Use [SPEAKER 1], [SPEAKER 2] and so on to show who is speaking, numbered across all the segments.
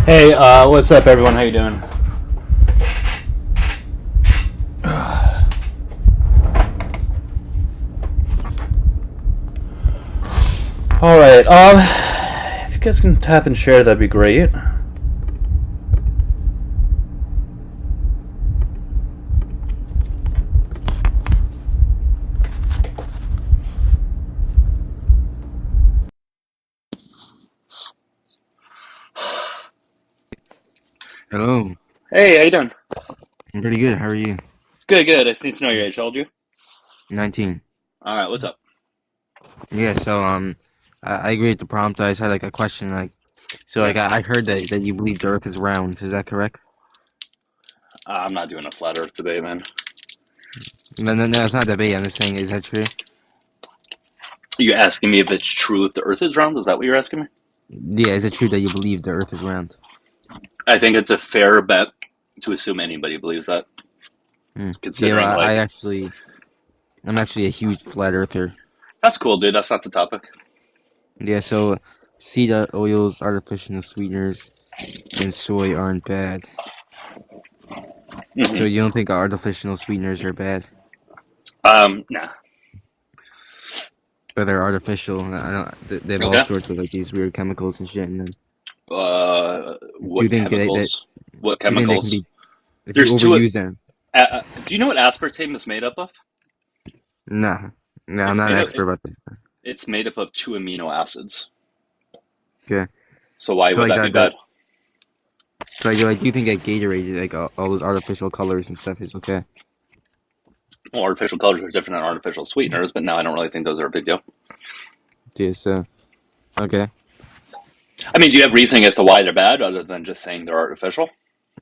[SPEAKER 1] Hey, what's up, everyone? How you doing? All right. If you guys can tap and share, that'd be great.
[SPEAKER 2] Hello.
[SPEAKER 1] Hey, how you doing?
[SPEAKER 2] I'm pretty good. How are you?
[SPEAKER 1] Good, good. I just need to know your age. How old are you?
[SPEAKER 2] 19.
[SPEAKER 1] All right. What's up?
[SPEAKER 2] Yeah, I agree with the prompt. I just had like a question
[SPEAKER 1] Okay.
[SPEAKER 2] I heard that you believe the earth is round. Is that correct?
[SPEAKER 1] I'm not doing a flat Earth debate, man.
[SPEAKER 2] No, it's not a debate. I'm just saying, is that true?
[SPEAKER 1] You asking me if it's true if the Earth is round? Is that what you're asking me?
[SPEAKER 2] Yeah, is it true that you believe the earth is round?
[SPEAKER 1] I think it's a fair bet to assume anybody believes that,
[SPEAKER 2] Hmm. Yeah, well,
[SPEAKER 1] considering like
[SPEAKER 2] I'm actually a huge flat earther.
[SPEAKER 1] that's cool, dude. That's not the topic.
[SPEAKER 2] Yeah, so seed oils, artificial sweeteners, and soy aren't bad. So
[SPEAKER 1] Hmm.
[SPEAKER 2] you don't think artificial sweeteners are bad?
[SPEAKER 1] Nah.
[SPEAKER 2] But they're artificial. I don't. They have all
[SPEAKER 1] Okay.
[SPEAKER 2] sorts of like these weird chemicals and shit in them. Do you
[SPEAKER 1] What
[SPEAKER 2] think that
[SPEAKER 1] chemicals? What
[SPEAKER 2] do you think that can
[SPEAKER 1] chemicals?
[SPEAKER 2] be if you
[SPEAKER 1] There's two.
[SPEAKER 2] overuse them?
[SPEAKER 1] Do you know what aspartame is made up of?
[SPEAKER 2] Nah, no, I'm
[SPEAKER 1] It's
[SPEAKER 2] not an
[SPEAKER 1] made up.
[SPEAKER 2] expert about this.
[SPEAKER 1] It's made up of two amino acids.
[SPEAKER 2] Okay,
[SPEAKER 1] So why
[SPEAKER 2] so
[SPEAKER 1] would
[SPEAKER 2] like
[SPEAKER 1] that be
[SPEAKER 2] that
[SPEAKER 1] bad?
[SPEAKER 2] so like do you think that Gatorade, like all those artificial colors and stuff, is okay?
[SPEAKER 1] Well, artificial colors are different than artificial sweeteners, but now I don't really think those are a big deal.
[SPEAKER 2] Yeah, so okay.
[SPEAKER 1] I mean, do you have reasoning as to why they're bad, other than just saying they're artificial?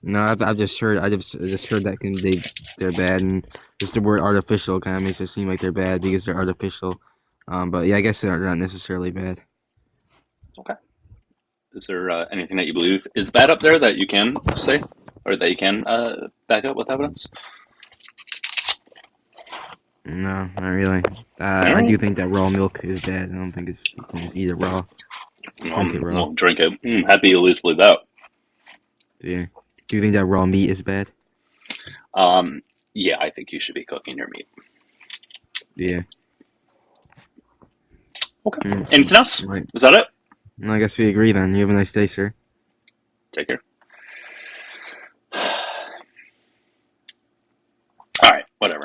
[SPEAKER 2] No, I've just heard that they're bad, and just the word artificial kind of makes it seem like they're bad because they're artificial. But yeah, I guess they're not necessarily bad.
[SPEAKER 1] Okay. Is there anything that you believe is bad up there that you can say, or that you can back up with evidence?
[SPEAKER 2] No, not really.
[SPEAKER 1] All
[SPEAKER 2] I
[SPEAKER 1] right.
[SPEAKER 2] do think that raw milk is bad. I don't think you can just eat it raw, drink it raw.
[SPEAKER 1] Well, drink it. Happy you at least believe that.
[SPEAKER 2] Yeah. Do you think that raw meat is bad?
[SPEAKER 1] Um, yeah, I think you should be cooking your meat.
[SPEAKER 2] Yeah.
[SPEAKER 1] Okay.
[SPEAKER 2] Mm,
[SPEAKER 1] Anything else?
[SPEAKER 2] right.
[SPEAKER 1] Is that it?
[SPEAKER 2] I guess we agree then. You have a nice day, sir.
[SPEAKER 1] Take care. All right. Whatever.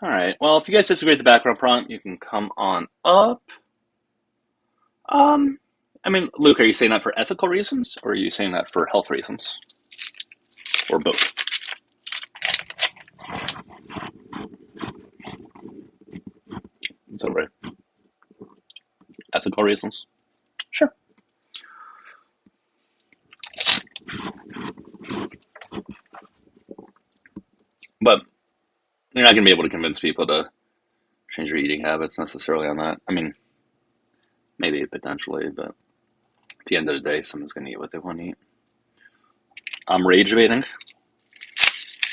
[SPEAKER 1] All right. Well, if you guys disagree with the background prompt, you can come on up. Um, I mean, Luke, are you saying that for ethical reasons, or are you saying that for health reasons, or both? Is that right? Ethical reasons. Sure. But you're not going to be able to convince people to change your eating habits necessarily on that. I mean, maybe potentially, but at the end of the day, someone's going to eat what they want to eat. I'm rage baiting.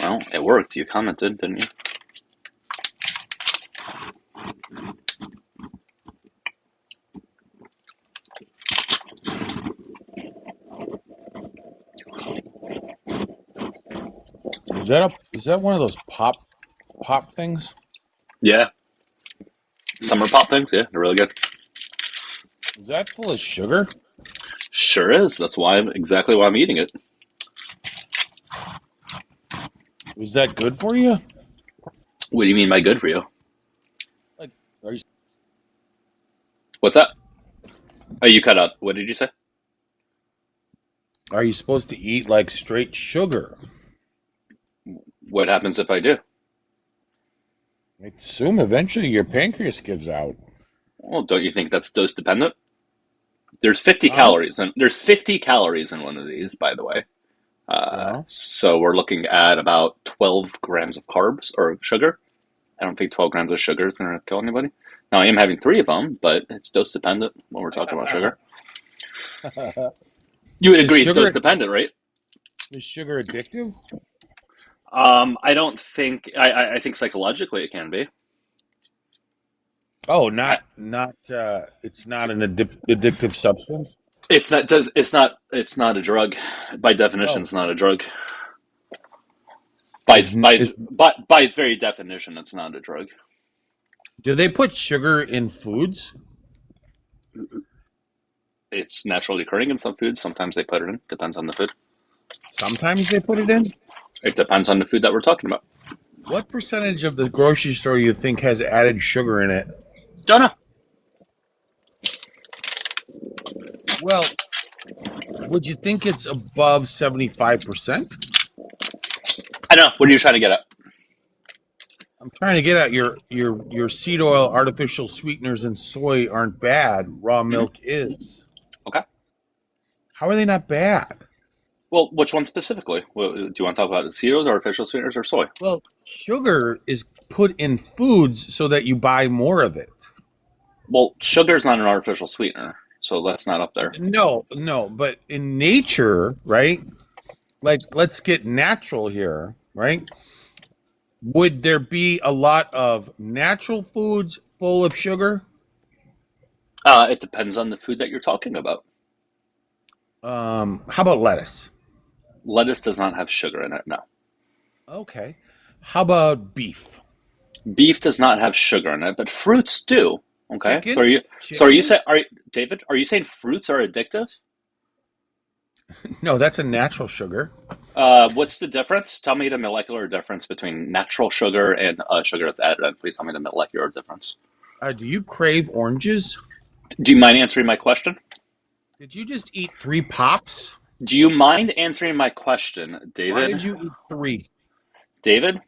[SPEAKER 1] Well, it worked. You commented, didn't you?
[SPEAKER 3] Is that one of those pop things?
[SPEAKER 1] Yeah. Summer pop things. Yeah, they're really good.
[SPEAKER 3] Is that full of sugar?
[SPEAKER 1] Sure is. That's why exactly why I'm eating it.
[SPEAKER 3] Is that good for you?
[SPEAKER 1] What do you mean by good for you?
[SPEAKER 3] Like, are you
[SPEAKER 1] What's that? Oh, you cut out. What did you say?
[SPEAKER 3] are you supposed to eat like straight sugar?
[SPEAKER 1] What happens if I do?
[SPEAKER 3] I assume eventually your pancreas gives out.
[SPEAKER 1] Well, don't you think that's dose dependent? There's 50
[SPEAKER 3] Huh?
[SPEAKER 1] calories and there's 50 calories in one of these, by the way.
[SPEAKER 3] Yeah.
[SPEAKER 1] So we're looking at about 12 grams of carbs or sugar. I don't think 12 grams of sugar is going to kill anybody. Now I am having three of them, but it's dose dependent when we're talking about sugar. You would
[SPEAKER 3] is
[SPEAKER 1] agree it's dose
[SPEAKER 3] sugar
[SPEAKER 1] dependent, right?
[SPEAKER 3] is sugar addictive?
[SPEAKER 1] I don't think. I think psychologically it can be.
[SPEAKER 3] Oh, it's not an addictive substance.
[SPEAKER 1] It's not a drug. By definition,
[SPEAKER 3] Oh,
[SPEAKER 1] it's not a drug. By its, by its,
[SPEAKER 3] is
[SPEAKER 1] by its very definition, it's not a drug.
[SPEAKER 3] do they put sugar in foods?
[SPEAKER 1] It's naturally occurring in some foods. Sometimes they put it in. Depends on the food.
[SPEAKER 3] Sometimes they put it in.
[SPEAKER 1] It depends on the food that we're talking about.
[SPEAKER 3] What percentage of the grocery store you think has added sugar in it?
[SPEAKER 1] Don't know.
[SPEAKER 3] Well, would you think it's above 75%?
[SPEAKER 1] I don't know. What are you trying to get at?
[SPEAKER 3] I'm trying to get at your seed oil, artificial sweeteners, and soy aren't bad. Raw milk is.
[SPEAKER 1] Okay.
[SPEAKER 3] How are they not bad?
[SPEAKER 1] Well, which one specifically? Do you want to talk about the cereals, artificial sweeteners, or soy?
[SPEAKER 3] Well, sugar is put in foods so that you buy more of it.
[SPEAKER 1] Well, sugar is not an artificial sweetener, so that's not up there.
[SPEAKER 3] No, but in nature, right? Like, let's get natural here, right? Would there be a lot of natural foods full of sugar?
[SPEAKER 1] It depends on the food that you're talking about.
[SPEAKER 3] How about lettuce?
[SPEAKER 1] Lettuce does not have sugar in it. No.
[SPEAKER 3] Okay. How about beef?
[SPEAKER 1] Beef does not have sugar in it, but fruits do. Okay. So
[SPEAKER 3] Chicken?
[SPEAKER 1] are you? So are you
[SPEAKER 3] Chicken?
[SPEAKER 1] saying? David? Are you saying fruits are addictive?
[SPEAKER 3] No, that's a natural sugar.
[SPEAKER 1] What's the difference? Tell me the molecular difference between natural sugar and sugar that's added in. Please tell me the molecular difference.
[SPEAKER 3] Do you crave oranges?
[SPEAKER 1] Do you mind answering my question?
[SPEAKER 3] Did you just eat 3 pops?
[SPEAKER 1] Do you mind answering my question,
[SPEAKER 3] Why
[SPEAKER 1] David?
[SPEAKER 3] did you eat 3?
[SPEAKER 1] David?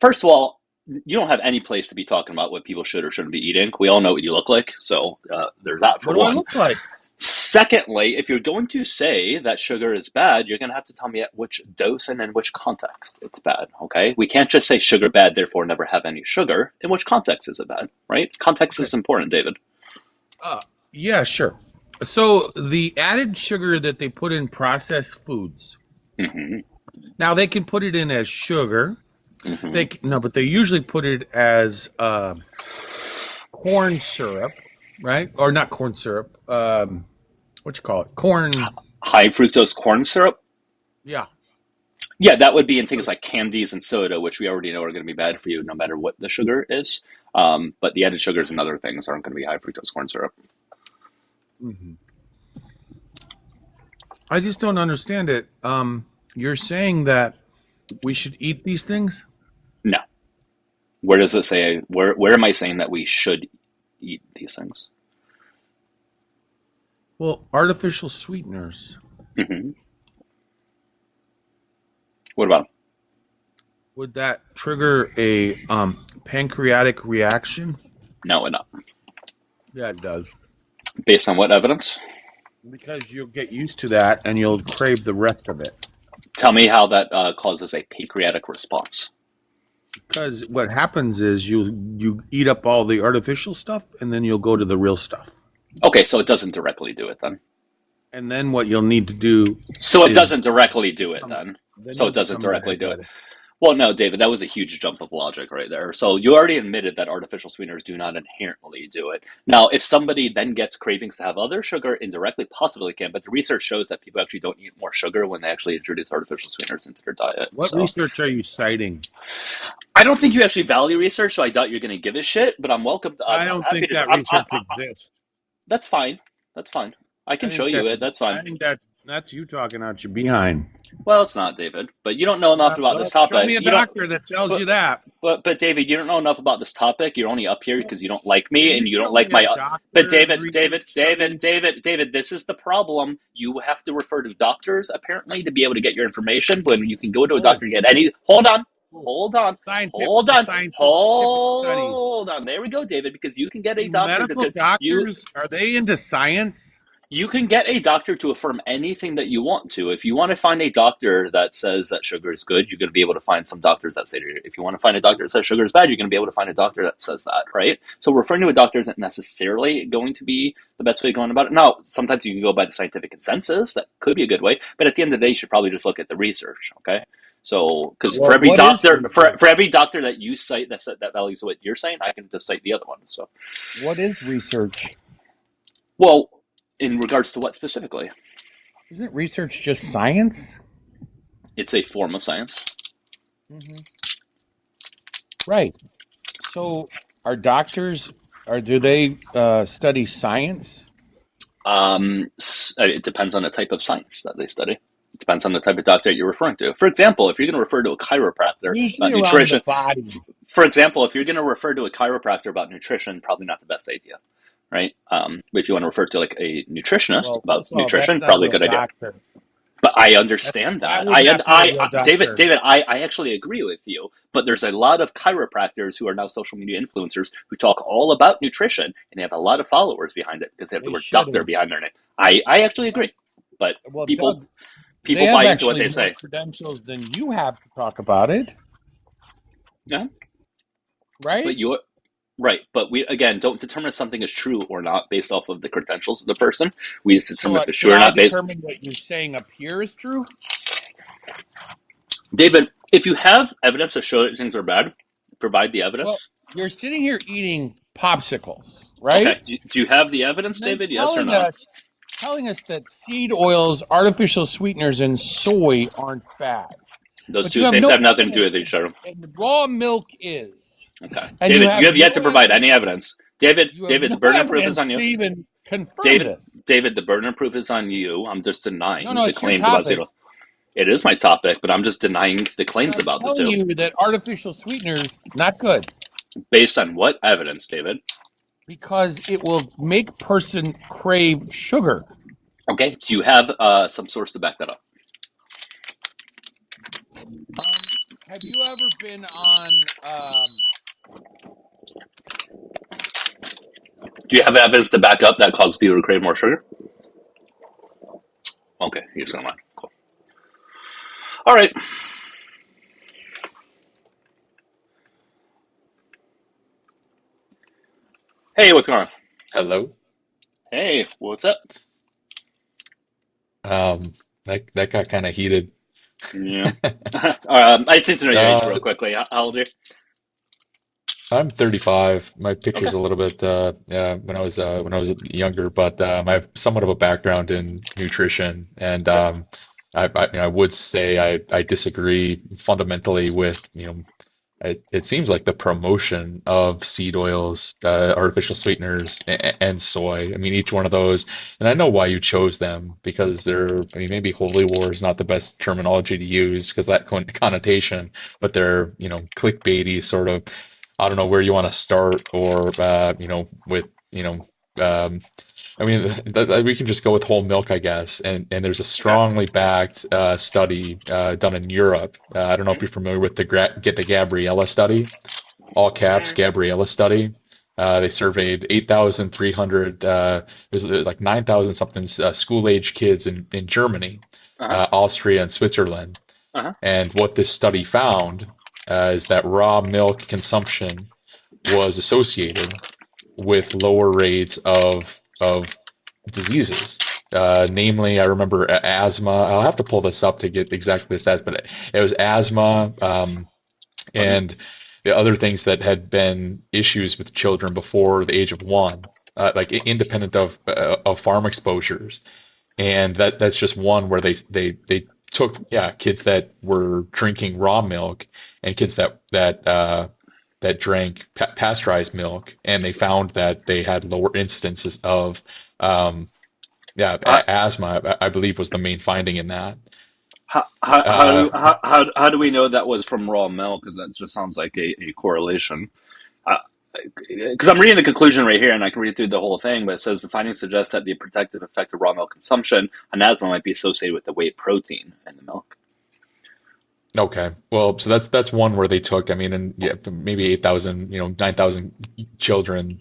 [SPEAKER 1] First of all, you don't have any place to be talking about what people should or shouldn't be eating. We all know what you look like, so there's that for
[SPEAKER 3] What do I
[SPEAKER 1] one.
[SPEAKER 3] look like?
[SPEAKER 1] Secondly, if you're going to say that sugar is bad, you're going to have to tell me at which dose and in which context it's bad, okay? We can't just say sugar bad, therefore never have any sugar. In which context is it bad, right? Context
[SPEAKER 3] Okay.
[SPEAKER 1] is important, David.
[SPEAKER 3] Yeah, sure. So the added sugar that they put in processed foods,
[SPEAKER 1] hmm
[SPEAKER 3] now they can put it in as sugar.
[SPEAKER 1] hmm
[SPEAKER 3] No, but they usually put it as corn syrup, right? Or not corn syrup. What you call it? Corn.
[SPEAKER 1] High fructose corn syrup?
[SPEAKER 3] Yeah.
[SPEAKER 1] Yeah, that would be in things like candies and soda, which we already know are going to be bad for you no matter what the sugar is. But the added sugars and other things aren't going to be high fructose corn syrup.
[SPEAKER 3] hmm I just don't understand it. You're saying that we should eat these things?
[SPEAKER 1] No. Where does it say? Where am I saying that we should eat these things?
[SPEAKER 3] Well, artificial sweeteners.
[SPEAKER 1] hmm What about 'em?
[SPEAKER 3] Would that trigger a pancreatic reaction?
[SPEAKER 1] No and no?
[SPEAKER 3] Yeah, it does.
[SPEAKER 1] Based on what evidence?
[SPEAKER 3] Because you'll get used to that and you'll crave the rest of it.
[SPEAKER 1] Tell me how that causes a pancreatic response.
[SPEAKER 3] Because what happens is you eat up all the artificial stuff and then you'll go to the real stuff.
[SPEAKER 1] Okay, so it doesn't directly do it then.
[SPEAKER 3] And then what you'll need to do
[SPEAKER 1] So it
[SPEAKER 3] is
[SPEAKER 1] doesn't directly do it then.
[SPEAKER 3] then
[SPEAKER 1] So
[SPEAKER 3] you'll
[SPEAKER 1] it doesn't
[SPEAKER 3] become
[SPEAKER 1] directly do it.
[SPEAKER 3] diabetic.
[SPEAKER 1] Well, no, David, that was a huge jump of logic right there. So you already admitted that artificial sweeteners do not inherently do it. Now, if somebody then gets cravings to have other sugar, indirectly possibly can, but the research shows that people actually don't eat more sugar when they actually introduce artificial sweeteners into their diet.
[SPEAKER 3] What
[SPEAKER 1] So
[SPEAKER 3] research are you citing?
[SPEAKER 1] I don't think you actually value research, so I doubt you're going to give a shit, but I'm welcome.
[SPEAKER 3] I
[SPEAKER 1] I'm
[SPEAKER 3] don't
[SPEAKER 1] happy
[SPEAKER 3] think
[SPEAKER 1] to.
[SPEAKER 3] that research exists.
[SPEAKER 1] That's fine. That's fine. I
[SPEAKER 3] I
[SPEAKER 1] can show
[SPEAKER 3] think
[SPEAKER 1] you
[SPEAKER 3] that's
[SPEAKER 1] it. That's
[SPEAKER 3] I
[SPEAKER 1] fine.
[SPEAKER 3] think that's you talking out your behind.
[SPEAKER 1] Well, it's not, David, but you don't know enough about this
[SPEAKER 3] Well, show me
[SPEAKER 1] topic.
[SPEAKER 3] a
[SPEAKER 1] You don't.
[SPEAKER 3] doctor that tells
[SPEAKER 1] But
[SPEAKER 3] you that.
[SPEAKER 1] but David, you don't know enough about this topic. You're only up here because you don't like
[SPEAKER 3] Can
[SPEAKER 1] me
[SPEAKER 3] you
[SPEAKER 1] and you don't
[SPEAKER 3] show me
[SPEAKER 1] like
[SPEAKER 3] a
[SPEAKER 1] my. But
[SPEAKER 3] doctor's
[SPEAKER 1] David,
[SPEAKER 3] research study?
[SPEAKER 1] David, this is the problem. You have to refer to doctors apparently to be able to get your information. When you can go to a
[SPEAKER 3] Oh,
[SPEAKER 1] doctor and get any. Hold on,
[SPEAKER 3] oh.
[SPEAKER 1] hold on, hold on,
[SPEAKER 3] Scientific studies.
[SPEAKER 1] hold on. There we go, David. Because you can get a
[SPEAKER 3] Do
[SPEAKER 1] doctor
[SPEAKER 3] medical
[SPEAKER 1] to you.
[SPEAKER 3] doctors, are they into science?
[SPEAKER 1] You can get a doctor to affirm anything that you want to. If you want to find a doctor that says that sugar is good, you're going to be able to find some doctors that say it. If you want to find a doctor that says sugar is bad, you're going to be able to find a doctor that says that, right? So referring to a doctor isn't necessarily going to be the best way of going about it. Now, sometimes you can go by the scientific consensus. That could be a good way. But at the end of the day, you should probably just look at the research, okay? So, because for
[SPEAKER 3] Well,
[SPEAKER 1] every
[SPEAKER 3] what is
[SPEAKER 1] doctor,
[SPEAKER 3] research?
[SPEAKER 1] for every doctor that you cite that values what you're saying, I can just cite the other one. So,
[SPEAKER 3] What is research?
[SPEAKER 1] well, in regards to what specifically?
[SPEAKER 3] Isn't research just science?
[SPEAKER 1] It's a form of science.
[SPEAKER 3] Hmm. Right. So, are doctors, or do they study science?
[SPEAKER 1] It depends on the type of science that they study. It depends on the type of doctor you're referring to. For example, if you're going to refer to a chiropractor
[SPEAKER 3] Usually
[SPEAKER 1] about
[SPEAKER 3] around the
[SPEAKER 1] nutrition,
[SPEAKER 3] body.
[SPEAKER 1] for example, if you're going to refer to a chiropractor about nutrition, probably not the best idea, right? If you want to refer to like a nutritionist
[SPEAKER 3] Well,
[SPEAKER 1] about
[SPEAKER 3] first of all, that's
[SPEAKER 1] nutrition,
[SPEAKER 3] not a
[SPEAKER 1] probably a
[SPEAKER 3] real
[SPEAKER 1] good idea.
[SPEAKER 3] doctor.
[SPEAKER 1] But I
[SPEAKER 3] That,
[SPEAKER 1] understand
[SPEAKER 3] that
[SPEAKER 1] that.
[SPEAKER 3] would not be a real
[SPEAKER 1] David,
[SPEAKER 3] doctor.
[SPEAKER 1] I actually agree with you. But there's a lot of chiropractors who are now social media influencers who talk all about nutrition, and they have a lot of followers behind it because they have the
[SPEAKER 3] They
[SPEAKER 1] word doctor
[SPEAKER 3] shouldn't.
[SPEAKER 1] behind their name. I actually agree, but
[SPEAKER 3] Well,
[SPEAKER 1] people
[SPEAKER 3] Doug, they
[SPEAKER 1] people
[SPEAKER 3] have
[SPEAKER 1] buy into what
[SPEAKER 3] actually
[SPEAKER 1] they
[SPEAKER 3] more
[SPEAKER 1] say.
[SPEAKER 3] credentials than you have to talk about it,
[SPEAKER 1] Yeah, but
[SPEAKER 3] right?
[SPEAKER 1] you right. But we again don't determine if something is true or not based off of the credentials of the person. We just
[SPEAKER 3] So,
[SPEAKER 1] determine if it's
[SPEAKER 3] should
[SPEAKER 1] true or
[SPEAKER 3] I
[SPEAKER 1] not based.
[SPEAKER 3] determine what you're saying up here is true?
[SPEAKER 1] David, if you have evidence to show that things are bad, provide the
[SPEAKER 3] Well,
[SPEAKER 1] evidence.
[SPEAKER 3] you're sitting here eating popsicles,
[SPEAKER 1] Okay.
[SPEAKER 3] right?
[SPEAKER 1] Do you have the evidence,
[SPEAKER 3] And then
[SPEAKER 1] David? Yes or no?
[SPEAKER 3] telling us that seed oils, artificial sweeteners, and soy aren't bad.
[SPEAKER 1] Those
[SPEAKER 3] But you
[SPEAKER 1] two
[SPEAKER 3] have
[SPEAKER 1] things
[SPEAKER 3] no
[SPEAKER 1] have nothing to do
[SPEAKER 3] evidence,
[SPEAKER 1] with each other.
[SPEAKER 3] and raw milk is.
[SPEAKER 1] Okay.
[SPEAKER 3] And
[SPEAKER 1] David, you have
[SPEAKER 3] no
[SPEAKER 1] yet to provide any
[SPEAKER 3] evidence.
[SPEAKER 1] evidence. David,
[SPEAKER 3] You have
[SPEAKER 1] David, the
[SPEAKER 3] no
[SPEAKER 1] burden of proof is
[SPEAKER 3] evidence
[SPEAKER 1] on you.
[SPEAKER 3] to even confirm
[SPEAKER 1] David,
[SPEAKER 3] this.
[SPEAKER 1] David, the burden of proof is on you. I'm just
[SPEAKER 3] No,
[SPEAKER 1] denying
[SPEAKER 3] no,
[SPEAKER 1] the
[SPEAKER 3] it's your
[SPEAKER 1] claims about
[SPEAKER 3] topic.
[SPEAKER 1] zero. It is my topic, but I'm just denying the
[SPEAKER 3] And
[SPEAKER 1] claims
[SPEAKER 3] I'm
[SPEAKER 1] about the
[SPEAKER 3] telling
[SPEAKER 1] two.
[SPEAKER 3] you that artificial sweeteners, not good.
[SPEAKER 1] Based on what evidence, David?
[SPEAKER 3] Because it will make person crave sugar.
[SPEAKER 1] Okay. Do you have some source to back that up?
[SPEAKER 3] Have you ever been on
[SPEAKER 1] Do you have evidence to back up that causes people to crave more sugar? Okay. You're just going to lie. Cool. All right. Hey, what's going on?
[SPEAKER 4] Hello.
[SPEAKER 1] Hey, what's up?
[SPEAKER 4] Um, that got kind of heated.
[SPEAKER 1] Yeah. I just need to know your age real
[SPEAKER 4] Uh,
[SPEAKER 1] quickly. How old are you?
[SPEAKER 4] I'm 35. My
[SPEAKER 1] Okay.
[SPEAKER 4] picture's a little bit when I was younger, but I have somewhat of a background in nutrition, and
[SPEAKER 1] Okay.
[SPEAKER 4] I would say I disagree fundamentally with it seems like the promotion of seed oils, artificial sweeteners, and soy. I mean, each one of those, and I know why you chose them because I mean, maybe holy war is not the best terminology to use because that connotation, but they're, clickbaity sort of. I don't know where you want to start or, with, um, I mean, we can just go with whole milk, I guess. And there's a
[SPEAKER 1] Okay.
[SPEAKER 4] strongly backed study done in Europe. I don't know if
[SPEAKER 1] Mm-hmm.
[SPEAKER 4] you're familiar with the Gabriella study, all caps
[SPEAKER 1] Mm-hmm.
[SPEAKER 4] Gabriella study. They surveyed 8,300, it was like 9,000 something school age kids in Germany,
[SPEAKER 1] Uh-huh.
[SPEAKER 4] Austria, and Switzerland.
[SPEAKER 1] Uh-huh.
[SPEAKER 4] And what this study found is that raw milk consumption was associated with lower rates of diseases. Namely, I remember asthma. I'll have to pull this up to get exactly the stats, but it was asthma,
[SPEAKER 1] Okay.
[SPEAKER 4] and the other things that had been issues with children before the age of one, like independent of farm exposures. And that's just one where they took, yeah, kids that were drinking raw milk and kids that drank pasteurized milk, and they found that they had lower incidences of um, yeah,
[SPEAKER 1] How,
[SPEAKER 4] asthma, I believe was the main finding in that.
[SPEAKER 1] how,
[SPEAKER 4] Uh,
[SPEAKER 1] how do we know that was from raw milk? Because that just sounds like a correlation. Because I'm reading the conclusion right here, and I can read through the whole thing, but it says the findings suggest that the protective effect of raw milk consumption on asthma might be associated with the whey protein in the milk.
[SPEAKER 4] okay, well, so that's one where they took, I mean, and yeah, maybe 8,000, 9,000 children,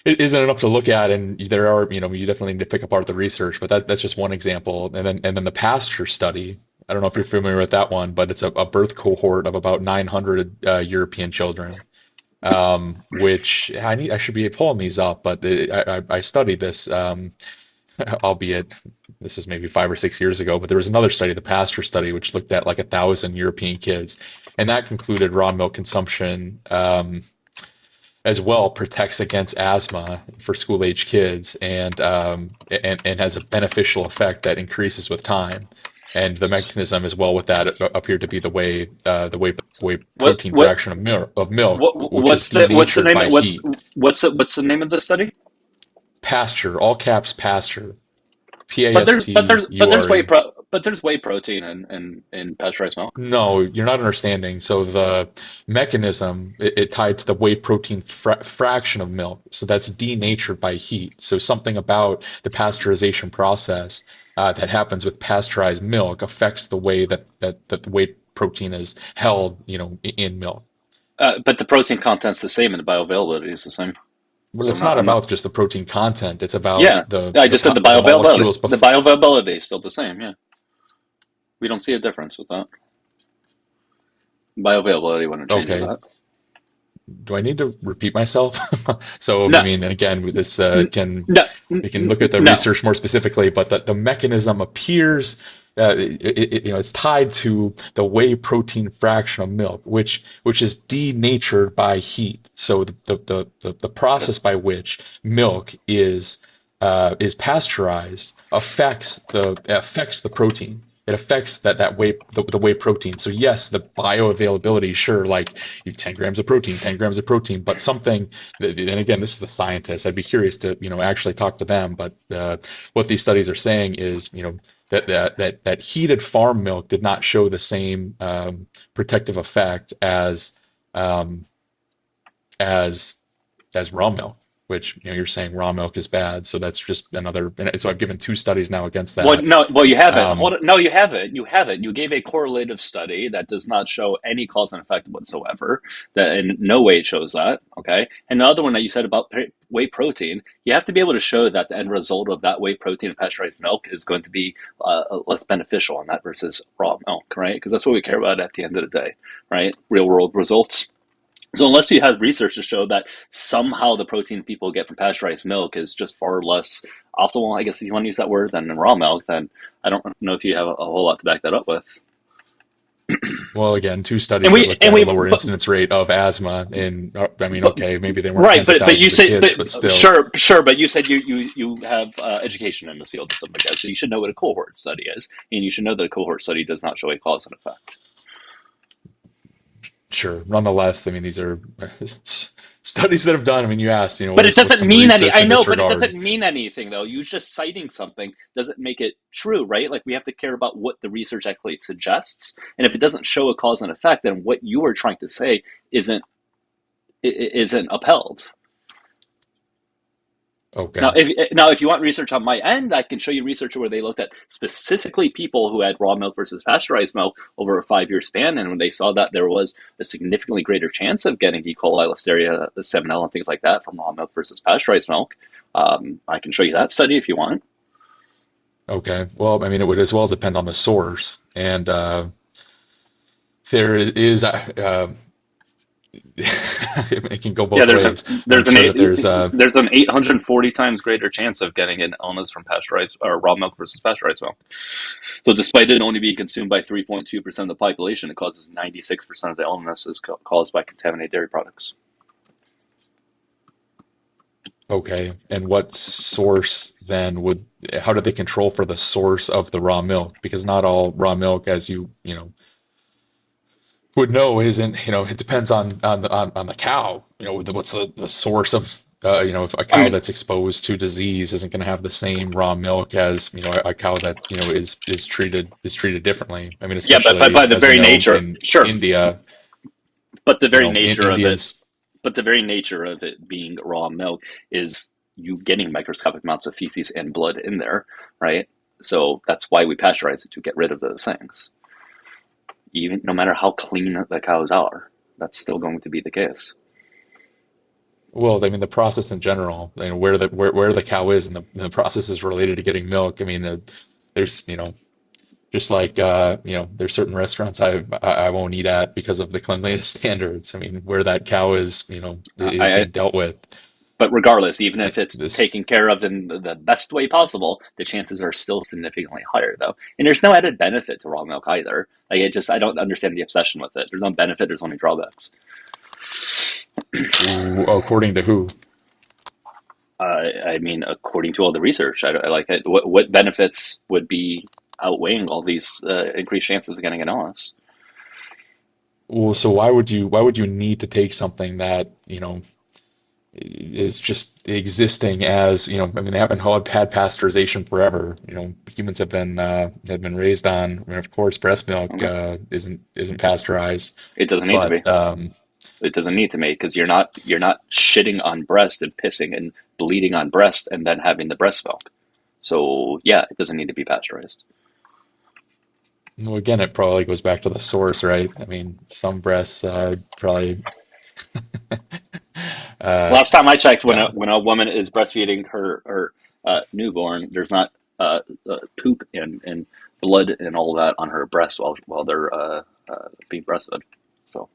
[SPEAKER 4] it isn't enough to look at, and there are, you definitely need to pick apart the research, but that's just one example. And then the pasture study. I don't know if you're familiar with that one, but it's a birth cohort of about 900 European children, which I should be pulling these up, but I studied this. albeit this was maybe 5 or 6 years ago, but there was another study, the Pasteur study, which looked at like 1,000 European kids, and that concluded raw milk consumption as well protects against asthma for school age kids, and has a beneficial effect that increases with time. And the mechanism as well with that appeared to be the whey
[SPEAKER 1] What
[SPEAKER 4] protein
[SPEAKER 1] what
[SPEAKER 4] fraction of milk, which is
[SPEAKER 1] what's the
[SPEAKER 4] denatured
[SPEAKER 1] name?
[SPEAKER 4] by heat.
[SPEAKER 1] What's the name of the study?
[SPEAKER 4] Pasture, all caps pasture,
[SPEAKER 1] But there's
[SPEAKER 4] Pasture.
[SPEAKER 1] there's whey protein in pasteurized milk.
[SPEAKER 4] No, you're not understanding. So the mechanism it tied to the whey protein fraction of milk. So that's denatured by heat. So something about the pasteurization process that happens with pasteurized milk affects the way that the whey protein is held, in milk.
[SPEAKER 1] But the protein content's the same and the bioavailability is the same.
[SPEAKER 4] Well,
[SPEAKER 1] So
[SPEAKER 4] it's not
[SPEAKER 1] I'm not.
[SPEAKER 4] about just the protein content. It's about
[SPEAKER 1] Yeah, I just said the
[SPEAKER 4] the
[SPEAKER 1] bioavailability.
[SPEAKER 4] molecules
[SPEAKER 1] The
[SPEAKER 4] before.
[SPEAKER 1] bioavailability is still the same. Yeah, we don't see a difference with that. Bioavailability wouldn't change with
[SPEAKER 4] Okay.
[SPEAKER 1] that.
[SPEAKER 4] Do I need to repeat myself? So, I
[SPEAKER 1] No,
[SPEAKER 4] mean, again, with this
[SPEAKER 1] n-
[SPEAKER 4] can
[SPEAKER 1] no,
[SPEAKER 4] we can look at the
[SPEAKER 1] no.
[SPEAKER 4] research more specifically, but the mechanism appears, it's tied to the whey protein fraction of milk, which is denatured by heat. So the process by which milk is pasteurized affects the protein. It affects that whey protein. So yes, the bioavailability, sure, like you 10 grams of protein, 10 grams of protein, but something. And again, this is the scientist. I'd be curious to actually talk to them. But what these studies are saying is that heated farm milk did not show the same protective effect um, as raw milk, which you're saying raw milk is bad. So that's just another. So I've given two studies now against
[SPEAKER 1] Well,
[SPEAKER 4] that.
[SPEAKER 1] no, well, you haven't.
[SPEAKER 4] Um,
[SPEAKER 1] Hold it. No, you haven't. You haven't. You gave a correlative study that does not show any cause and effect whatsoever. That in no way it shows that. Okay. And the other one that you said about whey protein, you have to be able to show that the end result of that whey protein in pasteurized milk is going to be less beneficial on that versus raw milk, right? Because that's what we care about at the end of the day, right? Real world results. So unless you have research to show that somehow the protein people get from pasteurized milk is just far less optimal, I guess if you want to use that word, than in raw milk, then I don't know if you have a whole lot to back that up with.
[SPEAKER 4] Well, again, two
[SPEAKER 1] And
[SPEAKER 4] studies that
[SPEAKER 1] we
[SPEAKER 4] looked
[SPEAKER 1] and
[SPEAKER 4] at a
[SPEAKER 1] we
[SPEAKER 4] lower incidence rate of asthma. And I mean,
[SPEAKER 1] but
[SPEAKER 4] okay, maybe they weren't
[SPEAKER 1] right,
[SPEAKER 4] tens of
[SPEAKER 1] but you
[SPEAKER 4] thousands of
[SPEAKER 1] said
[SPEAKER 4] kids, but still.
[SPEAKER 1] sure, but you said you have education in this field and stuff like that, so you should know what a cohort study is, and you should know that a cohort study does not show a cause and effect.
[SPEAKER 4] Sure. Nonetheless, I mean, these are studies that have done. I mean, you asked,
[SPEAKER 1] But it
[SPEAKER 4] what's
[SPEAKER 1] doesn't
[SPEAKER 4] some
[SPEAKER 1] mean any.
[SPEAKER 4] research
[SPEAKER 1] I
[SPEAKER 4] in
[SPEAKER 1] know,
[SPEAKER 4] this
[SPEAKER 1] but it
[SPEAKER 4] regard?
[SPEAKER 1] doesn't mean anything though. You just citing something doesn't make it true, right? Like we have to care about what the research actually suggests, and if it doesn't show a cause and effect, then what you are trying to say isn't isn't upheld.
[SPEAKER 4] Okay.
[SPEAKER 1] Now, if you want research on my end, I can show you research where they looked at specifically people who had raw milk versus pasteurized milk over a 5 year span, and when they saw that there was a significantly greater chance of getting E. coli, Listeria, Salmonella, and things like that from raw milk versus pasteurized milk, I can show you that study if you want.
[SPEAKER 4] Okay. Well, I mean, it would as well depend on the source. And there is, it can go
[SPEAKER 1] Yeah,
[SPEAKER 4] both ways. And I'm
[SPEAKER 1] there's an
[SPEAKER 4] sure that there's,
[SPEAKER 1] there's an 840 times greater chance of getting an illness from pasteurized or raw milk versus pasteurized milk. So, despite it only being consumed by 3.2% of the population, it causes 96% of the illness is caused by contaminated dairy products.
[SPEAKER 4] okay. And what source then how do they control for the source of the raw milk? Because not all raw milk, as would know, isn't, it depends on the cow. What's the source of, if a
[SPEAKER 1] I
[SPEAKER 4] cow
[SPEAKER 1] mean,
[SPEAKER 4] that's exposed to disease isn't going to have the same raw milk as, a cow that, is treated differently. I mean,
[SPEAKER 1] yeah, but by
[SPEAKER 4] especially
[SPEAKER 1] the
[SPEAKER 4] as we
[SPEAKER 1] very
[SPEAKER 4] know
[SPEAKER 1] nature,
[SPEAKER 4] in
[SPEAKER 1] sure,
[SPEAKER 4] India,
[SPEAKER 1] but the very nature of it,
[SPEAKER 4] Indians.
[SPEAKER 1] but the very nature of it being raw milk is you getting microscopic amounts of feces and blood in there, right? So that's why we pasteurize it to get rid of those things. Even no matter how clean the cows are, that's still going to be the case.
[SPEAKER 4] Well, I mean, the process in general, where the cow is, and the process is related to getting milk. I mean, there's, just like there's certain restaurants I won't eat at because of the cleanliness standards. I mean, where that cow is
[SPEAKER 1] I
[SPEAKER 4] being dealt with.
[SPEAKER 1] But regardless, even if it's taken
[SPEAKER 4] This
[SPEAKER 1] care of in the best way possible, the chances are still significantly higher, though. And there's no added benefit to raw milk either. Like I don't understand the obsession with it. There's no benefit. There's only drawbacks.
[SPEAKER 4] according to who?
[SPEAKER 1] I mean, according to all the research, I like it. What benefits would be outweighing all these increased chances of getting an illness?
[SPEAKER 4] Well, so why would you need to take something that, is just existing as, I mean, they haven't had pasteurization forever. Humans have been raised on, I mean, of course, breast milk
[SPEAKER 1] Okay.
[SPEAKER 4] isn't pasteurized,
[SPEAKER 1] It doesn't need to be.
[SPEAKER 4] but
[SPEAKER 1] It doesn't need to be because you're not shitting on breast and pissing and bleeding on breast and then having the breast milk. So yeah, it doesn't need to be pasteurized.
[SPEAKER 4] well, again, it probably goes back to the source, right? I mean, some breasts probably uh,
[SPEAKER 1] Last time I checked, when
[SPEAKER 4] yeah.
[SPEAKER 1] a woman is breastfeeding her newborn, there's not poop and blood and all that on her breast while they're being breastfed. So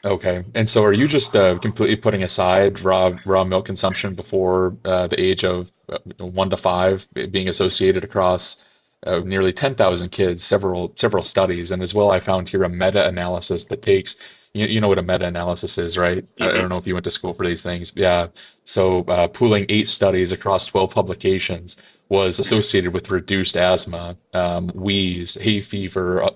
[SPEAKER 4] Okay. And so are you just completely putting aside raw milk consumption before the age of 1 to 5 being associated across nearly 10,000 kids, several studies, and as well I found here a meta-analysis that takes you know what a meta-analysis is, right? I
[SPEAKER 1] hmm
[SPEAKER 4] don't know if you went to school for these things. Yeah. So pooling 8 studies across 12 publications was associated with reduced asthma, wheeze, hay fever,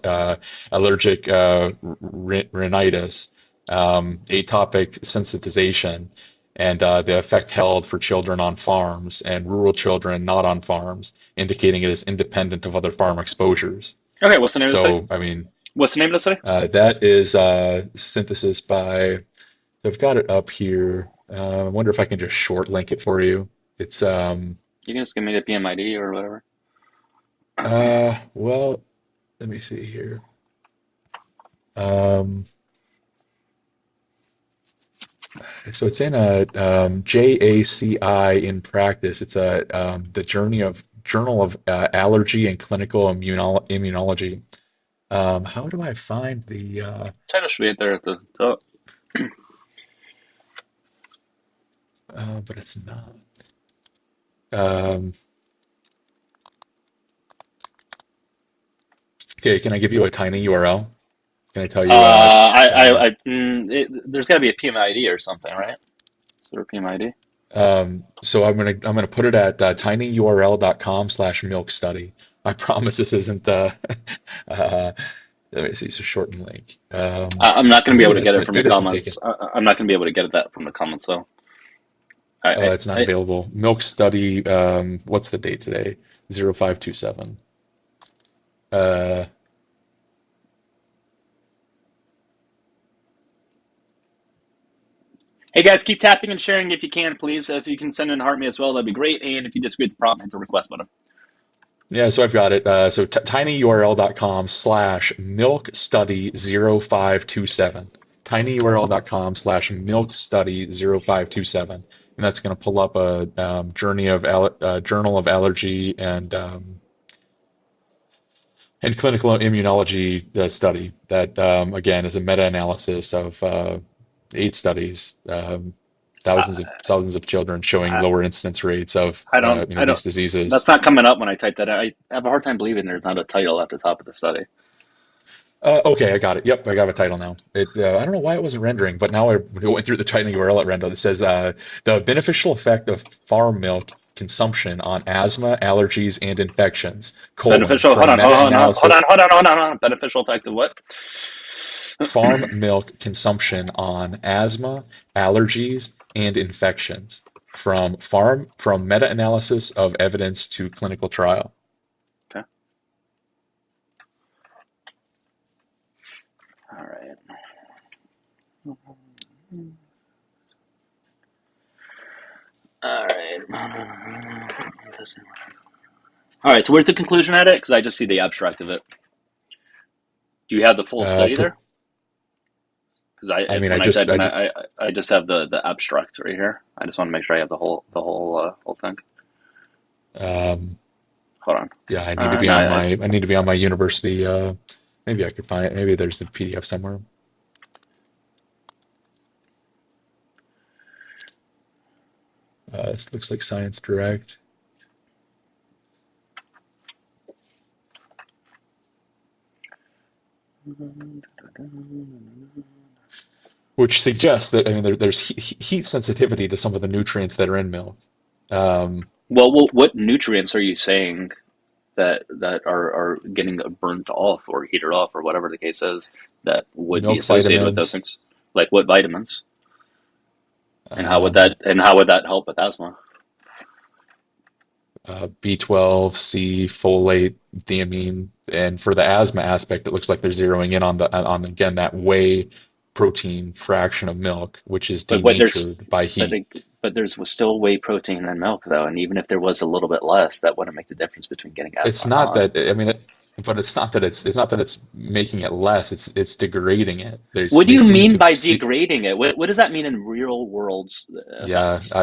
[SPEAKER 4] allergic rhinitis, atopic sensitization, and the effect held for children on farms and rural children not on farms, indicating it is independent of other farm exposures.
[SPEAKER 1] okay, what's the name of the study?
[SPEAKER 4] So, I mean,
[SPEAKER 1] What's the name of the study?
[SPEAKER 4] that is synthesis by, I've got it up here. I wonder if I can just short link it for you. It's,
[SPEAKER 1] You can just give me the PMID or whatever.
[SPEAKER 4] well, let me see here. Um, So it's in a JACI in practice. It's the Journal of Allergy and Clinical Immunology. How do I find the
[SPEAKER 1] Title should be there at the top.
[SPEAKER 4] but it's not. Um, okay, can I give you a tiny URL? Can I tell you
[SPEAKER 1] There's got to be a PMID or something, right? Is there a PMID?
[SPEAKER 4] so I'm gonna put it at tinyurl.com/milk study. I promise this isn't uh, let me see, it's a shortened link.
[SPEAKER 1] I'm not
[SPEAKER 4] Or
[SPEAKER 1] going to be able to get it from the
[SPEAKER 4] maybe that's been taken.
[SPEAKER 1] comments. I'm not going to be able to get that from the comments, though. I,
[SPEAKER 4] It's not
[SPEAKER 1] I,
[SPEAKER 4] available. Milk study, what's the date today? 0527. Uh,
[SPEAKER 1] Hey guys, keep tapping and sharing if you can, please. If you can send in a heart me as well, that'd be great. And if you disagree with the prompt, hit the request button.
[SPEAKER 4] yeah, so I've got it. So tinyurl.com/milk study 0527. Tinyurl.com/milk study 0527. And that's going to pull up a Journal of Allergy and Clinical Immunology study that, again, is a meta-analysis of 8 studies, thousands of children showing
[SPEAKER 1] I,
[SPEAKER 4] lower incidence rates of
[SPEAKER 1] I don't.
[SPEAKER 4] these diseases.
[SPEAKER 1] That's not coming up when I type that. I have a hard time believing there's not a title at the top of the study.
[SPEAKER 4] Okay, I got it. Yep, I got a title now. I don't know why it wasn't rendering, but now I went through the tiny URL it rendered. It says the beneficial effect of farm milk consumption on asthma, allergies, and infections,
[SPEAKER 1] Beneficial. Hold
[SPEAKER 4] from
[SPEAKER 1] on. Hold on. Hold on.
[SPEAKER 4] meta-analysis.
[SPEAKER 1] Hold on. Hold on. Hold on. Beneficial effect of what?
[SPEAKER 4] Farm milk consumption on asthma, allergies, and infections from meta-analysis of evidence to clinical trial.
[SPEAKER 1] Okay. All right. All right. All right. So where's the conclusion at it? Because I just see the abstract of it. Do you have the full
[SPEAKER 4] Uh,
[SPEAKER 1] study
[SPEAKER 4] pro-
[SPEAKER 1] there? Because
[SPEAKER 4] I mean,
[SPEAKER 1] when I type in, I just have the abstract right here. I just want to make sure I have the whole thing.
[SPEAKER 4] um,
[SPEAKER 1] Hold on.
[SPEAKER 4] yeah, I need to be
[SPEAKER 1] No,
[SPEAKER 4] on my university. Maybe I could find it. Maybe there's the PDF somewhere. This looks like Science Direct. Which suggests that, I mean, there's heat sensitivity to some of the nutrients that are in milk. Um,
[SPEAKER 1] Well, what nutrients are you saying that are getting burnt off or heated off or whatever the case is that would be
[SPEAKER 4] Milk
[SPEAKER 1] associated with those
[SPEAKER 4] vitamins,
[SPEAKER 1] things? Like what vitamins?
[SPEAKER 4] um,
[SPEAKER 1] And how would that help with asthma?
[SPEAKER 4] B12, C, folate, thiamine, and for the asthma aspect, it looks like they're zeroing in on again that whey protein fraction of milk, which is
[SPEAKER 1] But what there's
[SPEAKER 4] denatured by
[SPEAKER 1] but
[SPEAKER 4] heat.
[SPEAKER 1] it, but there's still whey protein in milk though, and even if there was a little bit less, that wouldn't make the difference between getting
[SPEAKER 4] It's
[SPEAKER 1] asthma or
[SPEAKER 4] not
[SPEAKER 1] not.
[SPEAKER 4] that I mean, but it's not that it's making it less. It's degrading it.
[SPEAKER 1] What do
[SPEAKER 4] They
[SPEAKER 1] you
[SPEAKER 4] seem
[SPEAKER 1] mean
[SPEAKER 4] to
[SPEAKER 1] by
[SPEAKER 4] see.
[SPEAKER 1] degrading it? What does that mean in real world
[SPEAKER 4] Yeah,
[SPEAKER 1] effects?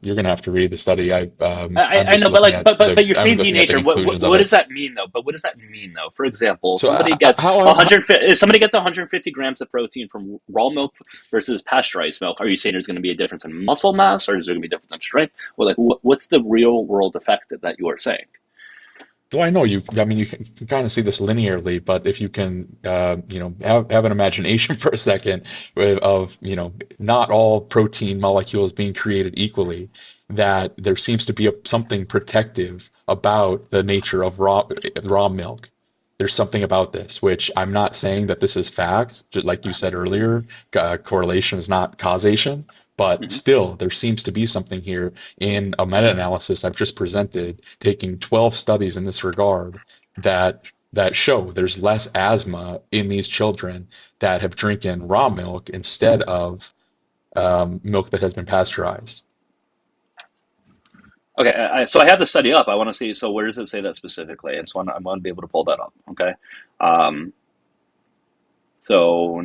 [SPEAKER 4] you're gonna have to read the study. I'm
[SPEAKER 1] I
[SPEAKER 4] just
[SPEAKER 1] know, but
[SPEAKER 4] looking
[SPEAKER 1] like,
[SPEAKER 4] at
[SPEAKER 1] but you're
[SPEAKER 4] I'm
[SPEAKER 1] saying
[SPEAKER 4] looking at the
[SPEAKER 1] denature.
[SPEAKER 4] conclusions of
[SPEAKER 1] What
[SPEAKER 4] it.
[SPEAKER 1] does that mean though? But what does that mean though? For example,
[SPEAKER 4] So
[SPEAKER 1] somebody gets
[SPEAKER 4] how
[SPEAKER 1] 150. If somebody gets 150 grams of protein from raw milk versus pasteurized milk, are you saying there's going to be a difference in muscle mass, or is there going to be a difference in strength? Or like, what's the real world effect that you are saying?
[SPEAKER 4] well, I know you. I mean, you can kind of see this linearly, but if you can, have an imagination for a second of, not all protein molecules being created equally, that there seems to be something protective about the nature of raw milk. There's something about this, which I'm not saying that this is fact. Like you said earlier, correlation is not causation, but
[SPEAKER 1] Mhm.
[SPEAKER 4] still, there seems to be something here in a meta-analysis I've just presented, taking 12 studies in this regard that show there's less asthma in these children that have drinking raw milk instead of milk that has been pasteurized.
[SPEAKER 1] Okay, so I have the study up. I want to see. So where does it say that specifically? And so I want to be able to pull that up. Okay. Um, so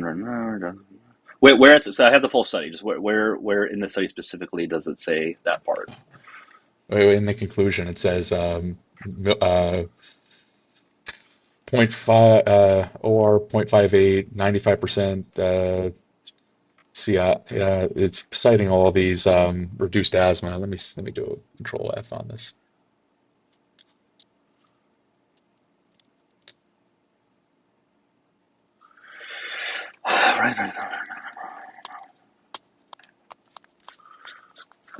[SPEAKER 1] where it's so I have the full study. Just where in the study specifically does it say that part?
[SPEAKER 4] In the conclusion, it says uh, point 0.5 or 0.58, 95%. It's citing all these reduced asthma. Let me do a control F on this.
[SPEAKER 1] Right.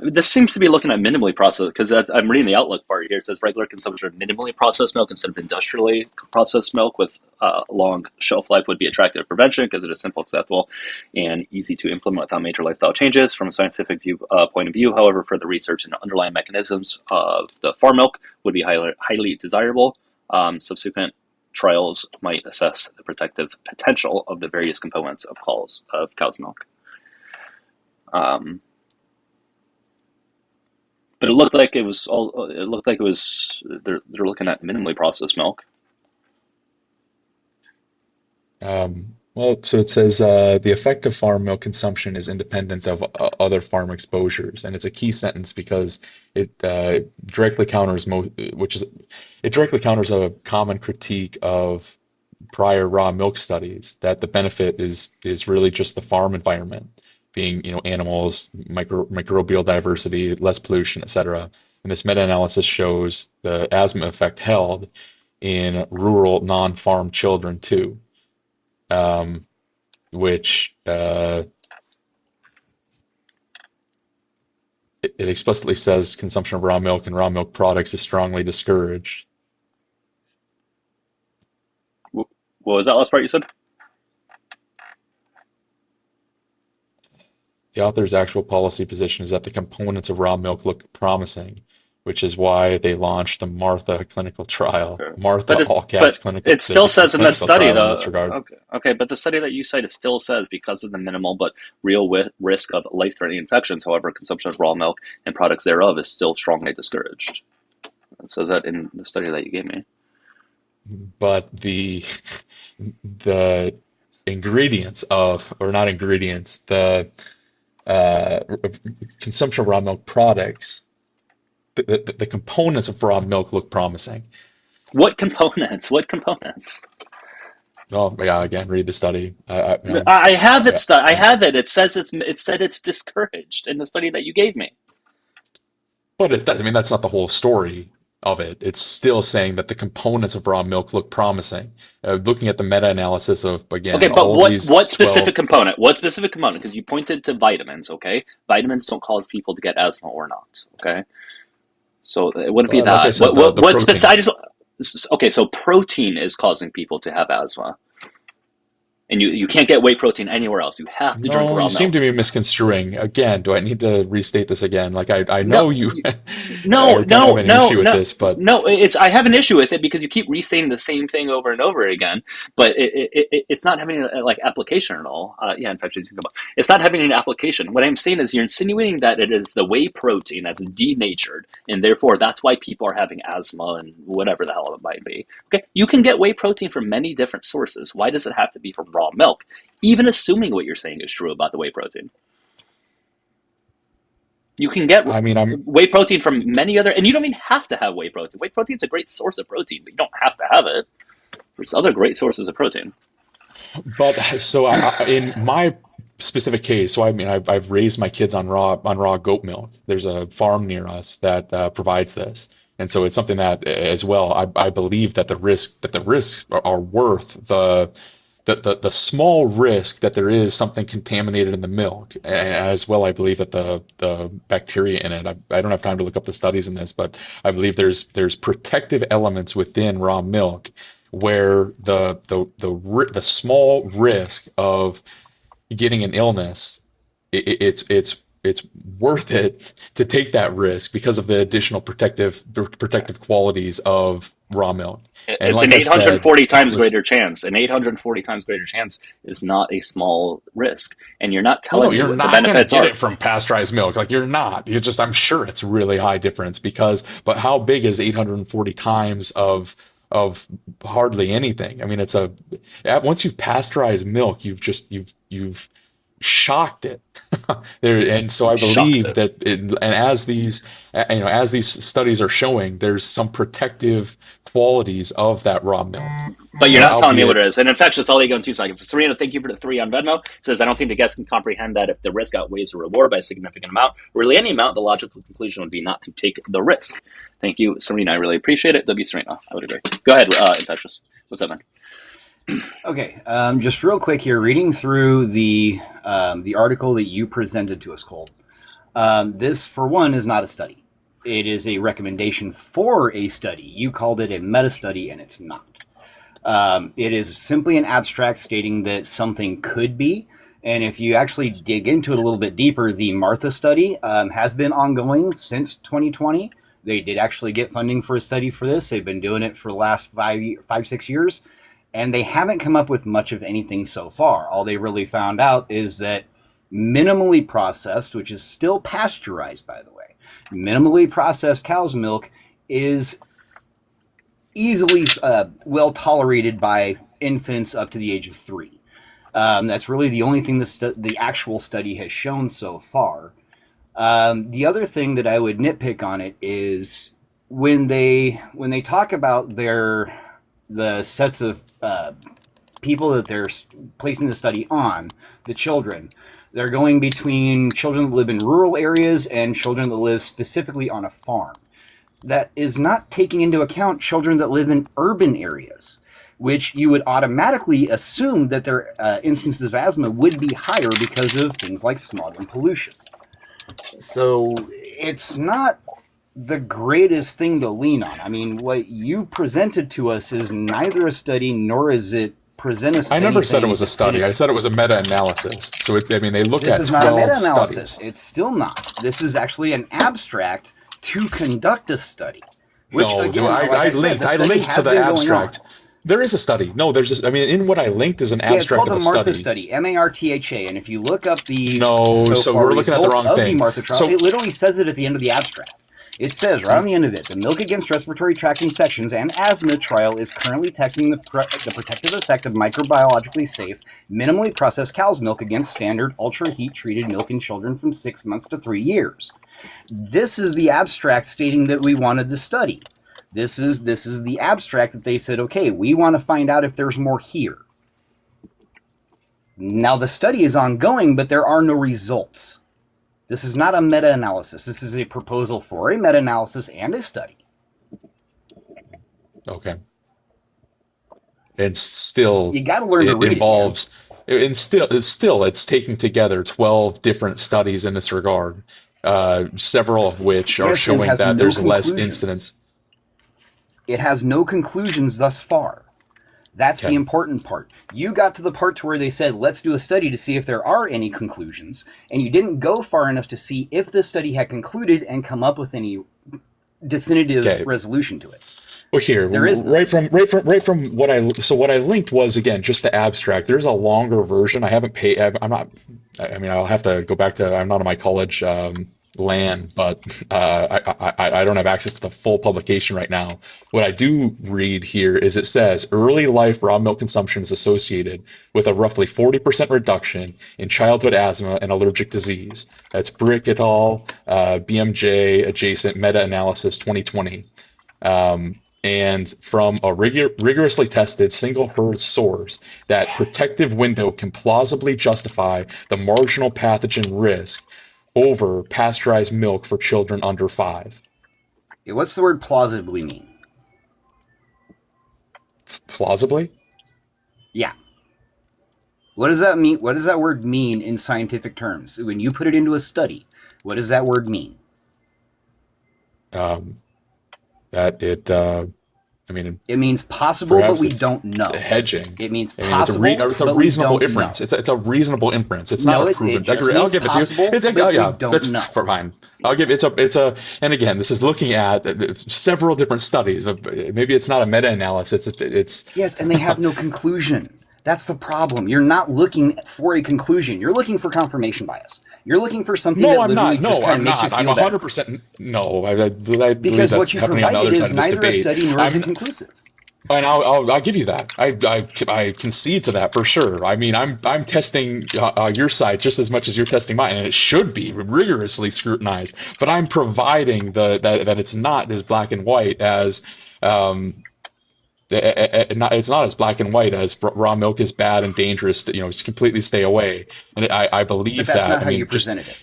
[SPEAKER 1] This seems to be looking at minimally processed because I'm reading the outlook part here. It says regular consumption of minimally processed milk instead of industrially processed milk with long shelf life would be attractive to prevention because it is simple, acceptable, and easy to implement without major lifestyle changes. From a scientific point of view, however, further research into underlying mechanisms of the farm milk would be highly desirable. Subsequent trials might assess the protective potential of the various components of cow's milk. Um, But it looked like it was all. It looked like it was. They're looking at minimally processed milk.
[SPEAKER 4] Well, so it says the effect of farm milk consumption is independent of other farm exposures, and it's a key sentence because it directly counters it directly counters a common critique of prior raw milk studies that the benefit is really just the farm environment, being animals, microbial diversity, less pollution, etc. And this meta-analysis shows the asthma effect held in rural non-farm children too, um, which it explicitly says consumption of raw milk and raw milk products is strongly discouraged.
[SPEAKER 1] What was that last part you said?
[SPEAKER 4] The author's actual policy position is that the components of raw milk look promising, which is why they launched the Martha clinical trial.
[SPEAKER 1] Okay.
[SPEAKER 4] Martha,
[SPEAKER 1] But it's
[SPEAKER 4] all caps,
[SPEAKER 1] but
[SPEAKER 4] clinical.
[SPEAKER 1] it
[SPEAKER 4] There's
[SPEAKER 1] still
[SPEAKER 4] a
[SPEAKER 1] says in the
[SPEAKER 4] clinical
[SPEAKER 1] study
[SPEAKER 4] trial in this
[SPEAKER 1] though.
[SPEAKER 4] regard.
[SPEAKER 1] Okay. But the study that you cite, it still says because of the minimal but real risk of life-threatening infections. However, consumption of raw milk and products thereof is still strongly discouraged. It says that in the study that you gave me.
[SPEAKER 4] But the ingredients of, or not ingredients, the uh, consumption of raw milk products, the components of raw milk look promising.
[SPEAKER 1] What components? What components?
[SPEAKER 4] Oh yeah, again, read the study.
[SPEAKER 1] I have it.
[SPEAKER 4] Yeah,
[SPEAKER 1] I have it. It says it said it's discouraged in the study that you gave me.
[SPEAKER 4] But I mean, that's not the whole story of it. It's still saying that the components of raw milk look promising. Looking at the meta-analysis of, again,
[SPEAKER 1] Okay, but
[SPEAKER 4] all of these
[SPEAKER 1] what specific
[SPEAKER 4] 12.
[SPEAKER 1] component? What specific component? Because you pointed to vitamins. Okay, vitamins don't cause people to get asthma or not. Okay, so it wouldn't be
[SPEAKER 4] Like I
[SPEAKER 1] that.
[SPEAKER 4] said, the
[SPEAKER 1] What specific?
[SPEAKER 4] protein.
[SPEAKER 1] Okay, so protein is causing people to have asthma, and you can't get whey protein anywhere else. You have to drink
[SPEAKER 4] No,
[SPEAKER 1] raw
[SPEAKER 4] you seem to
[SPEAKER 1] milk.
[SPEAKER 4] be misconstruing. Again, do I need to restate this again? Like I
[SPEAKER 1] No,
[SPEAKER 4] know you
[SPEAKER 1] no,
[SPEAKER 4] are kind of
[SPEAKER 1] no,
[SPEAKER 4] having an
[SPEAKER 1] no,
[SPEAKER 4] issue with
[SPEAKER 1] no,
[SPEAKER 4] this, but
[SPEAKER 1] no. It's I have an issue with it because you keep restating the same thing over and over again, but it's not having like application at all. Yeah, in fact, it's not having an application. What I'm saying is you're insinuating that it is the whey protein that's denatured, and therefore that's why people are having asthma and whatever the hell it might be. Okay, you can get whey protein from many different sources. Why does it have to be from raw milk? Even assuming what you're saying is true about the whey protein. You can get
[SPEAKER 4] I mean, I'm
[SPEAKER 1] whey protein from many other, and you don't even have to have whey protein. Whey protein is a great source of protein, but you don't have to have it. There's other great sources of protein.
[SPEAKER 4] But so in my specific case, so I mean, I've raised my kids on raw goat milk. There's a farm near us that provides this, and so it's something that as well. I believe that the risks are worth the small risk that there is something contaminated in the milk. As well, I believe that the bacteria in it. I don't have time to look up the studies in this, but I believe there's protective elements within raw milk where the small risk of getting an illness, it's worth it to take that risk because of the additional protective qualities of raw milk. And
[SPEAKER 1] It's
[SPEAKER 4] like
[SPEAKER 1] an
[SPEAKER 4] I said,
[SPEAKER 1] 840 times
[SPEAKER 4] countless.
[SPEAKER 1] greater chance. An 840 times greater chance is not a small risk. And you're not
[SPEAKER 4] Oh no,
[SPEAKER 1] telling me
[SPEAKER 4] you're
[SPEAKER 1] what the
[SPEAKER 4] not going to
[SPEAKER 1] benefits
[SPEAKER 4] get
[SPEAKER 1] are.
[SPEAKER 4] it from pasteurized milk. Like you're not. You're just. I'm sure it's really high difference because. But how big is 840 times of hardly anything? I mean, once you've pasteurized milk, you've shocked it. There, and so I
[SPEAKER 1] Shocked
[SPEAKER 4] believe
[SPEAKER 1] it.
[SPEAKER 4] that and as these studies are showing, there's some protective qualities of that raw milk.
[SPEAKER 1] But you're not telling me what
[SPEAKER 4] Albeit,
[SPEAKER 1] it is. And in fact, just I'll go in 2 seconds. Serena, thank you for the 3 on Venmo. Says, I don't think the guests can comprehend that if the risk outweighs the reward by a significant amount, really any amount, the logical conclusion would be not to take the risk. Thank you, Serena. I really appreciate it. W. Serena, I would agree. Go ahead, Infectious. What's up, man?
[SPEAKER 5] Okay, just real quick here, reading through the article that you presented to us, Cole. This, for one, is not a study. It is a recommendation for a study. You called it a meta-study, and it's not. It is simply an abstract stating that something could be. And if you actually dig into it a little bit deeper, the Martha study has been ongoing since 2020. They did actually get funding for a study for this. They've been doing it for the last 6 years. And they haven't come up with much of anything so far. All they really found out is that minimally processed, which is still pasteurized, by the way, minimally processed cow's milk is easily well tolerated by infants up to the age of 3. That's really the only thing the actual study has shown so far. The other thing that I would nitpick on it is when they talk about the sets of people that they're placing the study on, the children. They're going between children that live in rural areas and children that live specifically on a farm. That is not taking into account children that live in urban areas, which you would automatically assume that their instances of asthma would be higher because of things like smog and pollution. So it's not the greatest thing to lean on. I mean, what you presented to us is neither a study nor is it present us
[SPEAKER 4] I
[SPEAKER 5] with
[SPEAKER 4] never said it
[SPEAKER 5] anything
[SPEAKER 4] was a study. I
[SPEAKER 5] definitive.
[SPEAKER 4] said it was a meta-analysis. So I mean, they look
[SPEAKER 5] This
[SPEAKER 4] at
[SPEAKER 5] is not a
[SPEAKER 4] 12
[SPEAKER 5] meta-analysis.
[SPEAKER 4] studies.
[SPEAKER 5] It's still not. This is actually an abstract to conduct a study. Which,
[SPEAKER 4] No,
[SPEAKER 5] again,
[SPEAKER 4] I,
[SPEAKER 5] like
[SPEAKER 4] I
[SPEAKER 5] I said,
[SPEAKER 4] linked.
[SPEAKER 5] the
[SPEAKER 4] I
[SPEAKER 5] study
[SPEAKER 4] linked to
[SPEAKER 5] has
[SPEAKER 4] the
[SPEAKER 5] been going on.
[SPEAKER 4] abstract. There is a study. No, there's just. I mean, in what I linked is an
[SPEAKER 5] Yeah, it's
[SPEAKER 4] abstract
[SPEAKER 5] called
[SPEAKER 4] of
[SPEAKER 5] the
[SPEAKER 4] a
[SPEAKER 5] Martha
[SPEAKER 4] study.
[SPEAKER 5] study, Martha. And if you look up the
[SPEAKER 4] No, so
[SPEAKER 5] far
[SPEAKER 4] we're looking at the
[SPEAKER 5] results
[SPEAKER 4] wrong
[SPEAKER 5] of the
[SPEAKER 4] thing.
[SPEAKER 5] Martha trial,
[SPEAKER 4] So
[SPEAKER 5] it literally says it at the end of the abstract. It says right on the end of it, the milk against respiratory tract infections and asthma trial is currently testing the protective effect of microbiologically safe, minimally processed cow's milk against standard ultra heat treated milk in children from 6 months to 3 years. This is the abstract stating that we wanted the study. This is the abstract that they said, okay, we want to find out if there's more here. Now the study is ongoing, but there are no results. This is not a meta-analysis. This is a proposal for a meta-analysis and a study.
[SPEAKER 4] Okay. And still,
[SPEAKER 5] You got to learn to
[SPEAKER 4] it
[SPEAKER 5] read
[SPEAKER 4] involves, and still, it's taking together 12 different studies in this regard, several of which
[SPEAKER 5] it,
[SPEAKER 4] are
[SPEAKER 5] man. Yes, and
[SPEAKER 4] showing
[SPEAKER 5] has
[SPEAKER 4] that
[SPEAKER 5] no
[SPEAKER 4] there's less
[SPEAKER 5] conclusions.
[SPEAKER 4] incidence.
[SPEAKER 5] It has no conclusions thus far. That's the
[SPEAKER 4] Okay.
[SPEAKER 5] important part. You got to the part to where they said, let's do a study to see if there are any conclusions, and you didn't go far enough to see if the study had concluded and come up with any definitive
[SPEAKER 4] Okay.
[SPEAKER 5] resolution to it.
[SPEAKER 4] Well, here,
[SPEAKER 5] There is none.
[SPEAKER 4] right from what I linked was, again, just the abstract. There's a longer version. I haven't paid. I'm not. I mean, I'll have to go back to. I'm not on my college LAN, but I don't have access to the full publication right now. What I do read here is it says early life raw milk consumption is associated with a roughly 40% reduction in childhood asthma and allergic disease. That's Brick et al. BMJ adjacent meta-analysis 2020. And from a rigorously tested single herd source, that protective window can plausibly justify the marginal pathogen risk over pasteurized milk for children under 5.
[SPEAKER 5] What's the word plausibly mean?
[SPEAKER 4] Plausibly?
[SPEAKER 5] Yeah. What does that mean? What does that word mean in scientific terms? When you put it into a study, what does that word mean?
[SPEAKER 4] That it, I mean,
[SPEAKER 5] It means possible, but
[SPEAKER 4] perhaps
[SPEAKER 5] we
[SPEAKER 4] it's
[SPEAKER 5] don't know.
[SPEAKER 4] hedging.
[SPEAKER 5] It means
[SPEAKER 4] I mean,
[SPEAKER 5] possible,
[SPEAKER 4] it's a
[SPEAKER 5] but we
[SPEAKER 4] reasonable
[SPEAKER 5] don't
[SPEAKER 4] inference.
[SPEAKER 5] know.
[SPEAKER 4] It's a reasonable inference. It's
[SPEAKER 5] No,
[SPEAKER 4] not a
[SPEAKER 5] it
[SPEAKER 4] proven.
[SPEAKER 5] just
[SPEAKER 4] I'll
[SPEAKER 5] means
[SPEAKER 4] give it to
[SPEAKER 5] possible,
[SPEAKER 4] you.
[SPEAKER 5] but
[SPEAKER 4] Oh,
[SPEAKER 5] we
[SPEAKER 4] yeah,
[SPEAKER 5] don't
[SPEAKER 4] that's
[SPEAKER 5] know.
[SPEAKER 4] fine. I'll give it's a, and again, this is looking at several different studies. Maybe it's not a meta-analysis. It's
[SPEAKER 5] Yes, and they have no conclusion. That's the problem. You're not looking for a conclusion. You're looking for confirmation bias. You're looking for something that
[SPEAKER 4] no, I'm
[SPEAKER 5] literally
[SPEAKER 4] not.
[SPEAKER 5] just
[SPEAKER 4] No,
[SPEAKER 5] kind of
[SPEAKER 4] I'm
[SPEAKER 5] makes you
[SPEAKER 4] not. I'm
[SPEAKER 5] feel better.
[SPEAKER 4] 100% no. I believe
[SPEAKER 5] Because
[SPEAKER 4] that's
[SPEAKER 5] what you
[SPEAKER 4] happening on the
[SPEAKER 5] provided
[SPEAKER 4] other side
[SPEAKER 5] is
[SPEAKER 4] of this
[SPEAKER 5] neither a
[SPEAKER 4] debate.
[SPEAKER 5] study nor is it
[SPEAKER 4] I'm
[SPEAKER 5] conclusive.
[SPEAKER 4] And I'll give you that. I concede to that for sure. I mean, I'm testing your side just as much as you're testing mine, and it should be rigorously scrutinized. But I'm providing that it's not as black and white as it's not as black and white as raw milk is bad and dangerous. Just completely stay away. And I
[SPEAKER 5] But
[SPEAKER 4] believe
[SPEAKER 5] that's
[SPEAKER 4] that.
[SPEAKER 5] not
[SPEAKER 4] I
[SPEAKER 5] how you
[SPEAKER 4] mean, just
[SPEAKER 5] presented it.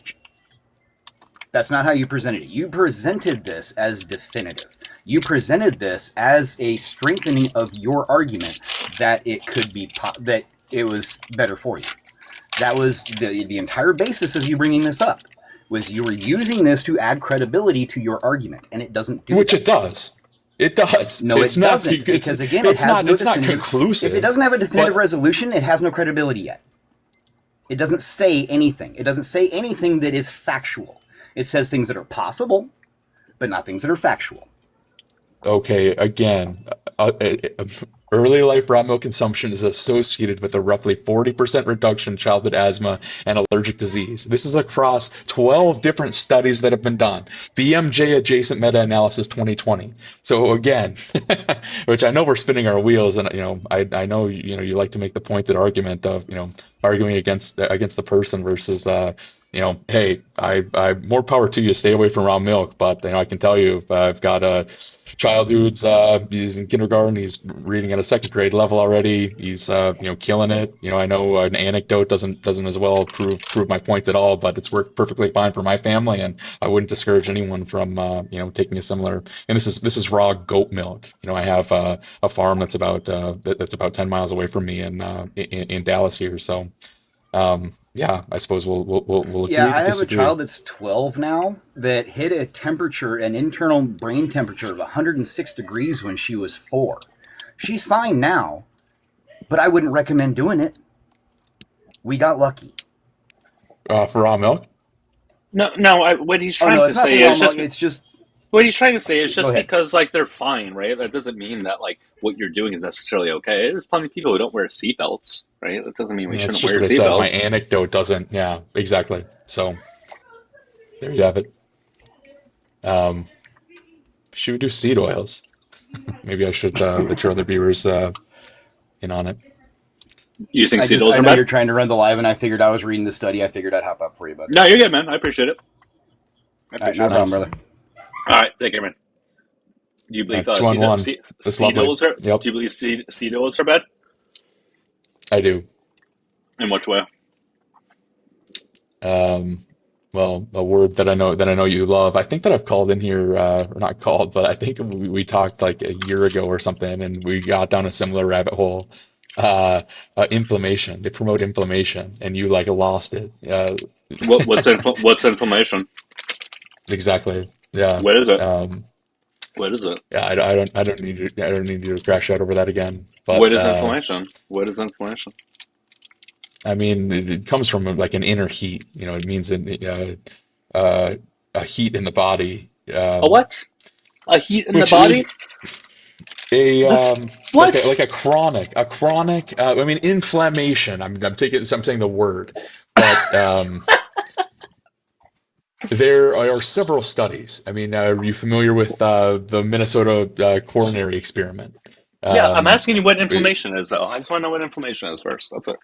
[SPEAKER 5] That's not how you presented it. You presented this as definitive. You presented this as a strengthening of your argument that it could be that it was better for you. That was the entire basis of you bringing this up. Was you were using this to add credibility to your argument, and it doesn't do
[SPEAKER 4] which
[SPEAKER 5] that.
[SPEAKER 4] it does. It does.
[SPEAKER 5] No,
[SPEAKER 4] It's
[SPEAKER 5] it
[SPEAKER 4] not.
[SPEAKER 5] doesn't. Because again, it
[SPEAKER 4] It's
[SPEAKER 5] has
[SPEAKER 4] not.
[SPEAKER 5] no
[SPEAKER 4] It's not
[SPEAKER 5] definitive.
[SPEAKER 4] conclusive.
[SPEAKER 5] If it doesn't have a definitive
[SPEAKER 4] but
[SPEAKER 5] resolution, it has no credibility yet. It doesn't say anything. It doesn't say anything that is factual. It says things that are possible, but not things that are factual.
[SPEAKER 4] Okay, again, early life raw milk consumption is associated with a roughly 40% reduction in childhood asthma and allergic disease. This is across 12 different studies that have been done. BMJ adjacent meta-analysis 2020. So again, which I know we're spinning our wheels, and I know you like to make the pointed argument of arguing against the person versus hey, I more power to you. Stay away from raw milk, but I can tell you, I've got a child who's he's in kindergarten. He's reading at a second grade level already. He's killing it. I know an anecdote doesn't as well prove my point at all, but it's worked perfectly fine for my family, and I wouldn't discourage anyone from taking a similar. And this is raw goat milk. I have a farm that's about 10 miles away from me in Dallas here. So yeah, I suppose we'll agree
[SPEAKER 5] Yeah,
[SPEAKER 4] to
[SPEAKER 5] I have a
[SPEAKER 4] disagree.
[SPEAKER 5] child that's 12 now that hit a temperature, an internal brain temperature of 106 degrees when she was 4. She's fine now, but I wouldn't recommend doing it. We got lucky.
[SPEAKER 4] For raw milk.
[SPEAKER 1] No. What he's
[SPEAKER 5] Oh
[SPEAKER 1] trying
[SPEAKER 5] no,
[SPEAKER 1] to
[SPEAKER 5] it's not
[SPEAKER 1] say
[SPEAKER 5] for
[SPEAKER 1] is just
[SPEAKER 5] it's just
[SPEAKER 1] what he's trying to say is
[SPEAKER 5] Go
[SPEAKER 1] just
[SPEAKER 5] ahead.
[SPEAKER 1] because they're fine, right? That doesn't mean that what you're doing is necessarily okay. There's plenty of people who don't wear seatbelts, right? That doesn't mean we
[SPEAKER 4] That's
[SPEAKER 1] shouldn't
[SPEAKER 4] just
[SPEAKER 1] wear
[SPEAKER 4] what I said. My
[SPEAKER 1] seatbelts.
[SPEAKER 4] anecdote doesn't. Yeah, exactly. So there you have it. Should we do seed oils? Maybe I should let your other viewers in on it.
[SPEAKER 1] You think
[SPEAKER 5] I
[SPEAKER 1] seatbelts are
[SPEAKER 5] know
[SPEAKER 1] bad?
[SPEAKER 5] you're trying to run the live, and I figured I was reading the study. I figured I'd hop up for you, bud.
[SPEAKER 1] No, you're good, man. I appreciate it. I
[SPEAKER 5] All right,
[SPEAKER 1] appreciate
[SPEAKER 5] no
[SPEAKER 1] it.
[SPEAKER 5] problem, brother.
[SPEAKER 1] All right, take care, man. Do you believe
[SPEAKER 4] 2-on-1. That's lovely.
[SPEAKER 1] seed oils are?
[SPEAKER 4] Yep,
[SPEAKER 1] Do you believe seed oils are bad?
[SPEAKER 4] I do.
[SPEAKER 1] In which way?
[SPEAKER 4] Um, well, a word that I know you love. I think that I've called in here, or not called, but I think we talked like a year ago or something, and we got down a similar rabbit hole. Uh, Inflammation. They promote inflammation, and you like lost it.
[SPEAKER 1] What's inflammation?
[SPEAKER 4] Exactly. Yeah.
[SPEAKER 1] What is it?
[SPEAKER 4] Um,
[SPEAKER 1] What is it?
[SPEAKER 4] yeah. I don't need you to crash out over that again.
[SPEAKER 1] What
[SPEAKER 4] But
[SPEAKER 1] is inflammation? What is inflammation?
[SPEAKER 4] I mean, it comes from like an inner heat. You know, it means a heat in the body.
[SPEAKER 1] A what? A heat in the
[SPEAKER 4] Which
[SPEAKER 1] body?
[SPEAKER 4] a
[SPEAKER 1] That's
[SPEAKER 4] like
[SPEAKER 1] what?
[SPEAKER 4] a chronic. I mean, inflammation. I'm saying the word, but there are several studies. I mean, are you familiar with the Minnesota coronary experiment?
[SPEAKER 1] Yeah, I'm
[SPEAKER 4] Um,
[SPEAKER 1] asking you what
[SPEAKER 4] it-
[SPEAKER 1] inflammation is, though. I just want to know what inflammation is first. That's it.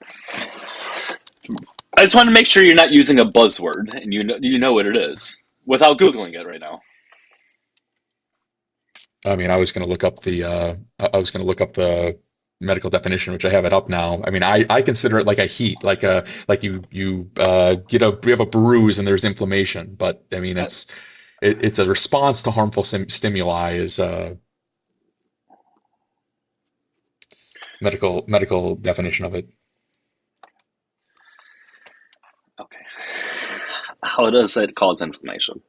[SPEAKER 1] I just want to make sure you're not using a buzzword and you know what it is without googling it right now.
[SPEAKER 4] I mean, I was going to look up I was going to look up the medical definition, which I have it up now. I mean, I consider it like a heat, like you have a bruise and there's inflammation, but I mean,
[SPEAKER 1] Uh,
[SPEAKER 4] it's a response to harmful stimuli is a medical definition of it.
[SPEAKER 1] okay. How does it cause inflammation?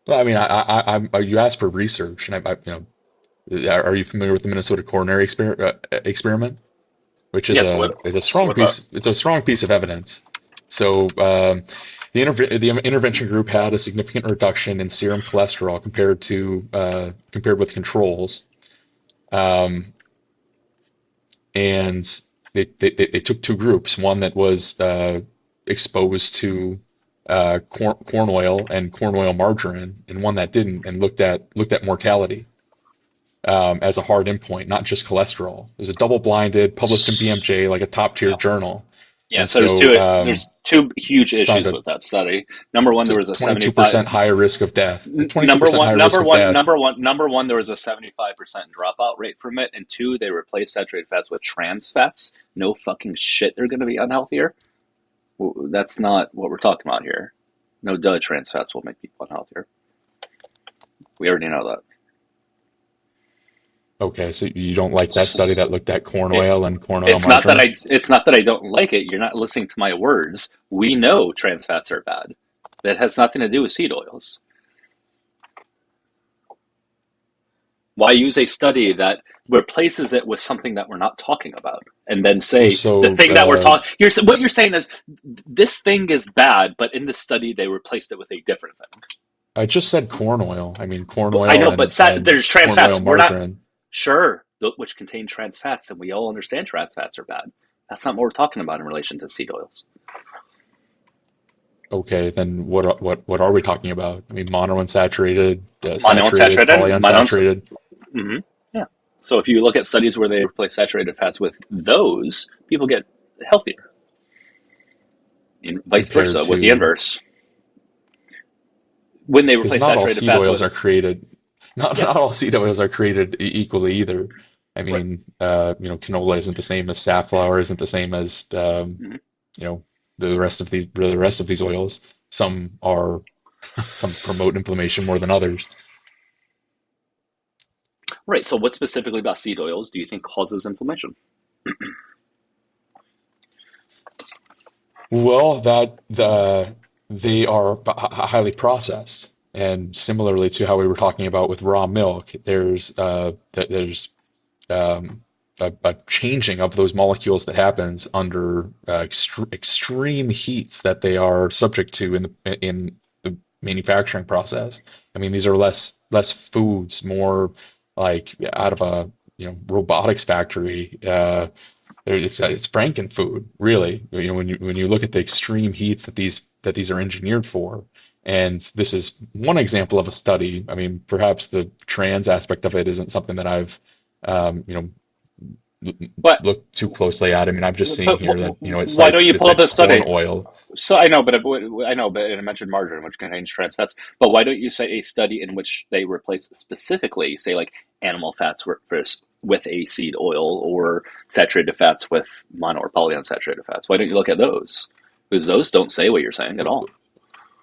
[SPEAKER 4] Well, I mean, you asked for research, and are you familiar with the Minnesota coronary experiment, which is
[SPEAKER 1] Yes. What?
[SPEAKER 4] it's a
[SPEAKER 1] So
[SPEAKER 4] strong
[SPEAKER 1] what about?
[SPEAKER 4] piece. It's a strong piece of evidence. So the intervention group had a significant reduction in serum cholesterol compared with controls, um, and they took two groups. One that was exposed to corn oil and corn oil margarine, and one that didn't, and looked at mortality as a hard endpoint, not just cholesterol. It was a double-blinded, published in BMJ, like a top-tier
[SPEAKER 1] Yeah.
[SPEAKER 4] journal.
[SPEAKER 1] Yeah.
[SPEAKER 4] And
[SPEAKER 1] So there's
[SPEAKER 4] so
[SPEAKER 1] two huge
[SPEAKER 4] found
[SPEAKER 1] issues
[SPEAKER 4] a
[SPEAKER 1] with that study. Number one, there was a
[SPEAKER 4] 22%
[SPEAKER 1] 75.
[SPEAKER 4] higher risk of death.
[SPEAKER 1] Number
[SPEAKER 4] 22%
[SPEAKER 1] one,
[SPEAKER 4] higher risk of death.
[SPEAKER 1] number one, there was a 75% dropout rate from it, and two, they replaced saturated fats with trans fats. No fucking shit, they're going to be unhealthier. That's not what we're talking about here. No duh, trans fats will make people unhealthier. We already know that.
[SPEAKER 4] Okay, so you don't like that study that looked at corn
[SPEAKER 1] It,
[SPEAKER 4] oil and corn oil margarine?
[SPEAKER 1] it's not that I don't like it. You're not listening to my words. We know trans fats are bad. That has nothing to do with seed oils. Why use a study that replaces it with something that we're not talking about, and then say the
[SPEAKER 4] So
[SPEAKER 1] thing that we're talking? What you're saying is this thing is bad, but in this study they replaced it with a different thing.
[SPEAKER 4] I just said corn oil. I mean corn
[SPEAKER 1] But I
[SPEAKER 4] oil
[SPEAKER 1] know, but
[SPEAKER 4] and
[SPEAKER 1] there's trans
[SPEAKER 4] corn
[SPEAKER 1] fats.
[SPEAKER 4] oil
[SPEAKER 1] We're not
[SPEAKER 4] margarine.
[SPEAKER 1] sure which contain trans fats, and we all understand trans fats are bad. That's not what we're talking about in relation to seed oils.
[SPEAKER 4] Okay, then what are we talking about? I mean monounsaturated, saturated,
[SPEAKER 1] Monounsaturated,
[SPEAKER 4] polyunsaturated.
[SPEAKER 1] mm-hmm. Yeah. So if you look at studies where they replace saturated fats with those, people get healthier. And vice
[SPEAKER 4] Compared
[SPEAKER 1] versa with the
[SPEAKER 4] to
[SPEAKER 1] inverse. When they
[SPEAKER 4] because
[SPEAKER 1] replace
[SPEAKER 4] not all
[SPEAKER 1] saturated
[SPEAKER 4] seed
[SPEAKER 1] fats
[SPEAKER 4] oils
[SPEAKER 1] with,
[SPEAKER 4] are created
[SPEAKER 1] yeah,
[SPEAKER 4] not all seed oils are created equally either. I
[SPEAKER 1] right.
[SPEAKER 4] mean, canola isn't the same as safflower, isn't the same as
[SPEAKER 1] Mm-hmm.
[SPEAKER 4] you know, the rest of these oils. Some are some promote inflammation more than others.
[SPEAKER 1] Right. So what specifically about seed oils do you think causes inflammation?
[SPEAKER 4] Well, they are highly processed, and similarly to how we were talking about with raw milk, there's um, a changing of those molecules that happens under extreme heats that they are subject to in the manufacturing process. I mean, these are less foods, more like out of a robotics factory. It's Frankenfood, really. You know, when you look at the extreme heats that these are engineered for, and this is one example of a study. I mean, perhaps the trans aspect of it isn't something that I've um, you know
[SPEAKER 1] But
[SPEAKER 4] looked too closely at. I mean, I'm just seeing here that
[SPEAKER 1] why don't you
[SPEAKER 4] it
[SPEAKER 1] pull up
[SPEAKER 4] cites
[SPEAKER 1] a
[SPEAKER 4] corn
[SPEAKER 1] study?
[SPEAKER 4] oil.
[SPEAKER 1] So I know, but I mentioned margarine, which contains trans fats. But why don't you say a study in which they replace specifically, say, like animal fats with a seed oil, or saturated fats with mono or polyunsaturated fats? Why don't you look at those? because those don't say what you're saying at all.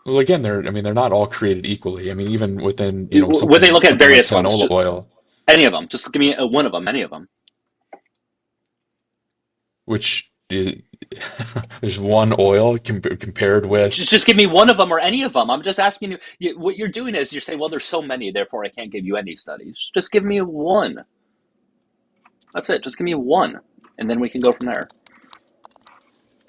[SPEAKER 4] Well, again, they're not all created equally. I mean, even within,
[SPEAKER 1] Would they look at
[SPEAKER 4] something like
[SPEAKER 1] various ones?
[SPEAKER 4] canola oil,
[SPEAKER 1] Any of them? Just give me one of them. Any of them.
[SPEAKER 4] which is, there's one oil compared with.
[SPEAKER 1] Just give me one of them or any of them. I'm just asking you. What you're doing is you're saying, well, there's so many, therefore I can't give you any studies. Just give me one. That's it. Just give me one, and then we can go from there.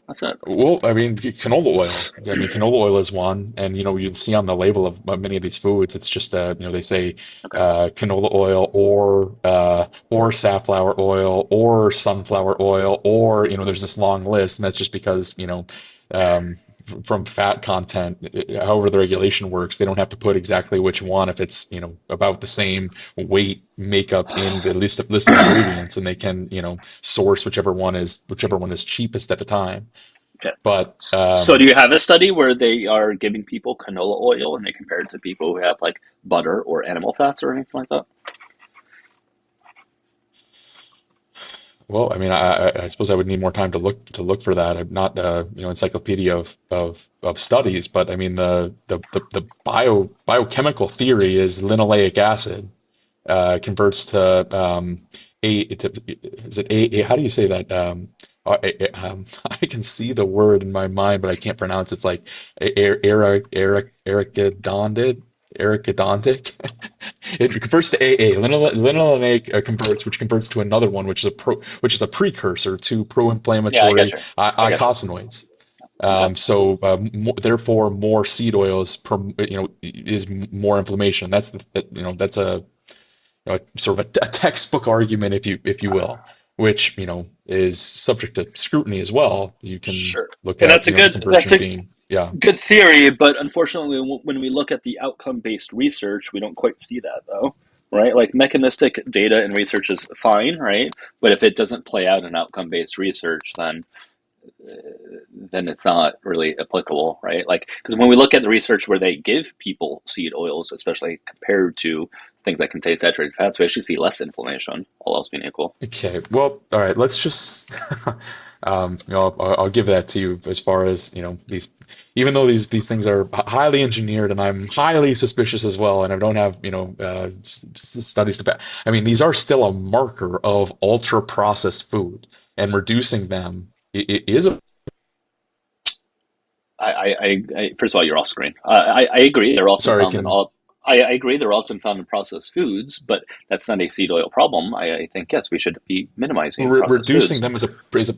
[SPEAKER 1] That's it.
[SPEAKER 4] Well, I mean, canola oil. I mean, canola oil is one, and you'll see on the label of many of these foods, it's just they say
[SPEAKER 1] Okay.
[SPEAKER 4] canola oil or safflower oil or sunflower oil or there's this long list, and that's just because um, from fat content, however the regulation works, they don't have to put exactly which one if it's about the same weight makeup in the list of ingredients, and they can source whichever one is cheapest at the time.
[SPEAKER 1] Okay.
[SPEAKER 4] But
[SPEAKER 1] So do you have a study where they are giving people canola oil and they compare it to people who have like butter or animal fats or anything like that?
[SPEAKER 4] well, I mean, I suppose I would need more time to look for that. I'm not encyclopedia of studies, but I mean the biochemical theory is linoleic acid converts to is it how do you say that? I can see the word in my mind, but I can't pronounce it. It's like ericidontic. It converts to AA. Linoleic which converts to another one, which is a precursor to
[SPEAKER 1] Yeah, I got
[SPEAKER 4] pro-inflammatory
[SPEAKER 1] you. I got you.
[SPEAKER 4] eicosanoids.
[SPEAKER 1] Okay.
[SPEAKER 4] Therefore, more seed oils, is more inflammation. That's a sort of a textbook argument, if you will, which is subject to scrutiny as well. You can
[SPEAKER 1] Sure.
[SPEAKER 4] look
[SPEAKER 1] And
[SPEAKER 4] at
[SPEAKER 1] that's a
[SPEAKER 4] the
[SPEAKER 1] good
[SPEAKER 4] conversion being, yeah,
[SPEAKER 1] good theory, but unfortunately, when we look at the outcome-based research, we don't quite see that though, right? Like mechanistic data and research is fine, right? But if it doesn't play out in outcome-based research, then it's not really applicable, right? Like, because when we look at the research where they give people seed oils, especially compared to things that contain saturated fats, we actually see less inflammation, all else being equal.
[SPEAKER 4] okay. Well, all right. Let's just I'll give that to you as far as these, even though these things are highly engineered, and I'm highly suspicious as well, and I don't have studies to back. I mean, these are still a marker of ultra processed food, and reducing them is a.
[SPEAKER 1] First of all, you're off screen. I agree. They're often
[SPEAKER 4] Sorry,
[SPEAKER 1] found in
[SPEAKER 4] can
[SPEAKER 1] all. I agree. They're often found in processed foods, but that's not a seed oil problem. I think yes, we should be minimizing processed
[SPEAKER 4] reducing
[SPEAKER 1] foods.
[SPEAKER 4] them is a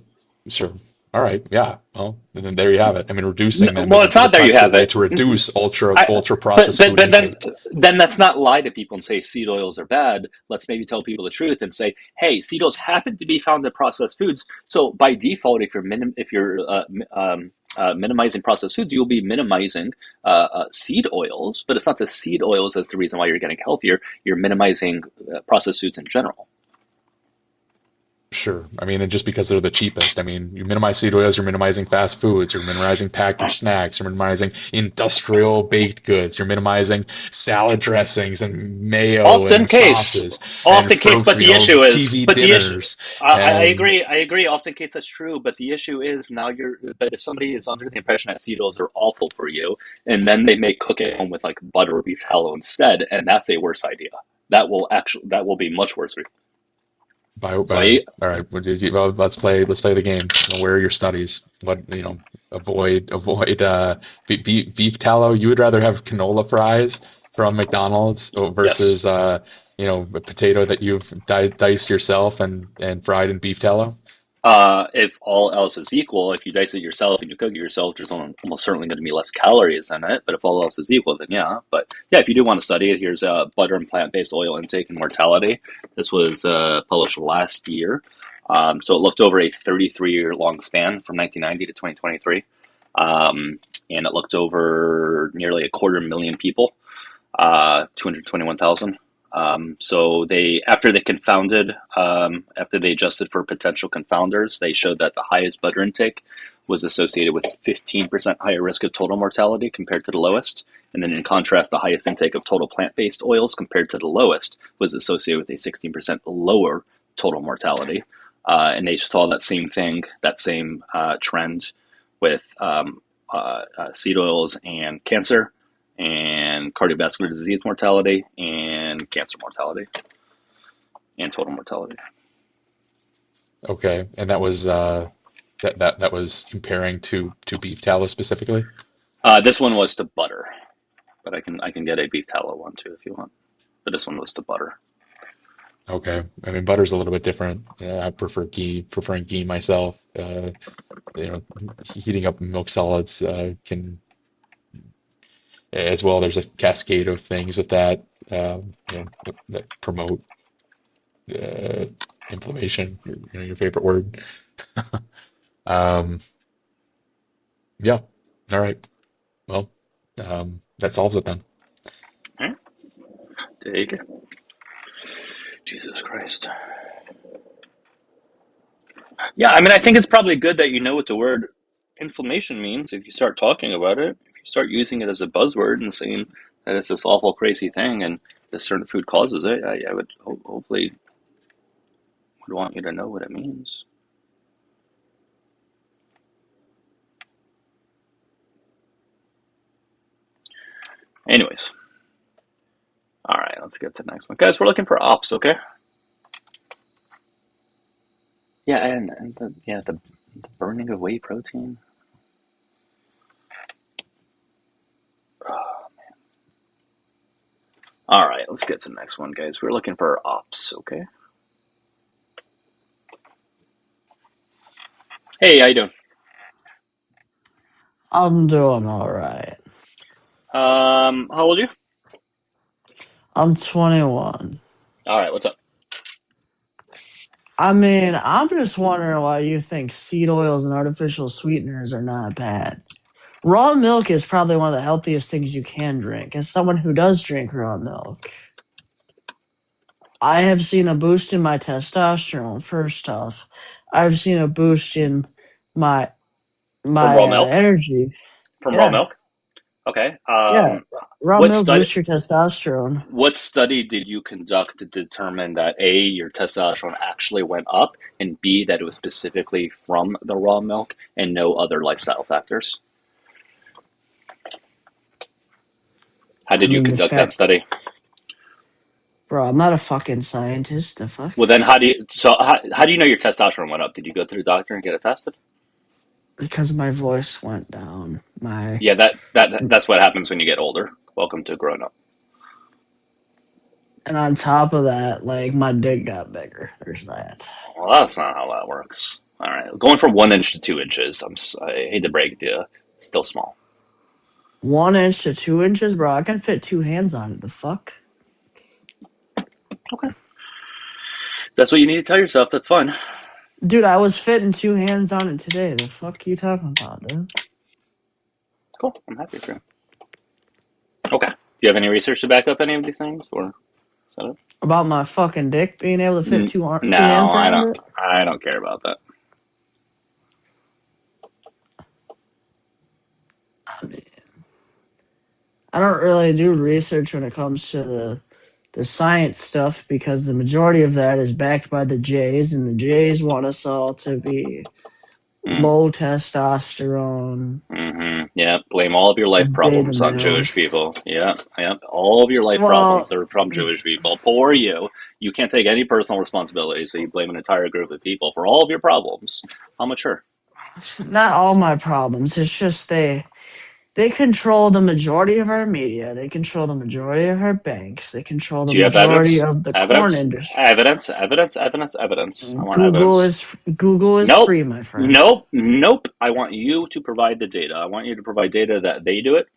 [SPEAKER 4] sure. All right, yeah. Well, then there you have it. I mean, reducing them
[SPEAKER 1] Well, it's
[SPEAKER 4] is a
[SPEAKER 1] not there. You
[SPEAKER 4] practical
[SPEAKER 1] have
[SPEAKER 4] way
[SPEAKER 1] it.
[SPEAKER 4] to reduce
[SPEAKER 1] I,
[SPEAKER 4] ultra processed food
[SPEAKER 1] but
[SPEAKER 4] intake.
[SPEAKER 1] then that's not lie to people and say seed oils are bad. Let's maybe tell people the truth and say, hey, seed oils happen to be found in processed foods. So by default, if you're minimizing processed foods, you'll be minimizing seed oils. But it's not the seed oils as the reason why you're getting healthier. You're minimizing processed foods in general.
[SPEAKER 4] Sure. I mean, and just because they're the cheapest, I mean, you minimize seed oils, you're minimizing fast foods, you're minimizing packaged snacks, you're minimizing industrial baked goods, you're minimizing salad dressings and mayo
[SPEAKER 1] Often
[SPEAKER 4] and
[SPEAKER 1] case,
[SPEAKER 4] sauces and
[SPEAKER 1] often case. But the issue is,
[SPEAKER 4] TV
[SPEAKER 1] but the issue.
[SPEAKER 4] dinners
[SPEAKER 1] I
[SPEAKER 4] and
[SPEAKER 1] agree. I agree. Often case that's true, but the issue is now you're. But if somebody is under the impression that seed oils are awful for you, and then they may cook at home with like butter or beef tallow instead, and that's a worse idea. That will be much worse. So
[SPEAKER 4] by all right, well, let's play the game. Where are your studies? What avoid beef tallow. You would rather have canola fries from McDonald's
[SPEAKER 1] yes.
[SPEAKER 4] versus a potato that you've diced yourself and fried in beef tallow.
[SPEAKER 1] If all else is equal, if you dice it yourself and you cook it yourself, there's almost certainly going to be less calories in it. But if all else is equal, then yeah. But yeah, if you do want to study it, here's butter and plant-based oil intake and mortality. This was published last year. So it looked over a 33-year long span from 1990 to 2023. And it looked over nearly 250,000 people, 221,000. So after they adjusted for potential confounders, they showed that the highest butter intake was associated with 15% higher risk of total mortality compared to the lowest. And then in contrast, the highest intake of total plant-based oils compared to the lowest was associated with a 16% lower total mortality. And they saw that same thing, that same trend with seed oils and cancer and cardiovascular disease mortality and cancer mortality and total mortality.
[SPEAKER 4] Okay, and that was that was comparing to beef tallow specifically.
[SPEAKER 1] This one was to butter, but I can get a beef tallow one too if you want. But this one was to butter.
[SPEAKER 4] Okay, I mean butter's a little bit different. I preferring ghee myself. Heating up milk solids can as well. There's a cascade of things with that, that promote uh, inflammation. Your favorite word. Um, yeah. All right. Well, that solves it then.
[SPEAKER 1] All right. Take it. Jesus Christ. Yeah, I mean, I think it's probably good that you know what the word inflammation means if you start talking about it. If you start using it as a buzzword and saying that it's this awful, crazy thing and this certain food causes it, I would hopefully would want you to know what it means. Anyways, all right, let's get to the next one, guys. We're looking for ops, okay? Yeah, and the burning of whey protein. Oh, man. All right, let's get to the next one, guys. We're looking for ops, okay? Hey, how you doing?
[SPEAKER 6] I'm doing all right.
[SPEAKER 1] How old are you?
[SPEAKER 6] I'm 21.
[SPEAKER 1] All right, what's up?
[SPEAKER 6] I mean, I'm just wondering why you think seed oils and artificial sweeteners are not bad. Raw milk is probably one of the healthiest things you can drink. As someone who does drink raw milk, I have seen a boost in my testosterone. First off, I've seen a boost in my
[SPEAKER 1] From raw milk?
[SPEAKER 6] energy.
[SPEAKER 1] From raw
[SPEAKER 6] Yeah,
[SPEAKER 1] milk? Okay.
[SPEAKER 6] yeah. Raw
[SPEAKER 1] What
[SPEAKER 6] milk
[SPEAKER 1] study?
[SPEAKER 6] boosts your testosterone
[SPEAKER 1] What study did you conduct to determine that A, your testosterone actually went up, and B, that it was specifically from the raw milk and no other lifestyle factors? How
[SPEAKER 6] I
[SPEAKER 1] did you
[SPEAKER 6] mean, the
[SPEAKER 1] conduct that
[SPEAKER 6] fact,
[SPEAKER 1] study?
[SPEAKER 6] bro, I'm not a fucking scientist. The fuck?
[SPEAKER 1] Well, then how do you know your testosterone went up? Did you go to the doctor and get it tested?
[SPEAKER 6] Because my voice went down.
[SPEAKER 1] Yeah, that's what happens when you get older. Welcome to growing up.
[SPEAKER 6] And on top of that, like my dick got bigger. There's that.
[SPEAKER 1] Well, that's not how that works. All right, going from 1 inch to 2 inches. I hate to break it to you, it's still small.
[SPEAKER 6] 1 inch to 2 inches, bro. I can fit two hands on it. The fuck?
[SPEAKER 1] Okay, if that's what you need to tell yourself. That's fine.
[SPEAKER 6] Dude, I was fitting two hands on it today. The fuck you talking about, dude?
[SPEAKER 1] Cool. I'm happy for you. Okay. Do you have any research to back up any of these things, or is that it?
[SPEAKER 6] About my fucking dick being able to fit
[SPEAKER 1] No,
[SPEAKER 6] two hands
[SPEAKER 1] I
[SPEAKER 6] around
[SPEAKER 1] don't.
[SPEAKER 6] it?
[SPEAKER 1] I don't care about that.
[SPEAKER 6] I mean, I don't really do research when it comes to the science stuff because the majority of that is backed by the Jays, and the Jays want us all to be low testosterone,
[SPEAKER 1] Yeah. Blame all of your life
[SPEAKER 6] beta
[SPEAKER 1] problems on Jewish
[SPEAKER 6] males.
[SPEAKER 1] people. Yeah. Yeah. All of your life
[SPEAKER 6] Well,
[SPEAKER 1] problems are from Jewish people. Poor you. You can't take any personal responsibility, so you blame an entire group of people for all of your problems. How mature?
[SPEAKER 6] not all my problems. It's just they control the majority of our media. They control the majority of our banks. They control the
[SPEAKER 1] Do you have
[SPEAKER 6] majority
[SPEAKER 1] evidence?
[SPEAKER 6] of the corn
[SPEAKER 1] Evidence?
[SPEAKER 6] industry.
[SPEAKER 1] Evidence? Evidence? Evidence? Evidence. I want
[SPEAKER 6] Google
[SPEAKER 1] evidence.
[SPEAKER 6] is Google is
[SPEAKER 1] Nope.
[SPEAKER 6] free, my friend.
[SPEAKER 1] Nope. Nope. I want you to provide the data. I want you to provide data that they do it,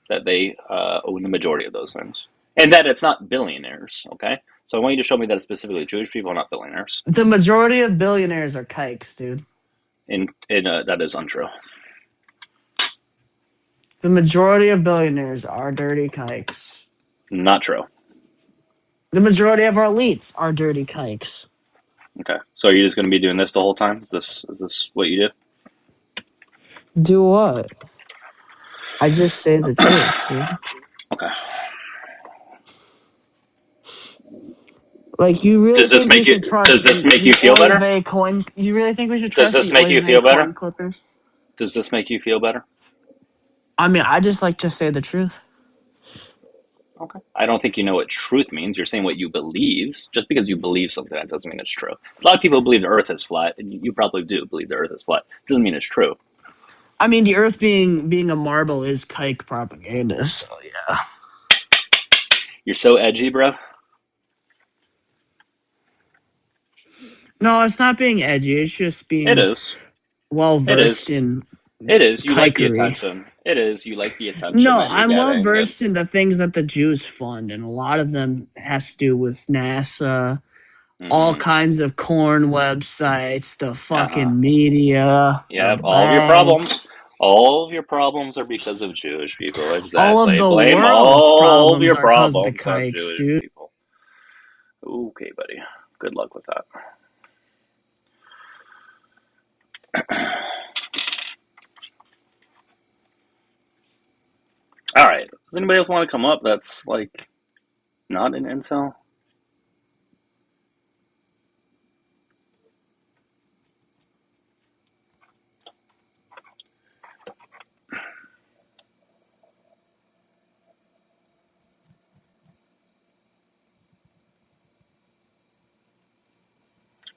[SPEAKER 1] that they own the majority of those things, and that it's not billionaires. Okay, so I want you to show me that it's specifically Jewish people, not billionaires.
[SPEAKER 6] The majority of billionaires are kikes, dude.
[SPEAKER 1] And that is untrue.
[SPEAKER 6] The majority of billionaires are dirty kikes.
[SPEAKER 1] Not true.
[SPEAKER 6] The majority of our elites are dirty kikes.
[SPEAKER 1] Okay, so are you just going to be doing this the whole time? Is this what you do?
[SPEAKER 6] Do what? I just say the truth, dude.
[SPEAKER 1] Okay.
[SPEAKER 6] Like, you really
[SPEAKER 1] Does this
[SPEAKER 6] think we
[SPEAKER 1] make you?
[SPEAKER 6] should trust
[SPEAKER 1] Does this make you
[SPEAKER 6] the
[SPEAKER 1] feel better?
[SPEAKER 6] Oive coin? You really think we should
[SPEAKER 1] Does
[SPEAKER 6] trust
[SPEAKER 1] this
[SPEAKER 6] the
[SPEAKER 1] make you
[SPEAKER 6] Oive
[SPEAKER 1] feel better?
[SPEAKER 6] coin clippers?
[SPEAKER 1] Does this make you feel better?
[SPEAKER 6] I mean, I just like to say the truth.
[SPEAKER 1] Okay. I don't think you know what truth means. You're saying what you believe. Just because you believe something, that doesn't mean it's true. A lot of people believe the Earth is flat, and you probably do believe the Earth is flat. It doesn't mean it's true.
[SPEAKER 6] I mean, the Earth being a marble is kike propaganda. So yeah.
[SPEAKER 1] You're so edgy, bro.
[SPEAKER 6] No, it's not being edgy. It's just
[SPEAKER 1] It
[SPEAKER 6] being
[SPEAKER 1] is.
[SPEAKER 6] well
[SPEAKER 1] It
[SPEAKER 6] versed
[SPEAKER 1] is.
[SPEAKER 6] in
[SPEAKER 1] It is. You like the
[SPEAKER 6] kikery.
[SPEAKER 1] attention. It is. You like the attention
[SPEAKER 6] No,
[SPEAKER 1] that you're
[SPEAKER 6] I'm well
[SPEAKER 1] getting. And
[SPEAKER 6] versed in the things that the Jews fund, and a lot of them has to do with NASA, all kinds of corn websites, the
[SPEAKER 1] uh-huh.
[SPEAKER 6] fucking media, the
[SPEAKER 1] Yeah, all of your problems.
[SPEAKER 6] banks.
[SPEAKER 1] All of your problems are because of Jewish people.
[SPEAKER 6] All of
[SPEAKER 1] Exactly.
[SPEAKER 6] the
[SPEAKER 1] Blame
[SPEAKER 6] world's
[SPEAKER 1] all of
[SPEAKER 6] problems
[SPEAKER 1] your
[SPEAKER 6] are because of the
[SPEAKER 1] problems on
[SPEAKER 6] kikes,
[SPEAKER 1] Jewish
[SPEAKER 6] dude.
[SPEAKER 1] people. Okay, buddy. Good luck with that. All right. Does anybody else want to come up that's like not an incel?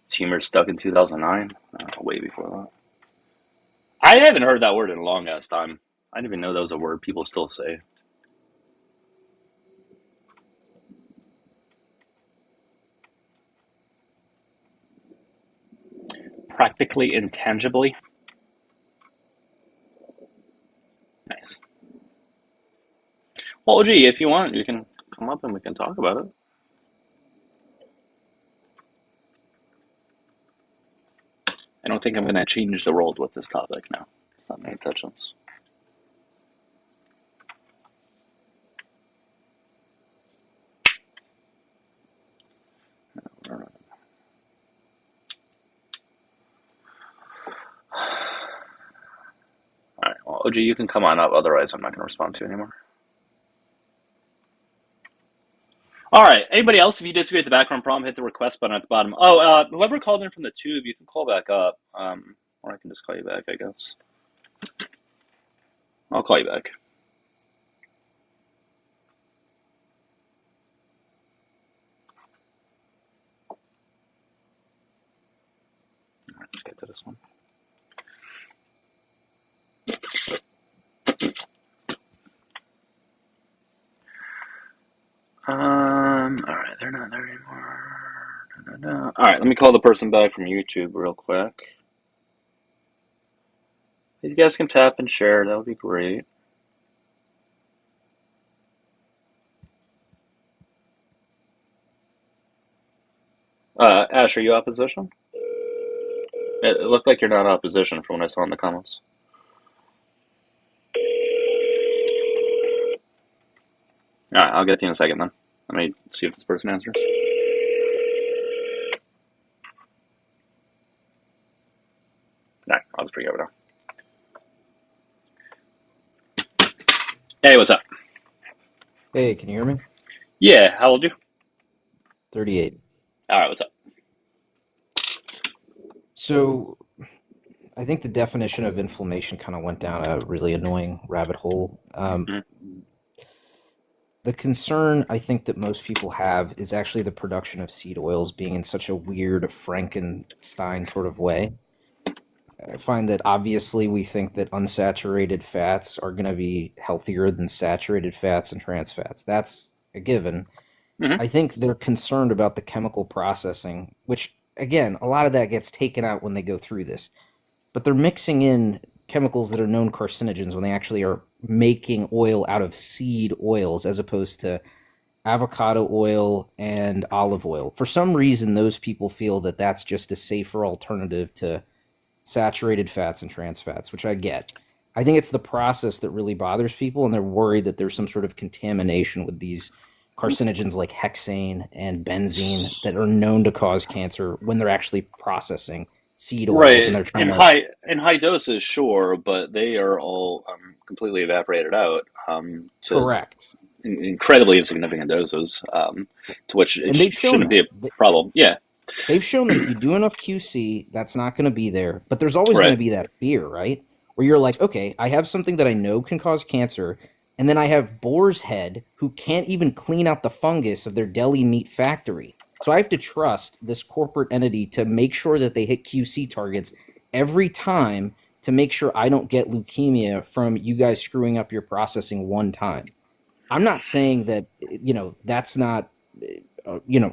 [SPEAKER 1] Is humor stuck in 2009? Way before that. I haven't heard that word in a long ass time. I didn't even know that was a word people still say. Practically intangibly. Nice. Well, gee, if you want, you can come up and we can talk about it. I don't think I'm going to change the world with this topic now. It's not my intentions. Alright, well, OG, you can come on up, otherwise I'm not going to respond to you anymore. Alright, anybody else, if you disagree with the background problem, hit the request button at the bottom. Oh, whoever called in from the tube, you can call back up. Or I can just call you back, I guess. I'll call you back. Alright, let's get to this one. Alright, they're not there anymore. Alright, let me call the person back from YouTube real quick. If you guys can tap and share, that would be great. Ash, are you opposition? It looked like you're not opposition from what I saw in the comments. Alright, I'll get to you in a second then. Let me see if this person answers. Alright, I'll just bring you over now. Hey, what's up?
[SPEAKER 7] Hey, can you hear me?
[SPEAKER 1] Yeah, how old are you?
[SPEAKER 7] 38.
[SPEAKER 1] Alright, what's up?
[SPEAKER 7] So, I think the definition of inflammation kind of went down a really annoying rabbit hole. The concern I think that most people have is actually the production of seed oils being in such a weird Frankenstein sort of way. I find that obviously we think that unsaturated fats are going to be healthier than saturated fats and trans fats. That's a given. I think they're concerned about the chemical processing, which, again, a lot of that gets taken out when they go through this. But they're mixing in chemicals that are known carcinogens when they actually are making oil out of seed oils as opposed to avocado oil and olive oil. For some reason, those people feel that that's just a safer alternative to saturated fats and trans fats, which I get. I think it's the process that really bothers people, and they're worried that there's some sort of contamination with these carcinogens like hexane and benzene that are known to cause cancer when they're actually processing seed oils and they're trying
[SPEAKER 1] in high doses, sure, but they are all completely evaporated out to
[SPEAKER 7] correct
[SPEAKER 1] incredibly insignificant doses, to which it shouldn't be a problem. Yeah,
[SPEAKER 7] they've shown that if you do enough QC, that's not going to be there, but there's always going to be that fear, right? where you're like, okay, I have something that I know can cause cancer, and then I have Boar's Head who can't even clean out the fungus of their deli meat factory. So I have to trust this corporate entity to make sure that they hit QC targets every time to make sure I don't get leukemia from you guys screwing up your processing one time. I'm not saying that, that's not,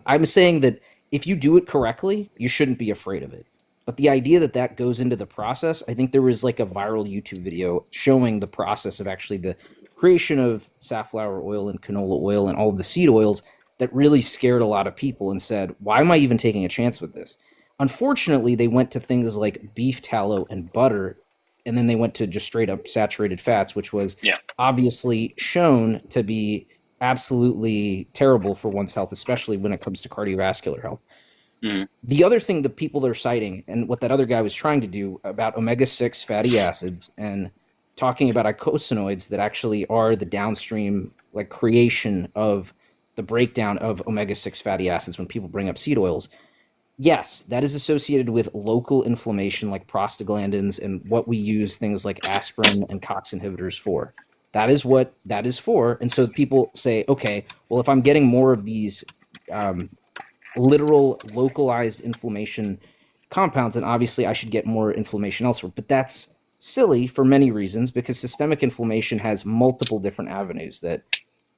[SPEAKER 7] I'm saying that if you do it correctly, you shouldn't be afraid of it. But the idea that that goes into the process, I think there was like a viral YouTube video showing the process of actually the creation of safflower oil and canola oil and all of the seed oils that really scared a lot of people and said, why am I even taking a chance with this? Unfortunately, they went to things like beef tallow and butter, and then they went to just straight up saturated fats, which was
[SPEAKER 1] Yeah.
[SPEAKER 7] obviously shown to be absolutely terrible for one's health, especially when it comes to cardiovascular health.
[SPEAKER 1] Mhm.
[SPEAKER 7] The other thing that people are citing, and what that other guy was trying to do about omega-6 fatty acids and talking about eicosanoids that actually are the downstream like creation of the breakdown of omega-6 fatty acids when people bring up seed oils. Yes, that is associated with local inflammation like prostaglandins and what we use things like aspirin and COX inhibitors for. That is what that is for. And so people say, okay, well, if I'm getting more of these literal localized inflammation compounds, and obviously I should get more inflammation elsewhere. But that's silly for many reasons, because systemic inflammation has multiple different avenues that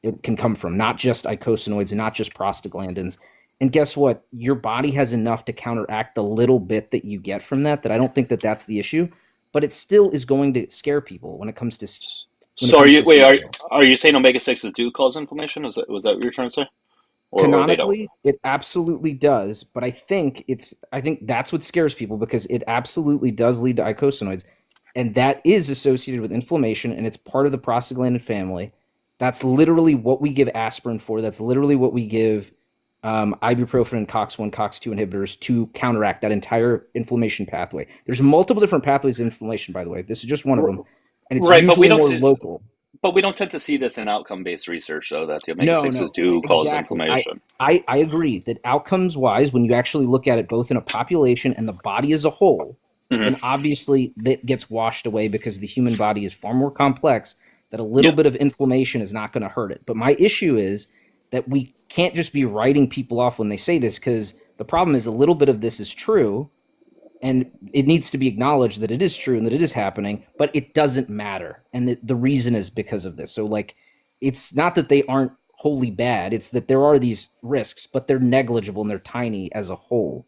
[SPEAKER 7] it can come from, not just eicosanoids and not just prostaglandins. And guess what? Your body has enough to counteract the little bit that you get from that I don't think that that's the issue, but it still is going to scare people when it comes to
[SPEAKER 1] So are you
[SPEAKER 7] seed oils.
[SPEAKER 1] are you saying omega sixes do cause inflammation? Was that what you're trying to say, or they don't?
[SPEAKER 7] Canonically, it absolutely does, but I think that's what scares people, because it absolutely does lead to eicosanoids, and that is associated with inflammation, and it's part of the prostaglandin family. That's literally what we give aspirin for. That's literally what we give ibuprofen and COX-1, COX-2 inhibitors to counteract that entire inflammation pathway. There's multiple different pathways of inflammation, by the way. This is just one of them, and it's
[SPEAKER 1] Right, but we
[SPEAKER 7] usually
[SPEAKER 1] don't
[SPEAKER 7] more
[SPEAKER 1] see,
[SPEAKER 7] local.
[SPEAKER 1] but we don't tend to see this in outcome based research, though, that the omega
[SPEAKER 7] No,
[SPEAKER 1] sixes
[SPEAKER 7] no,
[SPEAKER 1] do cause
[SPEAKER 7] exactly.
[SPEAKER 1] inflammation.
[SPEAKER 7] I agree that outcomes wise, when you actually look at it both in a population and the body as a whole,
[SPEAKER 1] Hmm.
[SPEAKER 7] then obviously that gets washed away, because the human body is far more complex, that a little
[SPEAKER 1] Yeah.
[SPEAKER 7] bit of inflammation is not going to hurt it. But my issue is that we can't just be writing people off when they say this, because the problem is a little bit of this is true, and it needs to be acknowledged that it is true and that it is happening, but it doesn't matter, and the reason is because of this. So like, it's not that they aren't wholly bad, it's that there are these risks, but they're negligible and they're tiny as a whole.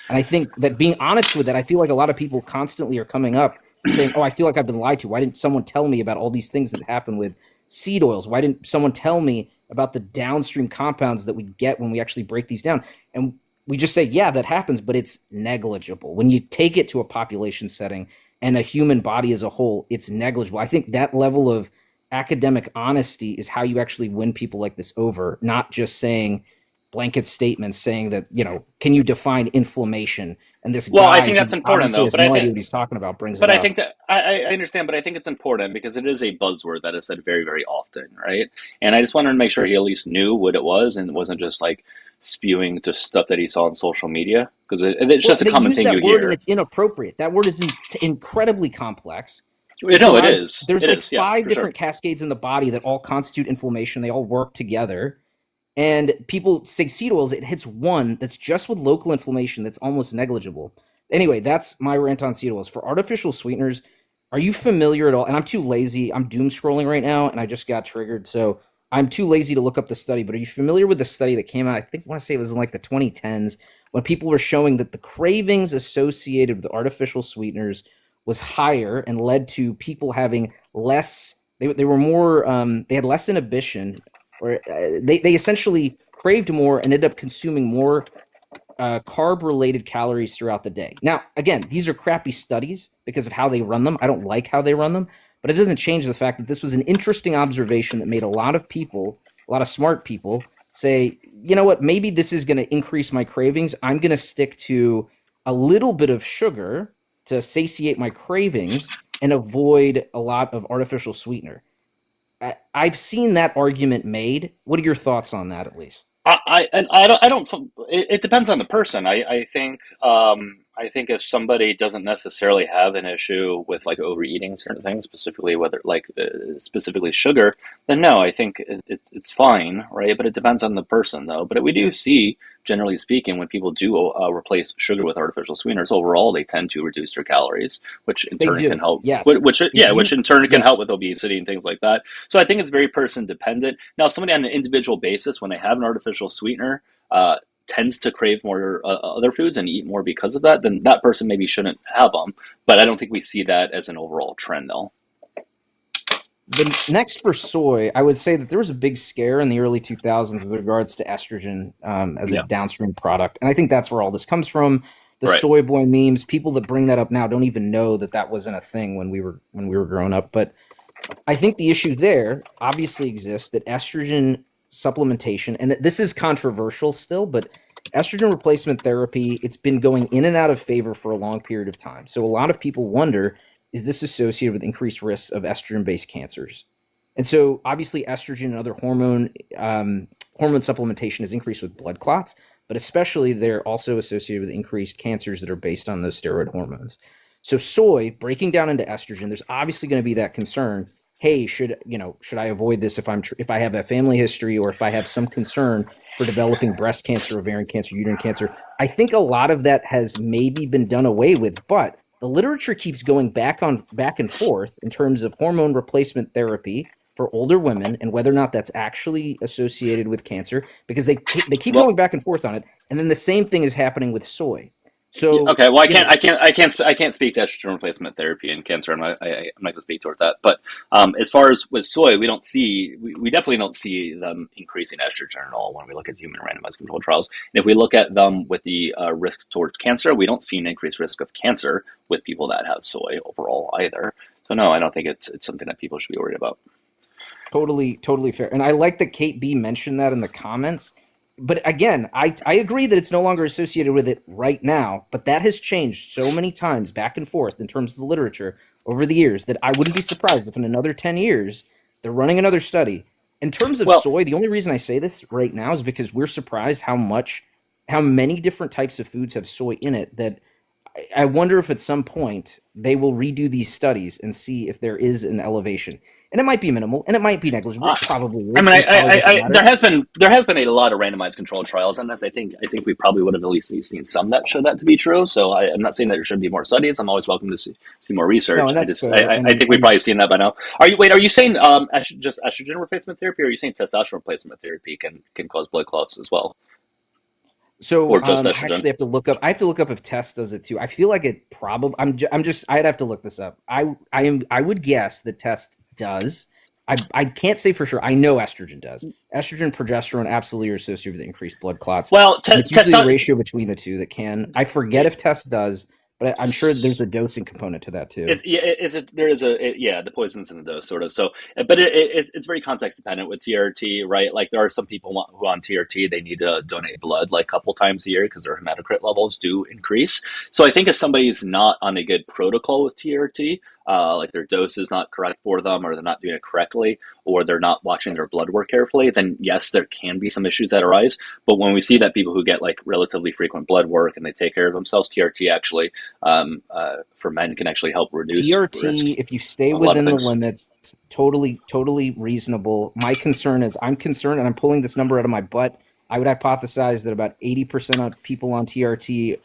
[SPEAKER 7] And I think that being honest with that, I feel like a lot of people constantly are coming up and saying, oh, I feel like I've been lied to. Why didn't someone tell me about all these things that happen with seed oils? Why didn't someone tell me about the downstream compounds that we get when we actually break these down? And we just say, yeah, that happens, but it's negligible. When you take it to a population setting and a human body as a whole, it's negligible. I think that level of academic honesty is how you actually win people like this over, not just saying blanket statements saying that, can you define inflammation? And this
[SPEAKER 1] Well, I
[SPEAKER 7] guy
[SPEAKER 1] think that's
[SPEAKER 7] who
[SPEAKER 1] important,
[SPEAKER 7] obviously
[SPEAKER 1] though.
[SPEAKER 7] has no idea what he's talking about brings it
[SPEAKER 1] But I
[SPEAKER 7] up.
[SPEAKER 1] think that I understand, but I think it's important because it is a buzzword that is said very, very often, right? And I just wanted to make sure he at least knew what it was and wasn't just like spewing just stuff that he saw on social media, because it's
[SPEAKER 7] Well,
[SPEAKER 1] just a
[SPEAKER 7] they
[SPEAKER 1] common
[SPEAKER 7] use
[SPEAKER 1] thing you
[SPEAKER 7] that word and
[SPEAKER 1] hear.
[SPEAKER 7] it's inappropriate. That word is incredibly complex. It
[SPEAKER 1] No, it
[SPEAKER 7] derives,
[SPEAKER 1] is.
[SPEAKER 7] there's
[SPEAKER 1] It
[SPEAKER 7] like
[SPEAKER 1] is. Yeah,
[SPEAKER 7] five
[SPEAKER 1] for sure.
[SPEAKER 7] different cascades in the body that all constitute inflammation. They all work together. And people say seed oils, it hits one that's just with local inflammation that's almost negligible. Anyway, that's my rant on seed oils. For artificial sweeteners, are you familiar at all? And I'm too lazy. I'm doom scrolling right now, and I just got triggered. So I'm too lazy to look up the study. But are you familiar with the study that came out? I want to say it was in like the 2010s, when people were showing that the cravings associated with artificial sweeteners was higher and led to people having less. They were more. They had less inhibition, or they essentially craved more and ended up consuming more carb related calories throughout the day. Now, again, these are crappy studies because of how they run them. I don't like how they run them, but it doesn't change the fact that this was an interesting observation that made a lot of people, a lot of smart people, say, you know what, maybe this is going to increase my cravings. I'm going to stick to a little bit of sugar to satiate my cravings and avoid a lot of artificial sweetener. I've seen that argument made. What are your thoughts on that, at least?
[SPEAKER 1] I don't. It depends on the person. I think. I think if somebody doesn't necessarily have an issue with like overeating certain things, specifically whether like specifically sugar, then no, I think it's fine, right? But it depends on the person, though. But we do see, generally speaking, when people do replace sugar with artificial sweeteners, overall they tend to reduce their calories, which in
[SPEAKER 7] They
[SPEAKER 1] turn can
[SPEAKER 7] do.
[SPEAKER 1] help.
[SPEAKER 7] Yes. If
[SPEAKER 1] Which
[SPEAKER 7] you
[SPEAKER 1] in turn can help
[SPEAKER 7] yes.
[SPEAKER 1] with obesity and things like that. So I think it's very person dependent. Now, somebody on an individual basis, when they have an artificial sweetener, tends to crave more other foods and eat more because of that, then that person maybe shouldn't have them. But I don't think we see that as an overall trend, though.
[SPEAKER 7] The next for soy, I would say that there was a big scare in the early 2000s with regards to estrogen as a
[SPEAKER 1] Yeah,
[SPEAKER 7] downstream product, and I think that's where all this comes from. The
[SPEAKER 1] right.
[SPEAKER 7] soy boy memes, people that bring that up now don't even know that that wasn't a thing when we were growing up. But I think the issue there obviously exists that estrogen supplementation, and this is controversial still, but estrogen replacement therapy, it's been going in and out of favor for a long period of time. So a lot of people wonder, is this associated with increased risks of estrogen-based cancers? And so obviously estrogen and other hormone supplementation is increased with blood clots, but especially they're also associated with increased cancers that are based on those steroid hormones. So soy breaking down into estrogen, there's obviously going to be that concern. Hey, should I avoid this if I have a family history or if I have some concern for developing breast cancer, ovarian cancer, uterine cancer? I think a lot of that has maybe been done away with, but the literature keeps going back and forth in terms of hormone replacement therapy for older women and whether or not that's actually associated with cancer, because they keep
[SPEAKER 1] Well,
[SPEAKER 7] going back and forth on it. And then the same thing is happening with soy. So
[SPEAKER 1] okay. Well, I can't speak to estrogen replacement therapy and cancer. I'm not going to speak towards that. But as far as with soy, we definitely don't see them increasing estrogen at all when we look at human randomized controlled trials. And if we look at them with the risk towards cancer, we don't see an increased risk of cancer with people that have soy overall either. So no, I don't think it's something that people should be worried about.
[SPEAKER 7] totally fair. And I like that Kate B mentioned that in the comments. But again, I agree that it's no longer associated with it right now, but that has changed so many times back and forth in terms of the literature over the years that I wouldn't be surprised if in another 10 years they're running another study. In terms of
[SPEAKER 1] Well,
[SPEAKER 7] soy, the only reason I say this right now is because we're surprised how many different types of foods have soy in it that I wonder if at some point they will redo these studies and see if there is an elevation. And it might be minimal and it might be negligible.
[SPEAKER 1] uh,
[SPEAKER 7] It probably
[SPEAKER 1] I
[SPEAKER 7] is,
[SPEAKER 1] mean,
[SPEAKER 7] and it probably doesn't matter.
[SPEAKER 1] there has been a lot of randomized controlled trials on this. I think we probably would have at least seen some that show that to be true. So I'm not saying that there should be more studies. I'm always welcome to see more
[SPEAKER 7] No,
[SPEAKER 1] research.
[SPEAKER 7] and that's fair.
[SPEAKER 1] I think we've
[SPEAKER 7] And
[SPEAKER 1] probably seen that by now. Are you saying just estrogen replacement therapy, or are you saying testosterone replacement therapy can cause blood clots as well,
[SPEAKER 7] so
[SPEAKER 1] or just
[SPEAKER 7] I
[SPEAKER 1] estrogen?
[SPEAKER 7] actually have to look up. I have to look up if Test does it too. I feel like it probably. I'm just. I'd have to look this up. I would guess that Test does. I can't say for sure. I know estrogen does. Estrogen, progesterone absolutely are associated with increased blood clots,
[SPEAKER 1] Well,
[SPEAKER 7] and it's usually the ratio between the two that can. I forget if Test does, but I'm sure there's a dosing component to that too.
[SPEAKER 1] The poisons in the dose sort of. So, but it's very context dependent with TRT, right? Like there are some people who on TRT they need to donate blood like a couple times a year because their hematocrit levels do increase. So I think if somebody's not on a good protocol with TRT, like their dose is not correct for them, or they're not doing it correctly, or they're not watching their blood work carefully, then yes, there can be some issues that arise. But when we see that people who get like relatively frequent blood work and they take care of themselves, TRT actually for men can actually help reduce risks
[SPEAKER 7] TRT, if you stay
[SPEAKER 1] of a lot of
[SPEAKER 7] within the
[SPEAKER 1] things.
[SPEAKER 7] limits, totally reasonable. My concern is I'm concerned, and I'm pulling this number out of my butt. I would hypothesize that about 80% of people on TRT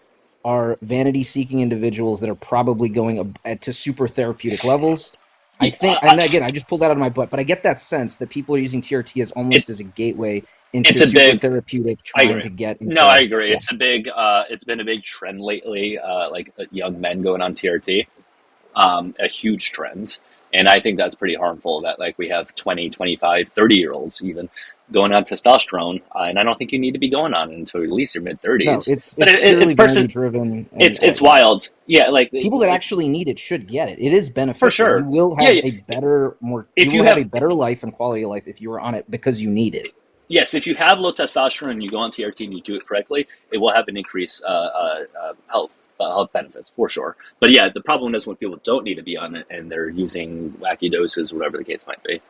[SPEAKER 7] are vanity-seeking individuals that are probably going to super therapeutic levels. I
[SPEAKER 1] Yeah,
[SPEAKER 7] think, and again, I just pulled that out of my butt, but I get that sense that people are using TRT as almost as
[SPEAKER 1] it's
[SPEAKER 7] a gateway into
[SPEAKER 1] it's a
[SPEAKER 7] super
[SPEAKER 1] big.
[SPEAKER 7] therapeutic,
[SPEAKER 1] I
[SPEAKER 7] trying
[SPEAKER 1] agree.
[SPEAKER 7] to get
[SPEAKER 1] No, I
[SPEAKER 7] into,
[SPEAKER 1] agree.
[SPEAKER 7] yeah.
[SPEAKER 1] It's been a big trend lately, young men going on TRT, a huge trend. And I think that's pretty harmful that like we have 20, 25, 30 year olds even going on testosterone. And I don't think you need to be going on it until at least your mid
[SPEAKER 7] No,
[SPEAKER 1] 30s. But
[SPEAKER 7] it's
[SPEAKER 1] it's
[SPEAKER 7] purely
[SPEAKER 1] person,
[SPEAKER 7] vanity-driven, and
[SPEAKER 1] it's
[SPEAKER 7] yeah.
[SPEAKER 1] wild. Yeah.
[SPEAKER 7] People that actually need it should get it. It is
[SPEAKER 1] For
[SPEAKER 7] beneficial. You
[SPEAKER 1] sure.
[SPEAKER 7] will
[SPEAKER 1] Yeah.
[SPEAKER 7] have
[SPEAKER 1] Yeah.
[SPEAKER 7] a better, you
[SPEAKER 1] If
[SPEAKER 7] will
[SPEAKER 1] you
[SPEAKER 7] have a
[SPEAKER 1] have,
[SPEAKER 7] better life and quality of life if you are on it because you need it.
[SPEAKER 1] yes, if you have low testosterone and you go on TRT and you do it correctly, it will have an increased health benefits for sure. But yeah, the problem is when people don't need to be on it and they're using wacky doses, whatever the case might be.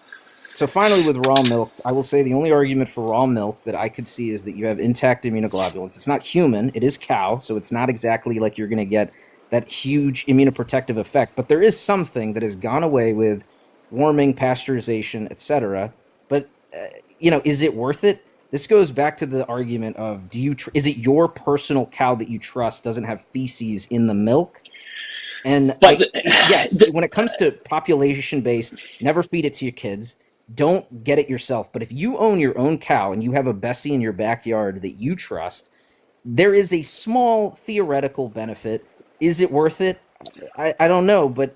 [SPEAKER 7] So finally, with raw milk, I will say the only argument for raw milk that I could see is that you have intact immunoglobulins. It's not human; it is cow, so it's not exactly like you're going to get that huge immunoprotective effect. But there is something that has gone away with warming, pasteurization, etc. But is it worth it? This goes back to the argument of is it your personal cow that you trust doesn't have feces in the milk? And
[SPEAKER 1] But
[SPEAKER 7] yes, when it comes to population based, never feed it to your kids. Don't get it yourself. But if you own your own cow and you have a Bessie in your backyard that you trust, there is a small theoretical benefit. Is it worth it? I don't know, but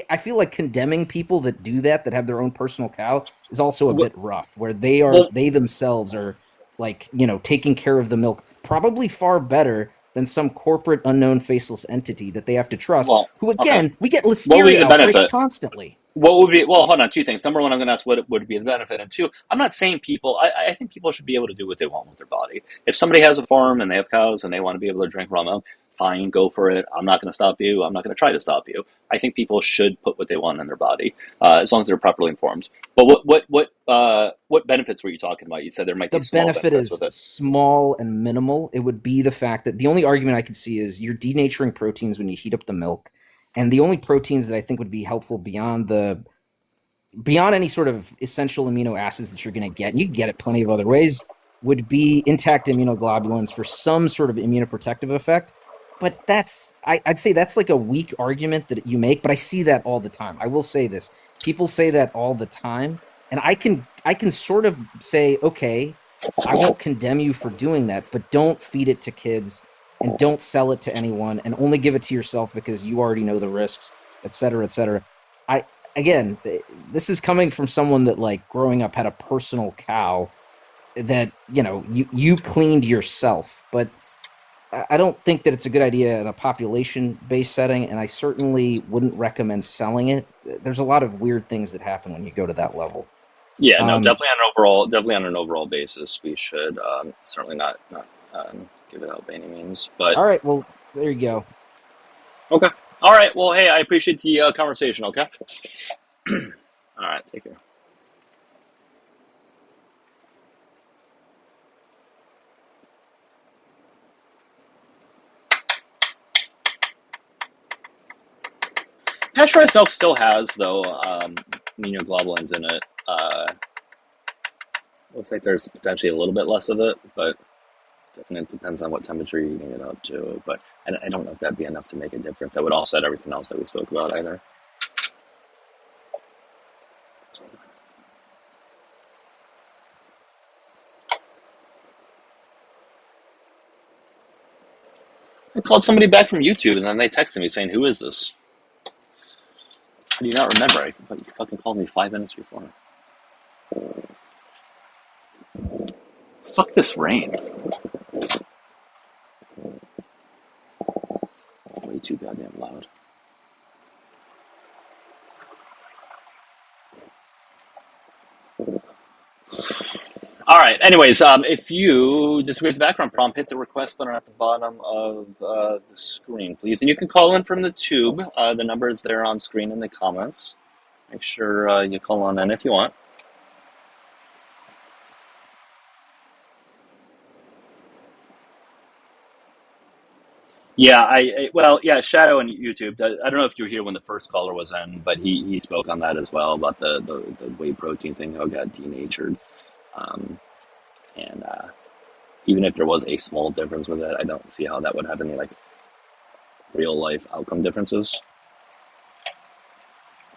[SPEAKER 7] I feel like condemning people that do that have their own personal cow is also a bit rough, where they themselves are like, taking care of the milk probably far better than some corporate unknown faceless entity that they have to trust, who again,
[SPEAKER 1] okay.
[SPEAKER 7] we get
[SPEAKER 1] What would be
[SPEAKER 7] listeria
[SPEAKER 1] the
[SPEAKER 7] outbreaks
[SPEAKER 1] benefit?
[SPEAKER 7] constantly.
[SPEAKER 1] What would be, well, hold on, two things. Number one, I'm going to ask what would be the benefit. And two, I'm not saying people, I think people should be able to do what they want with their body. If somebody has a farm and they have cows and they want to be able to drink raw milk, fine, go for it. I'm not going to stop you. I'm not going to try to stop you. I think people should put what they want in their body, as long as they're properly informed. But what benefits were you talking about? You said there might be
[SPEAKER 7] The
[SPEAKER 1] small
[SPEAKER 7] benefit
[SPEAKER 1] benefits
[SPEAKER 7] is
[SPEAKER 1] with it.
[SPEAKER 7] small and minimal. It would be the fact that the only argument I could see is you're denaturing proteins when you heat up the milk. And the only proteins that I think would be helpful beyond any sort of essential amino acids that you're going to get, and you can get it plenty of other ways, would be intact immunoglobulins for some sort of immunoprotective effect. But I'd say that's like a weak argument that you make, but I see that all the time. I will say this. People say that all the time, and I can sort of say, okay, I won't condemn you for doing that, but don't feed it to kids and don't sell it to anyone and only give it to yourself because you already know the risks, et cetera, et cetera. Again, this is coming from someone that, like, growing up had a personal cow that, you cleaned yourself. But I don't think that it's a good idea in a population-based setting, and I certainly wouldn't recommend selling it. There's a lot of weird things that happen when you go to that level.
[SPEAKER 1] Yeah, no, definitely on an overall basis, we should certainly not give it out by any means. But
[SPEAKER 7] all right, well, there you go.
[SPEAKER 1] okay, all right. Well, hey, I appreciate the conversation. Okay, all right, take care. Pasteurized milk still has, though, immunoglobulins in it. Looks like there's potentially a little bit less of it, but and it depends on what temperature you're heating it up to. But I don't know if that'd be enough to make a difference. That would offset everything else that we spoke about either. I called somebody back from YouTube, and then they texted me saying, "Who is this?" How do you not remember? I thought you fucking called me 5 minutes before. Fuck this rain. Way too goddamn loud. All right. Anyways, if you disagree with the background prompt, hit the request button at the bottom of the screen, please. And you can call in from the tube. The number is there on screen in the comments. Make sure you call on in if you want. Yeah, Shadow and YouTube. I don't know if you were here when the first caller was in, but he spoke on that as well about the whey protein thing, how it got denatured. And even if there was a small difference with it, I don't see how that would have any, like, real life outcome differences.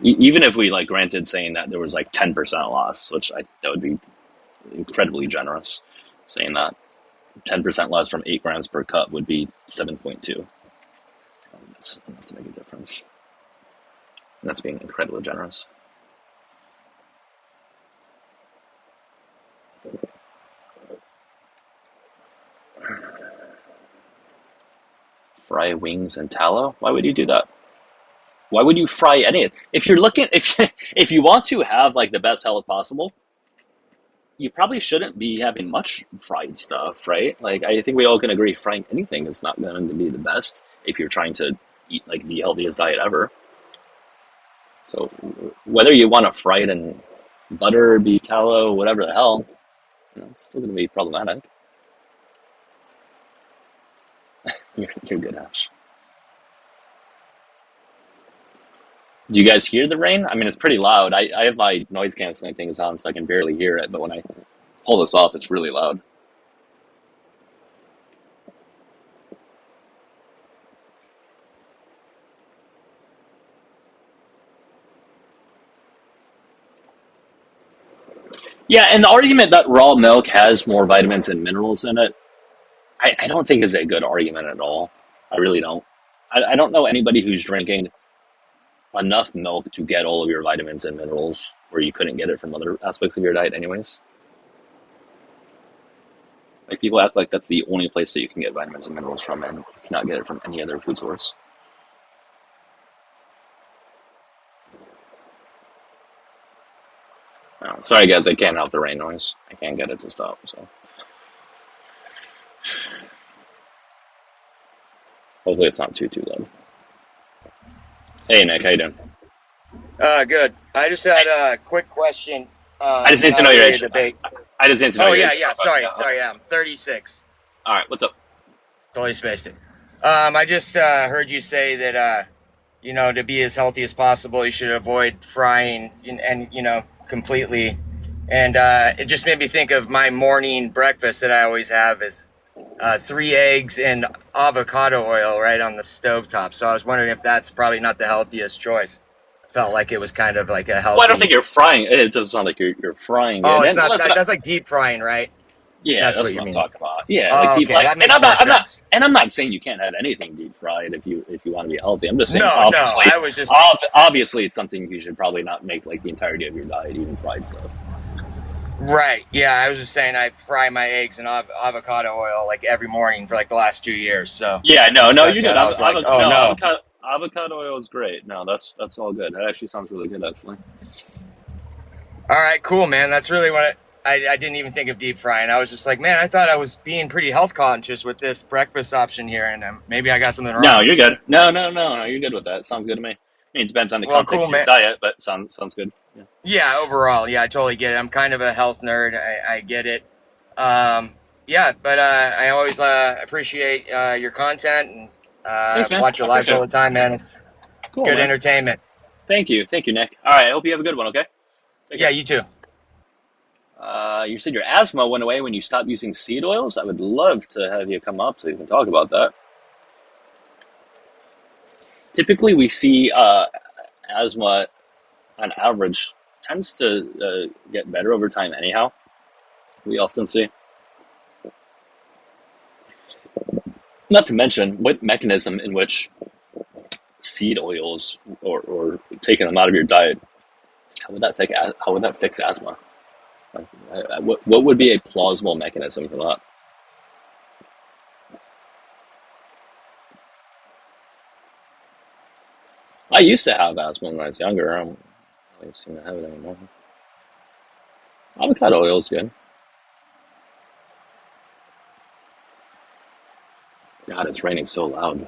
[SPEAKER 1] Even if we, like, granted saying that there was like 10% loss, which that would be incredibly generous, saying that 10% less from 8 grams per cup would be 7.2. That's enough to make a difference. And that's being incredibly generous. Fry wings in tallow? Why would you do that? Why would you fry any of it? If you're looking, if you want to have, like, the best health possible, you probably shouldn't be having much fried stuff, right? Like, I think we all can agree frying anything is not going to be the best if you're trying to eat, like, the healthiest diet ever. So whether you want to fry it in butter, beef tallow, whatever the hell, it's still going to be problematic. You're good, Ash. Do you guys hear the rain? I mean, it's pretty loud. I have my noise canceling things on, so I can barely hear it. But when I pull this off, it's really loud. Yeah, and the argument that raw milk has more vitamins and minerals in it, I don't think is a good argument at all. I really don't. I don't know anybody who's drinking enough milk to get all of your vitamins and minerals where you couldn't get it from other aspects of your diet anyways. Like, people act like that's the only place that you can get vitamins and minerals from, and you cannot get it from any other food source. Oh, sorry guys, I can't help the rain noise. I can't get it to stop, so. Hopefully it's not too loud. Hey Nick, how you doing?
[SPEAKER 8] Good. I just had a quick question.
[SPEAKER 1] I just need to know your age.
[SPEAKER 8] Debate.
[SPEAKER 1] I just need to know your age.
[SPEAKER 8] Yeah. Sorry, I'm 36.
[SPEAKER 1] Alright, what's up?
[SPEAKER 8] Totally spaced it. I just heard you say that, to be as healthy as possible, you should avoid frying and completely. And it just made me think of my morning breakfast that I always have is 3 eggs and avocado oil right on the stovetop. So I was wondering if that's probably not the healthiest choice. Felt like it was kind of like a healthy.
[SPEAKER 1] Well, I don't think you're frying. It doesn't sound like you're frying.
[SPEAKER 8] Oh,
[SPEAKER 1] it.
[SPEAKER 8] It's not. That's like deep frying, right?
[SPEAKER 1] Yeah, that's what
[SPEAKER 8] you
[SPEAKER 1] I'm
[SPEAKER 8] mean.
[SPEAKER 1] talking about. Yeah,
[SPEAKER 8] Oh,
[SPEAKER 1] like deep
[SPEAKER 8] okay.
[SPEAKER 1] fried. And I'm not saying you can't have anything deep fried if you want to be healthy. I'm just saying. Obviously,
[SPEAKER 8] I was just.
[SPEAKER 1] Obviously, it's something you should probably not make like the entirety of your diet, even fried stuff.
[SPEAKER 8] Right. Yeah, I was just saying I fry my eggs in avocado oil like every morning for like the last 2 years. So.
[SPEAKER 1] Yeah. No, you're good.
[SPEAKER 8] I was like, oh no.
[SPEAKER 1] Avocado oil is great. No, that's all good. That actually sounds really good, actually.
[SPEAKER 8] All right, cool, man. That's really what I didn't even think of deep frying. I was just like, man, I thought I was being pretty health conscious with this breakfast option here, and maybe I got something wrong.
[SPEAKER 1] No, you're good. No, you're good with that. Sounds good to me. I mean, it depends on the context of your diet, but sounds good.
[SPEAKER 8] Yeah, overall, yeah, I totally get it. I'm kind of a health nerd. I get it. Yeah, but I always appreciate your content and
[SPEAKER 1] Thanks, man.
[SPEAKER 8] watch your lives all the time, man. It's
[SPEAKER 1] cool,
[SPEAKER 8] good
[SPEAKER 1] man.
[SPEAKER 8] entertainment.
[SPEAKER 1] Thank you, Nick. All right, I hope you have a good one. Okay.
[SPEAKER 8] Yeah, you too.
[SPEAKER 1] You said your asthma went away when you stopped using seed oils. I would love to have you come up so you can talk about that. Typically, we see asthma, on average, tends to get better over time anyhow. We often see. Not to mention, what mechanism in which seed oils or taking them out of your diet, how would that fix asthma? What would be a plausible mechanism for that? I used to have asthma when I was younger. I don't really seem to have it anymore. Avocado oil is good. God, it's raining so loud.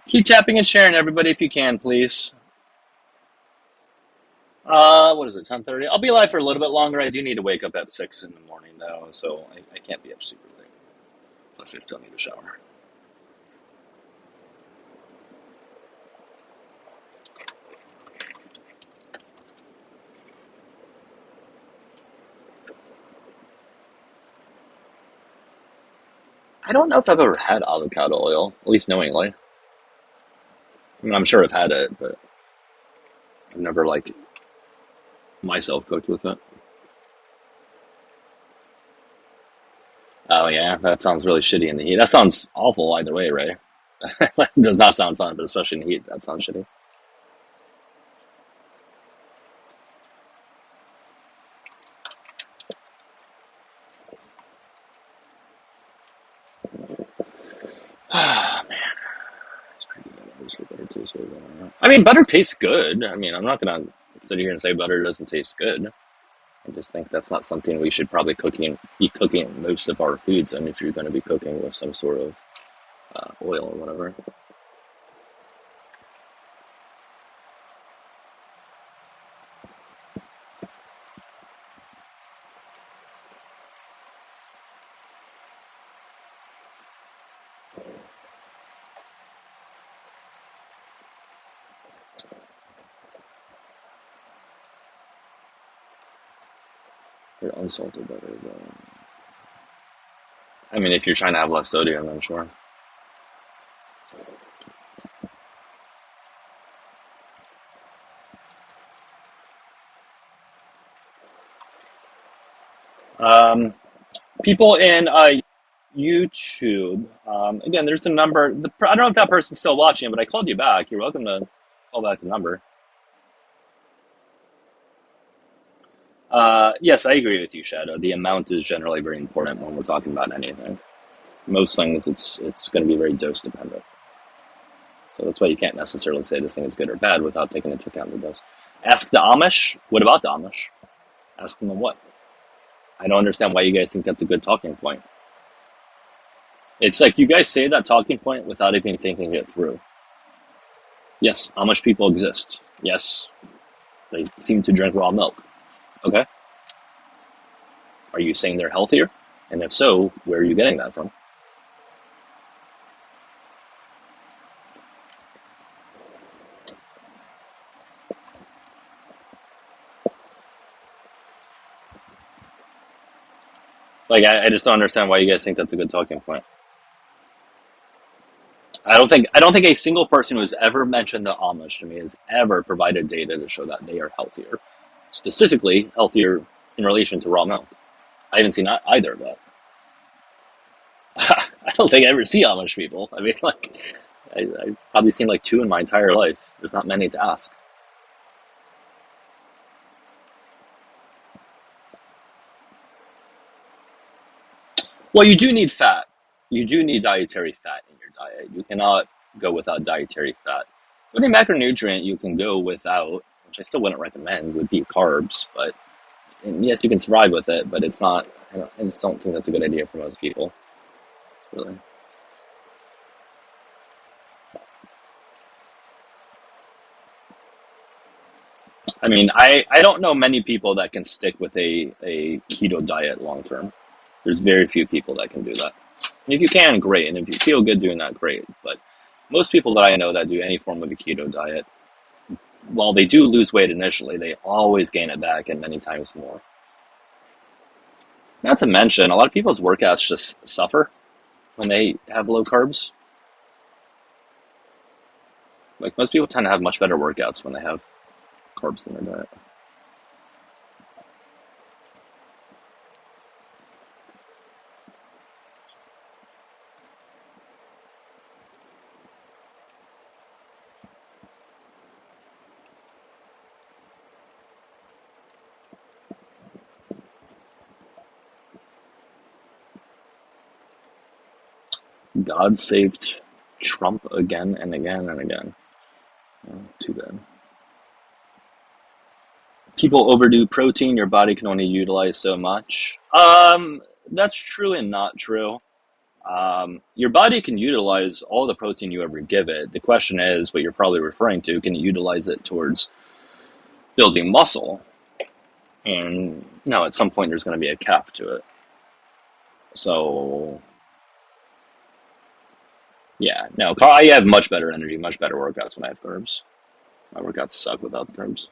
[SPEAKER 1] Keep tapping and sharing, everybody, if you can, please. What is it, 10:30? I'll be live for a little bit longer. I do need to wake up at 6 in the morning, though, so I can't be up super late. Plus, I still need a shower. I don't know if I've ever had avocado oil, at least knowingly. I mean, I'm sure I've had it, but I've never, myself cooked with it. Oh, yeah, that sounds really shitty in the heat. That sounds awful either way, Ray. It does not sound fun, but especially in the heat, that sounds shitty. Ah, man. That's pretty good. Butter tastes way better. I mean, butter tastes good. I mean, I'm not gonna sit here and say butter doesn't taste good. I just think that's not something we should probably be cooking most of our foods in if you're going to be cooking with some sort of oil or whatever. Or unsalted butter, though. I mean, if you're trying to have less sodium, then sure. People in YouTube, again, there's a number. I don't know if that person's still watching, but I called you back. You're welcome to call back the number. Yes, I agree with you, Shadow. The amount is generally very important when we're talking about anything. Most things, it's going to be very dose dependent. So that's why you can't necessarily say this thing is good or bad without taking into account the dose. Ask the Amish. What about the Amish? Ask them what? I don't understand why you guys think that's a good talking point. It's like you guys say that talking point without even thinking it through. Yes, Amish people exist. Yes, they seem to drink raw milk. Okay. Are you saying they're healthier? And if so, where are you getting that from? Like, I just don't understand why you guys think that's a good talking point. I don't think a single person who's ever mentioned the Amish to me has ever provided data to show that they are healthier, specifically healthier in relation to raw milk. I haven't seen either of that. I don't think I ever see Amish people. I mean, like, I've probably seen like 2 in my entire life. There's not many to ask. Well, you do need fat. You do need dietary fat in your diet. You cannot go without dietary fat. The only macronutrient you can go without, which I still wouldn't recommend, would be carbs. But and yes, you can survive with it, but it's not. I just don't think that's a good idea for most people. Really. I mean, I don't know many people that can stick with a keto diet long term. There's very few people that can do that. And if you can, great. And if you feel good doing that, great. But most people that I know that do any form of a keto diet, while they do lose weight initially, they always gain it back and many times more. Not to mention, a lot of people's workouts just suffer when they have low carbs. Like, most people tend to have much better workouts when they have carbs in their diet. God saved Trump again and again and again. Oh, too bad. People overdo protein, your body can only utilize so much. That's true and not true. Your body can utilize all the protein you ever give it. The question is, what you're probably referring to, can you utilize it towards building muscle? And no, at some point there's going to be a cap to it. So, yeah, no, I have much better energy, much better workouts when I have carbs. My workouts suck without the carbs.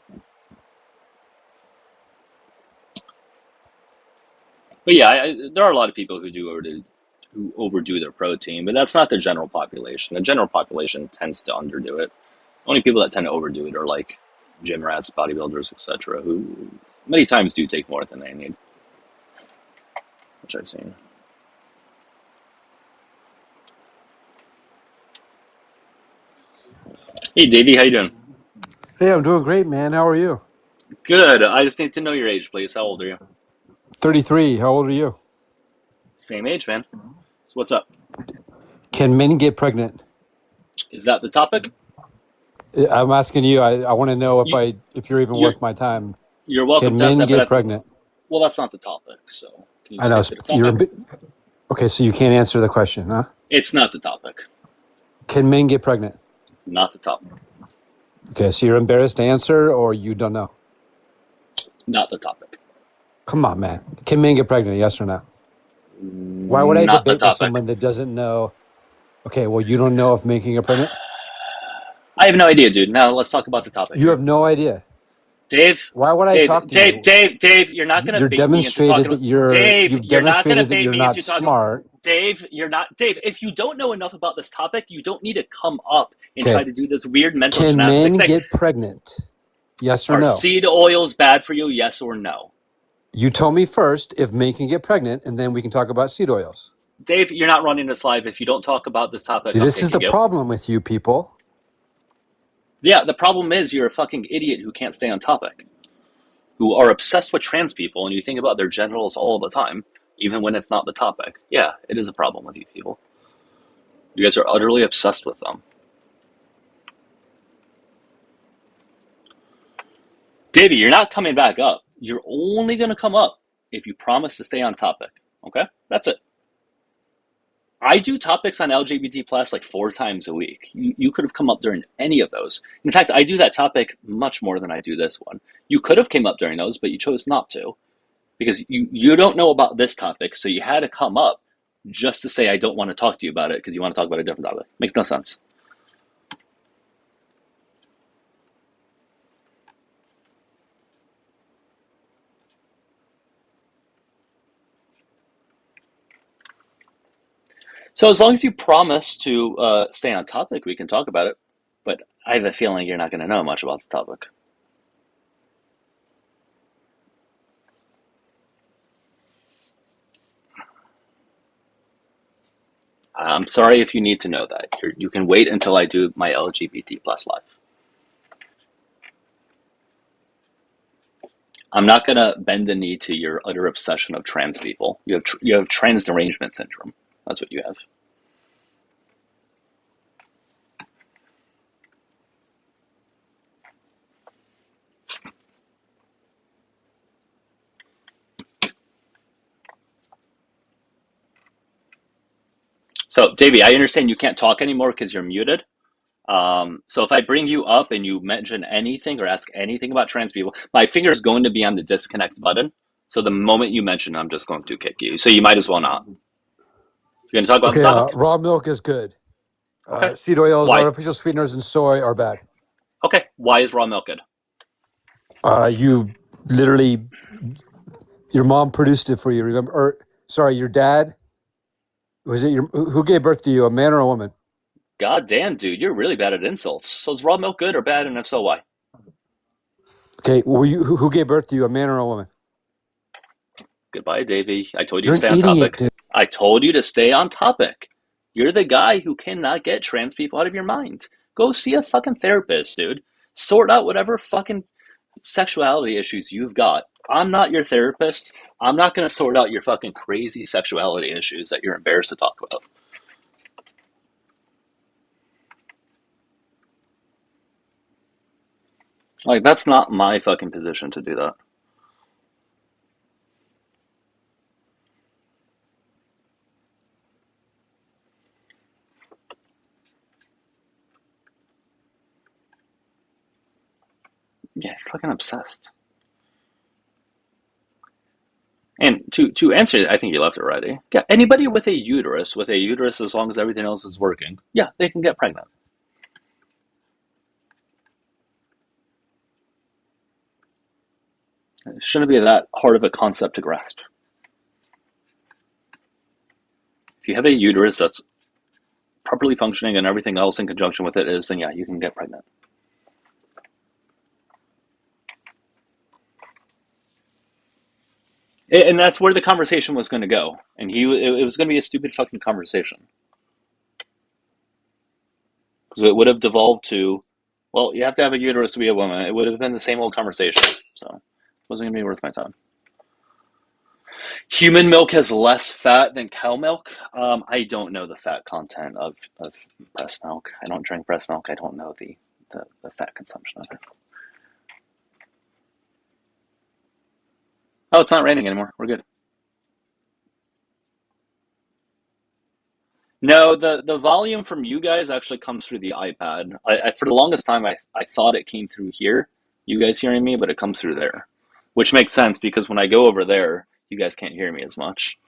[SPEAKER 1] But yeah, there are a lot of people who overdo their protein, but that's not the general population. The general population tends to underdo it. Only people that tend to overdo it are like gym rats, bodybuilders, etc., who many times do take more than they need, which I've seen. Hey, Davey, how you doing?
[SPEAKER 9] Hey, I'm doing great, man. How are you?
[SPEAKER 1] Good. I just need to know your age, please. How old are you?
[SPEAKER 9] 33. How old are you?
[SPEAKER 1] Same age, man. So what's up?
[SPEAKER 9] Can men get pregnant?
[SPEAKER 1] Is that the topic?
[SPEAKER 9] I'm asking you. I want to know
[SPEAKER 1] You,
[SPEAKER 9] if you're even
[SPEAKER 1] you're
[SPEAKER 9] worth my time.
[SPEAKER 1] you're welcome
[SPEAKER 9] Can
[SPEAKER 1] to ask
[SPEAKER 9] men
[SPEAKER 1] that, but
[SPEAKER 9] get pregnant?
[SPEAKER 1] that's not the topic. So can you
[SPEAKER 9] I know
[SPEAKER 1] stick to the
[SPEAKER 9] you're a
[SPEAKER 1] topic?
[SPEAKER 9] bit, okay, so you can't answer the question, huh?
[SPEAKER 1] It's not the topic.
[SPEAKER 9] Can men get pregnant?
[SPEAKER 1] Not the topic.
[SPEAKER 9] Okay, so you're embarrassed to answer, or you don't know?
[SPEAKER 1] Not the topic.
[SPEAKER 9] Come on, man. Can men get pregnant? Yes or no? Why would I
[SPEAKER 1] Not the
[SPEAKER 9] debate with
[SPEAKER 1] topic.
[SPEAKER 9] someone that doesn't know? Okay, well, you don't know if men can get pregnant.
[SPEAKER 1] I have no idea, dude. Now let's talk about the topic
[SPEAKER 9] You
[SPEAKER 1] here.
[SPEAKER 9] have no idea.
[SPEAKER 1] Dave,
[SPEAKER 9] Why would I talk to you?
[SPEAKER 1] Dave, you're not gonna
[SPEAKER 9] You're
[SPEAKER 1] bait me into
[SPEAKER 9] demonstrated
[SPEAKER 1] talking.
[SPEAKER 9] that you're
[SPEAKER 1] Dave,
[SPEAKER 9] you've
[SPEAKER 1] you're not gonna
[SPEAKER 9] demonstrated that
[SPEAKER 1] bait
[SPEAKER 9] you're
[SPEAKER 1] me
[SPEAKER 9] not
[SPEAKER 1] into talking.
[SPEAKER 9] smart.
[SPEAKER 1] Dave, you're not. Dave, if you don't know enough about this topic, you don't need to come up and try
[SPEAKER 9] Okay.
[SPEAKER 1] to do this weird mental
[SPEAKER 9] Can
[SPEAKER 1] gymnastics.
[SPEAKER 9] men
[SPEAKER 1] Like,
[SPEAKER 9] get pregnant? Yes or
[SPEAKER 1] are
[SPEAKER 9] no?
[SPEAKER 1] seed oils bad for you? Yes or no?
[SPEAKER 9] You told me first if men can get pregnant, and then we can talk about seed oils.
[SPEAKER 1] Dave, you're not running this live if you don't talk about this topic.
[SPEAKER 9] See,
[SPEAKER 1] I'm
[SPEAKER 9] this is the
[SPEAKER 1] kicking you.
[SPEAKER 9] problem with you people.
[SPEAKER 1] Yeah, the problem is you're a fucking idiot who can't stay on topic, who are obsessed with trans people, and you think about their genitals all the time, even when it's not the topic. Yeah, it is a problem with you people. You guys are utterly obsessed with them. Davey, you're not coming back up. You're only going to come up if you promise to stay on topic. Okay? That's it. I do topics on LGBT plus like 4 times a week. You could have come up during any of those. In fact, I do that topic much more than I do this one. You could have came up during those, but you chose not to because you don't know about this topic, so you had to come up just to say I don't want to talk to you about it because you want to talk about a different topic. Makes no sense. So as long as you promise to stay on topic, we can talk about it. But I have a feeling you're not going to know much about the topic. I'm sorry if you need to know that. You can wait until I do my LGBT plus live. I'm not going to bend the knee to your utter obsession of trans people. You have trans derangement syndrome. That's what you have. So, Davey, I understand you can't talk anymore because you're muted. So if I bring you up and you mention anything or ask anything about trans people, my finger is going to be on the disconnect button. So the moment you mention, I'm just going to kick you. So you might as well not. You're going to talk about
[SPEAKER 9] Okay,
[SPEAKER 1] the topic?
[SPEAKER 9] raw milk is good.
[SPEAKER 1] Okay.
[SPEAKER 9] Seed oils,
[SPEAKER 1] Why?
[SPEAKER 9] artificial sweeteners, and soy are bad.
[SPEAKER 1] Okay. Why is raw milk good?
[SPEAKER 9] You literally, your mom produced it for you. Remember? Or sorry, your dad. Was it who gave birth to you? A man or a woman?
[SPEAKER 1] God damn, dude, you're really bad at insults. So is raw milk good or bad, and if so, why?
[SPEAKER 9] Okay, who gave birth to you? A man or a woman?
[SPEAKER 1] Goodbye, Davey. I told you
[SPEAKER 9] You're
[SPEAKER 1] to stay
[SPEAKER 9] an
[SPEAKER 1] on
[SPEAKER 9] idiot,
[SPEAKER 1] topic.
[SPEAKER 9] dude.
[SPEAKER 1] I told you to stay on topic. You're the guy who cannot get trans people out of your mind. Go see a fucking therapist, dude. Sort out whatever fucking sexuality issues you've got. I'm not your therapist. I'm not going to sort out your fucking crazy sexuality issues that you're embarrassed to talk about. Like, that's not my fucking position to do that. Yeah, fucking obsessed. And to answer it, I think you left it already. Yeah, anybody with a uterus, as long as everything else is working, yeah, they can get pregnant. It shouldn't be that hard of a concept to grasp. If you have a uterus that's properly functioning and everything else in conjunction with it is, then yeah, you can get pregnant. And that's where the conversation was going to go. And it was going to be a stupid fucking conversation. Because it would have devolved to, well, you have to have a uterus to be a woman. It would have been the same old conversation. So it wasn't going to be worth my time. Human milk has less fat than cow milk. I don't know the fat content of breast milk. I don't drink breast milk. I don't know the the fat consumption of it. Oh, it's not raining anymore. We're good. No, the volume from you guys actually comes through the iPad. For the longest time, I thought it came through here, you guys hearing me, but it comes through there, which makes sense because when I go over there, you guys can't hear me as much.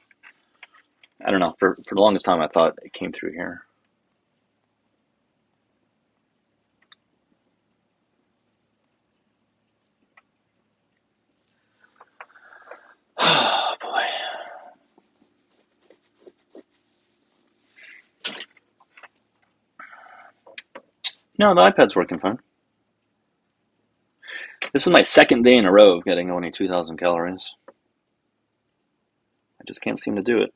[SPEAKER 1] I don't know. For the longest time, I thought it came through here. Oh, boy. No, the iPad's working fine. This is my second day in a row of getting only 2,000 calories. I just can't seem to do it.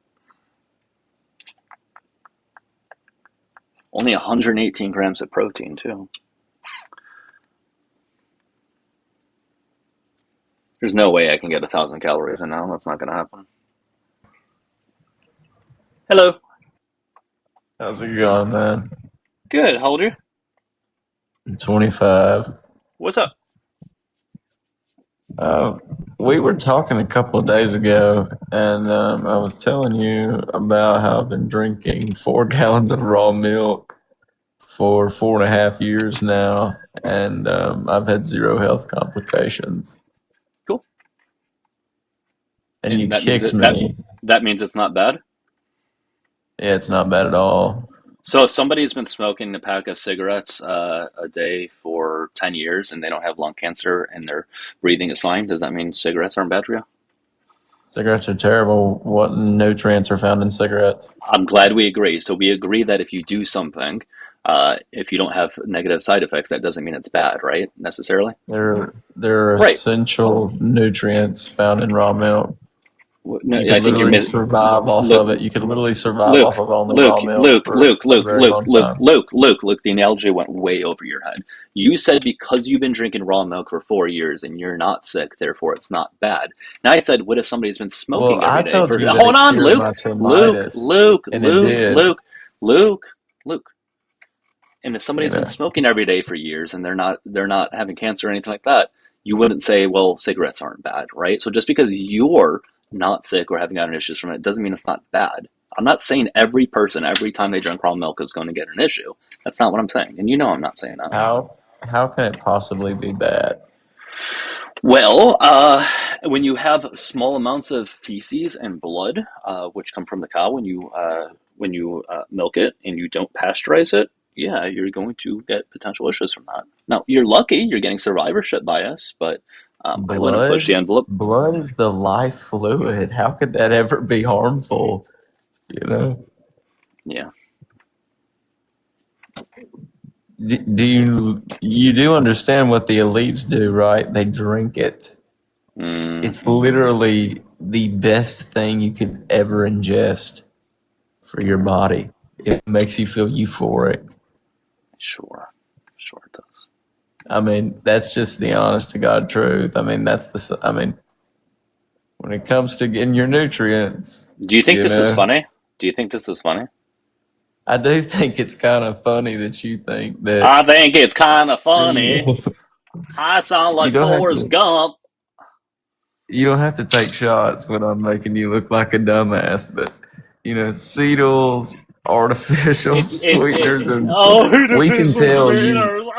[SPEAKER 1] Only 118 grams of protein, too. There's no way I can get 1,000 calories in now. That's not going to happen. Hello.
[SPEAKER 10] How's it going, man?
[SPEAKER 1] Good. How old are you?
[SPEAKER 10] I'm 25.
[SPEAKER 1] What's up?
[SPEAKER 10] We were talking a couple of days ago, and I was telling you about how I've been drinking 4 gallons of raw milk for 4.5 years now, and I've had 0 health complications.
[SPEAKER 1] Cool.
[SPEAKER 10] And you
[SPEAKER 1] that
[SPEAKER 10] kicked
[SPEAKER 1] means
[SPEAKER 10] me.
[SPEAKER 1] That means it's not bad?
[SPEAKER 10] Yeah, it's not bad at all.
[SPEAKER 1] So if somebody's been smoking a pack of cigarettes a day for 10 years and they don't have lung cancer and their breathing is fine, does that mean cigarettes aren't bad for you?
[SPEAKER 10] Cigarettes are terrible. What nutrients are found in cigarettes?
[SPEAKER 1] I'm glad we agree. So we agree that if you do something, if you don't have negative side effects, that doesn't mean it's bad, right? Necessarily?
[SPEAKER 10] There are
[SPEAKER 1] Right.
[SPEAKER 10] essential nutrients found in raw milk.
[SPEAKER 1] No,
[SPEAKER 10] You
[SPEAKER 1] I
[SPEAKER 10] could
[SPEAKER 1] think you're
[SPEAKER 10] literally
[SPEAKER 1] missing.
[SPEAKER 10] survive off of it. You could literally survive
[SPEAKER 1] Luke,
[SPEAKER 10] off of only raw milk for a very long time.
[SPEAKER 1] Luke, the analogy went way over your head. You said because you've been drinking raw milk for 4 years and you're not sick, therefore it's not bad. Now I said, what if somebody's been smoking
[SPEAKER 10] Well, I
[SPEAKER 1] every day
[SPEAKER 10] told
[SPEAKER 1] for...
[SPEAKER 10] you that
[SPEAKER 1] Hold
[SPEAKER 10] it
[SPEAKER 1] on,
[SPEAKER 10] cured my termitis,
[SPEAKER 1] Luke. And if somebody's been smoking every day for years and they're not having cancer or anything like that, you wouldn't say, well, cigarettes aren't bad, right? So just because you're not sick or having gotten issues from it doesn't mean it's not bad. I'm not saying every person, every time they drink raw milk is going to get an issue. That's not what I'm saying. And you know I'm not saying that.
[SPEAKER 10] How can it possibly be bad?
[SPEAKER 1] Well, when you have small amounts of feces and blood, which come from the cow when you milk it and you don't pasteurize it, yeah, you're going to get potential issues from that. Now, you're lucky you're getting survivorship bias, but I wouldn't push the envelope.
[SPEAKER 10] Blood is the life fluid. How could that ever be harmful? You know?
[SPEAKER 1] Yeah.
[SPEAKER 10] Do you do understand what the elites do, right? They drink it. It's literally the best thing you could ever ingest for your body. It makes you feel euphoric.
[SPEAKER 1] Sure it does.
[SPEAKER 10] I mean, that's just the honest to God truth. I mean, when it comes to getting your nutrients.
[SPEAKER 1] Do you think this is funny? Do you think this is funny?
[SPEAKER 10] I do think it's kind of funny that you think that.
[SPEAKER 1] I think it's kind of funny. I sound like Forrest Gump.
[SPEAKER 10] You don't have to take shots when I'm making you look like a dumbass, but seed oils, artificial sweeteners, we can tell you.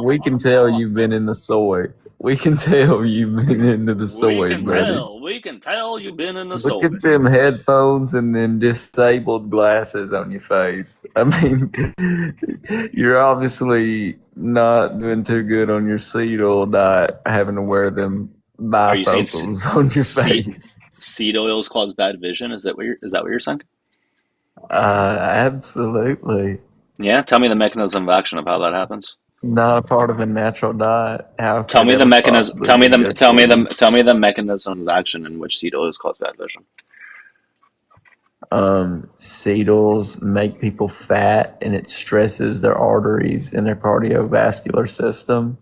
[SPEAKER 10] We can tell you've been in the soy. We can tell you've been into the soy, buddy.
[SPEAKER 1] We can tell you've been in the soy.
[SPEAKER 10] Look at them headphones and them disabled glasses on your face. I mean, you're obviously not doing too good on your seed oil diet, having to wear them bifocals on your face.
[SPEAKER 1] Seed oils cause bad vision? Is that what you're saying?
[SPEAKER 10] Absolutely.
[SPEAKER 1] Yeah, tell me the mechanism of action of how that happens.
[SPEAKER 10] Not a part of a natural diet.
[SPEAKER 1] Tell me the mechanism. Tell me the mechanism of action in which seed oils cause bad vision.
[SPEAKER 10] Seed oils make people fat, and it stresses their arteries and their cardiovascular system,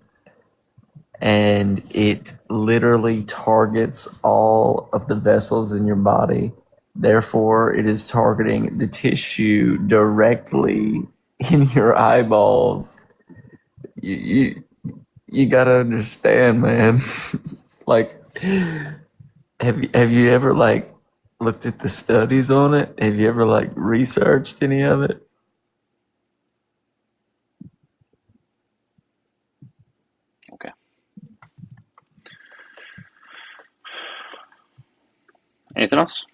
[SPEAKER 10] and it literally targets all of the vessels in your body. Therefore, it is targeting the tissue directly in your eyeballs. you gotta understand, man. Like, have you ever like looked at the studies on it? Have you ever like researched any of it?
[SPEAKER 1] Okay. Anything else?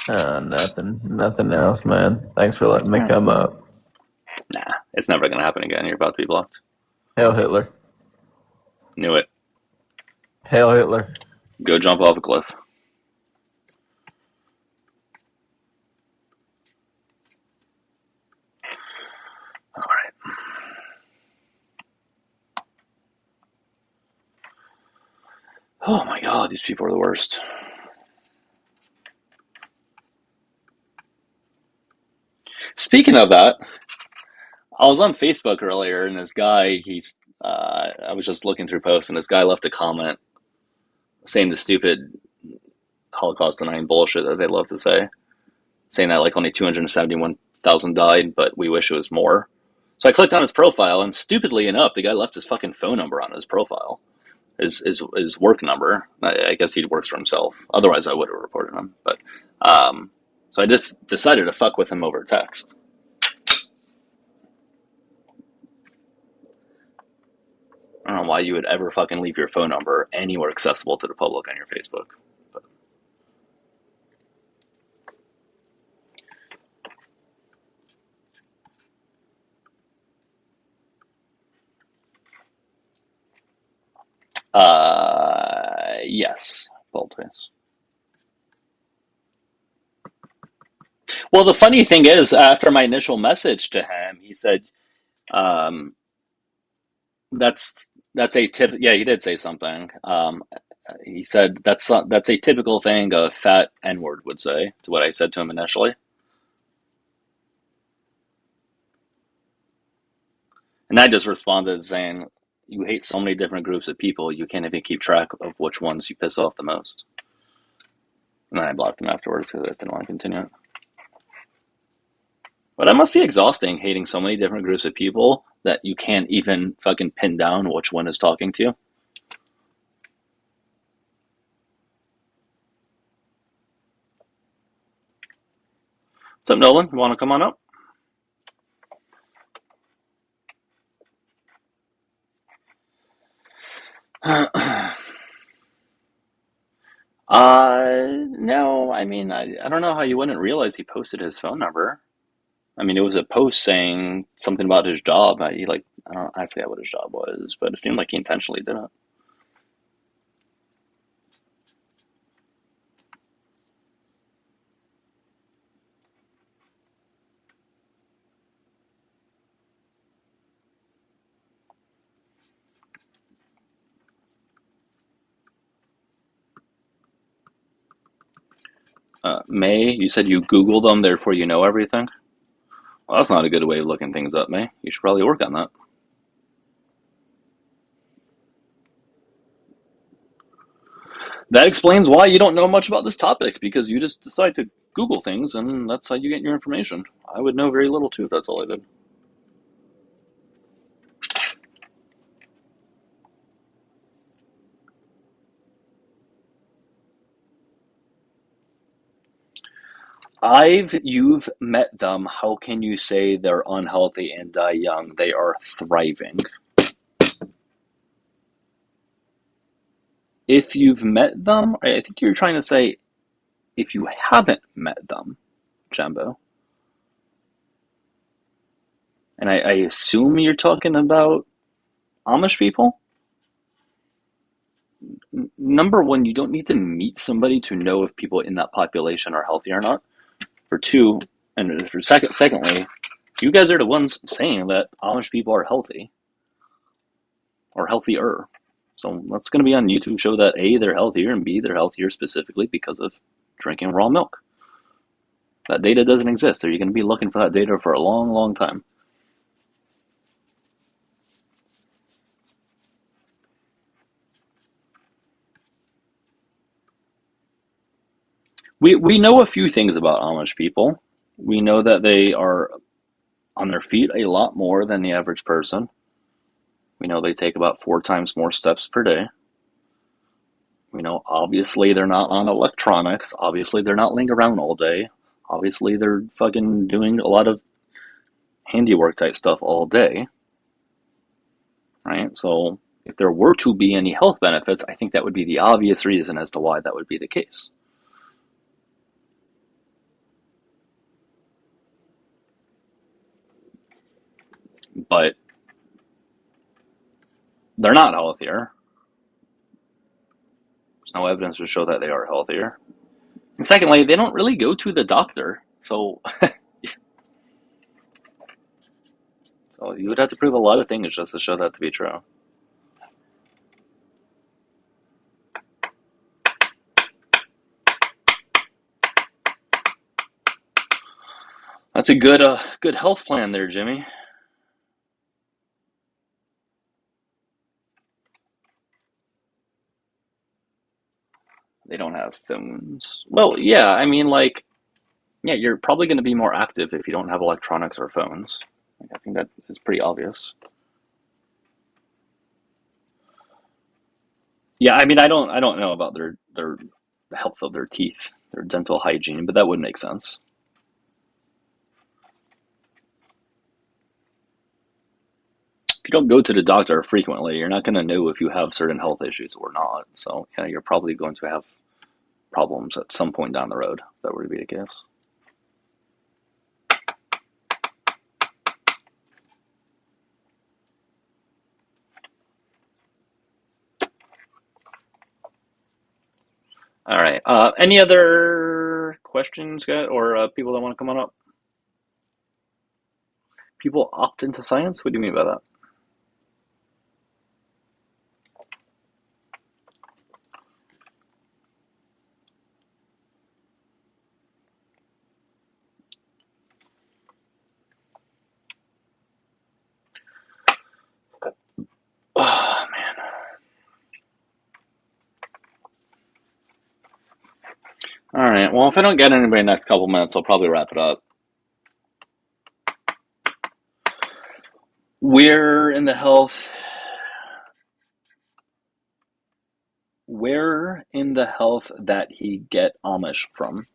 [SPEAKER 10] Nothing else, man. Thanks for letting me
[SPEAKER 1] All right.
[SPEAKER 10] come up.
[SPEAKER 1] Nah, it's never going to happen again. You're about to be blocked.
[SPEAKER 10] Hail Hitler.
[SPEAKER 1] Knew it.
[SPEAKER 10] Hail Hitler.
[SPEAKER 1] Go jump off a cliff. All right. Oh my God, these people are the worst. Speaking of that, I was on Facebook earlier, and this guy, I was just looking through posts, and this guy left a comment saying the stupid Holocaust denying bullshit that they love to say, saying that like only 271,000 died, but we wish it was more. So I clicked on his profile, and stupidly enough, the guy left his fucking phone number on his profile, his work number. I guess he works for himself. Otherwise, I would have reported him. But so I just decided to fuck with him over text. I don't know why you would ever fucking leave your phone number anywhere accessible to the public on your Facebook. Yes, bold face. Well, the funny thing is, after my initial message to him, he said, "That's a tip." Yeah, he did say something. He said that's a typical thing a fat N-word would say to what I said to him initially, and I just responded saying, "You hate so many different groups of people, you can't even keep track of which ones you piss off the most." And then I blocked him afterwards because I just didn't want to continue it. But that must be exhausting, hating so many different groups of people that you can't even fucking pin down which one is talking to you. What's up, Nolan? You want to come on up? No, I mean, I don't know how you wouldn't realize he posted his phone number. I mean, it was a post saying something about his job. I forget what his job was, but it seemed like he intentionally did it. May, you said you Googled them, therefore you know everything? Well, that's not a good way of looking things up, May. You should probably work on that. That explains why you don't know much about this topic, because you just decide to Google things, and that's how you get your information. I would know very little, too, if that's all I did. You've met them. How can you say they're unhealthy and die young? They are thriving. If you've met them, I think you're trying to say if you haven't met them, Jumbo. And I assume you're talking about Amish people? Number one, you don't need to meet somebody to know if people in that population are healthy or not. For two, and for secondly, you guys are the ones saying that Amish people are healthy or healthier. So that's going to be on you to show that A, they're healthier, and B, they're healthier specifically because of drinking raw milk. That data doesn't exist. Are you going to be looking for that data for a long, long time? We know a few things about Amish people. We know that they are on their feet a lot more than the average person. We know they take about 4 times more steps per day. We know obviously they're not on electronics. Obviously they're not laying around all day. Obviously they're fucking doing a lot of handiwork type stuff all day. Right? So if there were to be any health benefits, I think that would be the obvious reason as to why that would be the case. But they're not healthier. There's no evidence to show that they are healthier. And secondly, they don't really go to the doctor. So so you would have to prove a lot of things just to show that to be true. That's a good health plan there, Jimmy. They don't have phones. Well, yeah, I mean, like, yeah, you're probably going to be more active if you don't have electronics or phones. Like, I think that is pretty obvious. Yeah, I mean, I don't know about their the health of their teeth, their dental hygiene, but that would make sense. If you don't go to the doctor frequently, you're not going to know if you have certain health issues or not. So, yeah, you're probably going to have problems at some point down the road, if that were to be the case. All right. Any other questions, guys, or people that want to come on up? People opt into science? What do you mean by that? Oh, man. All right. Well, if I don't get anybody in the next couple minutes, I'll probably wrap it up. Where in the health that he get Amish from?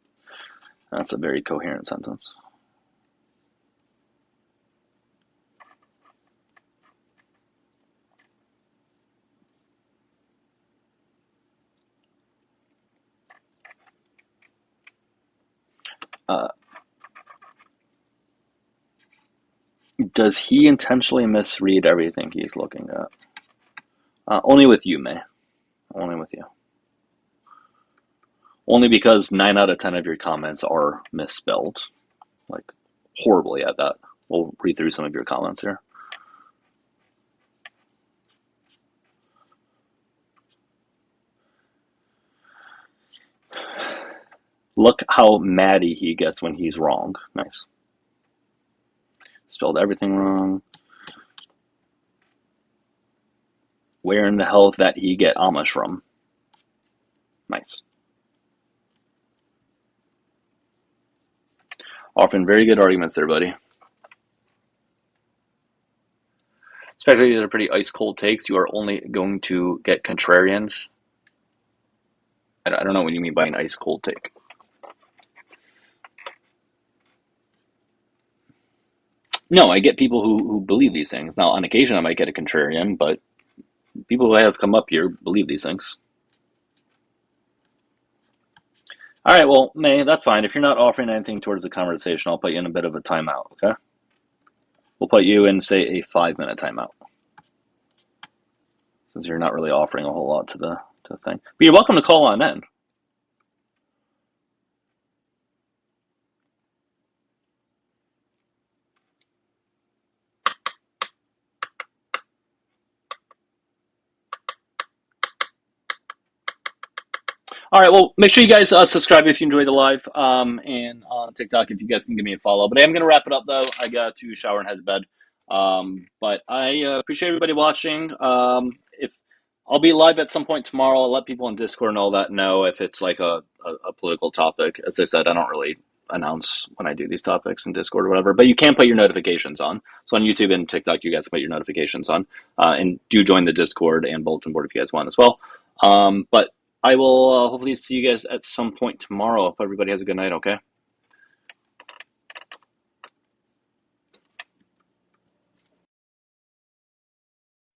[SPEAKER 1] That's a very coherent sentence. Does he intentionally misread everything he's looking at? Only with you, May. Only with you. Only because 9 out of 10 of your comments are misspelled. Like, horribly at that. We'll read through some of your comments here. Look how matty he gets when he's wrong. Nice. Spelled everything wrong. Where in the hell that he get Amish from? Nice. Offering very good arguments there, buddy. Especially these are pretty ice-cold takes. You are only going to get contrarians. I don't know what you mean by an ice-cold take. No, I get people who believe these things. Now, on occasion, I might get a contrarian, but people who have come up here believe these things. All right, well, May, that's fine. If you're not offering anything towards the conversation, I'll put you in a bit of a timeout, okay? We'll put you in, say, a 5-minute timeout. Since you're not really offering a whole lot to the thing. But you're welcome to call on in. All right, well, make sure you guys subscribe if you enjoy the live, and on TikTok if you guys can give me a follow. But I am going to wrap it up, though. I got to shower and head to bed. But I appreciate everybody watching. If I'll be live at some point tomorrow, I'll let people in Discord and all that know if it's like a political topic. As I said, I don't really announce when I do these topics in Discord or whatever. But you can put your notifications on. So on YouTube and TikTok, you guys put your notifications on, and do join the Discord and bulletin board if you guys want as well. But I will hopefully see you guys at some point tomorrow. Hope everybody has a good night. Okay.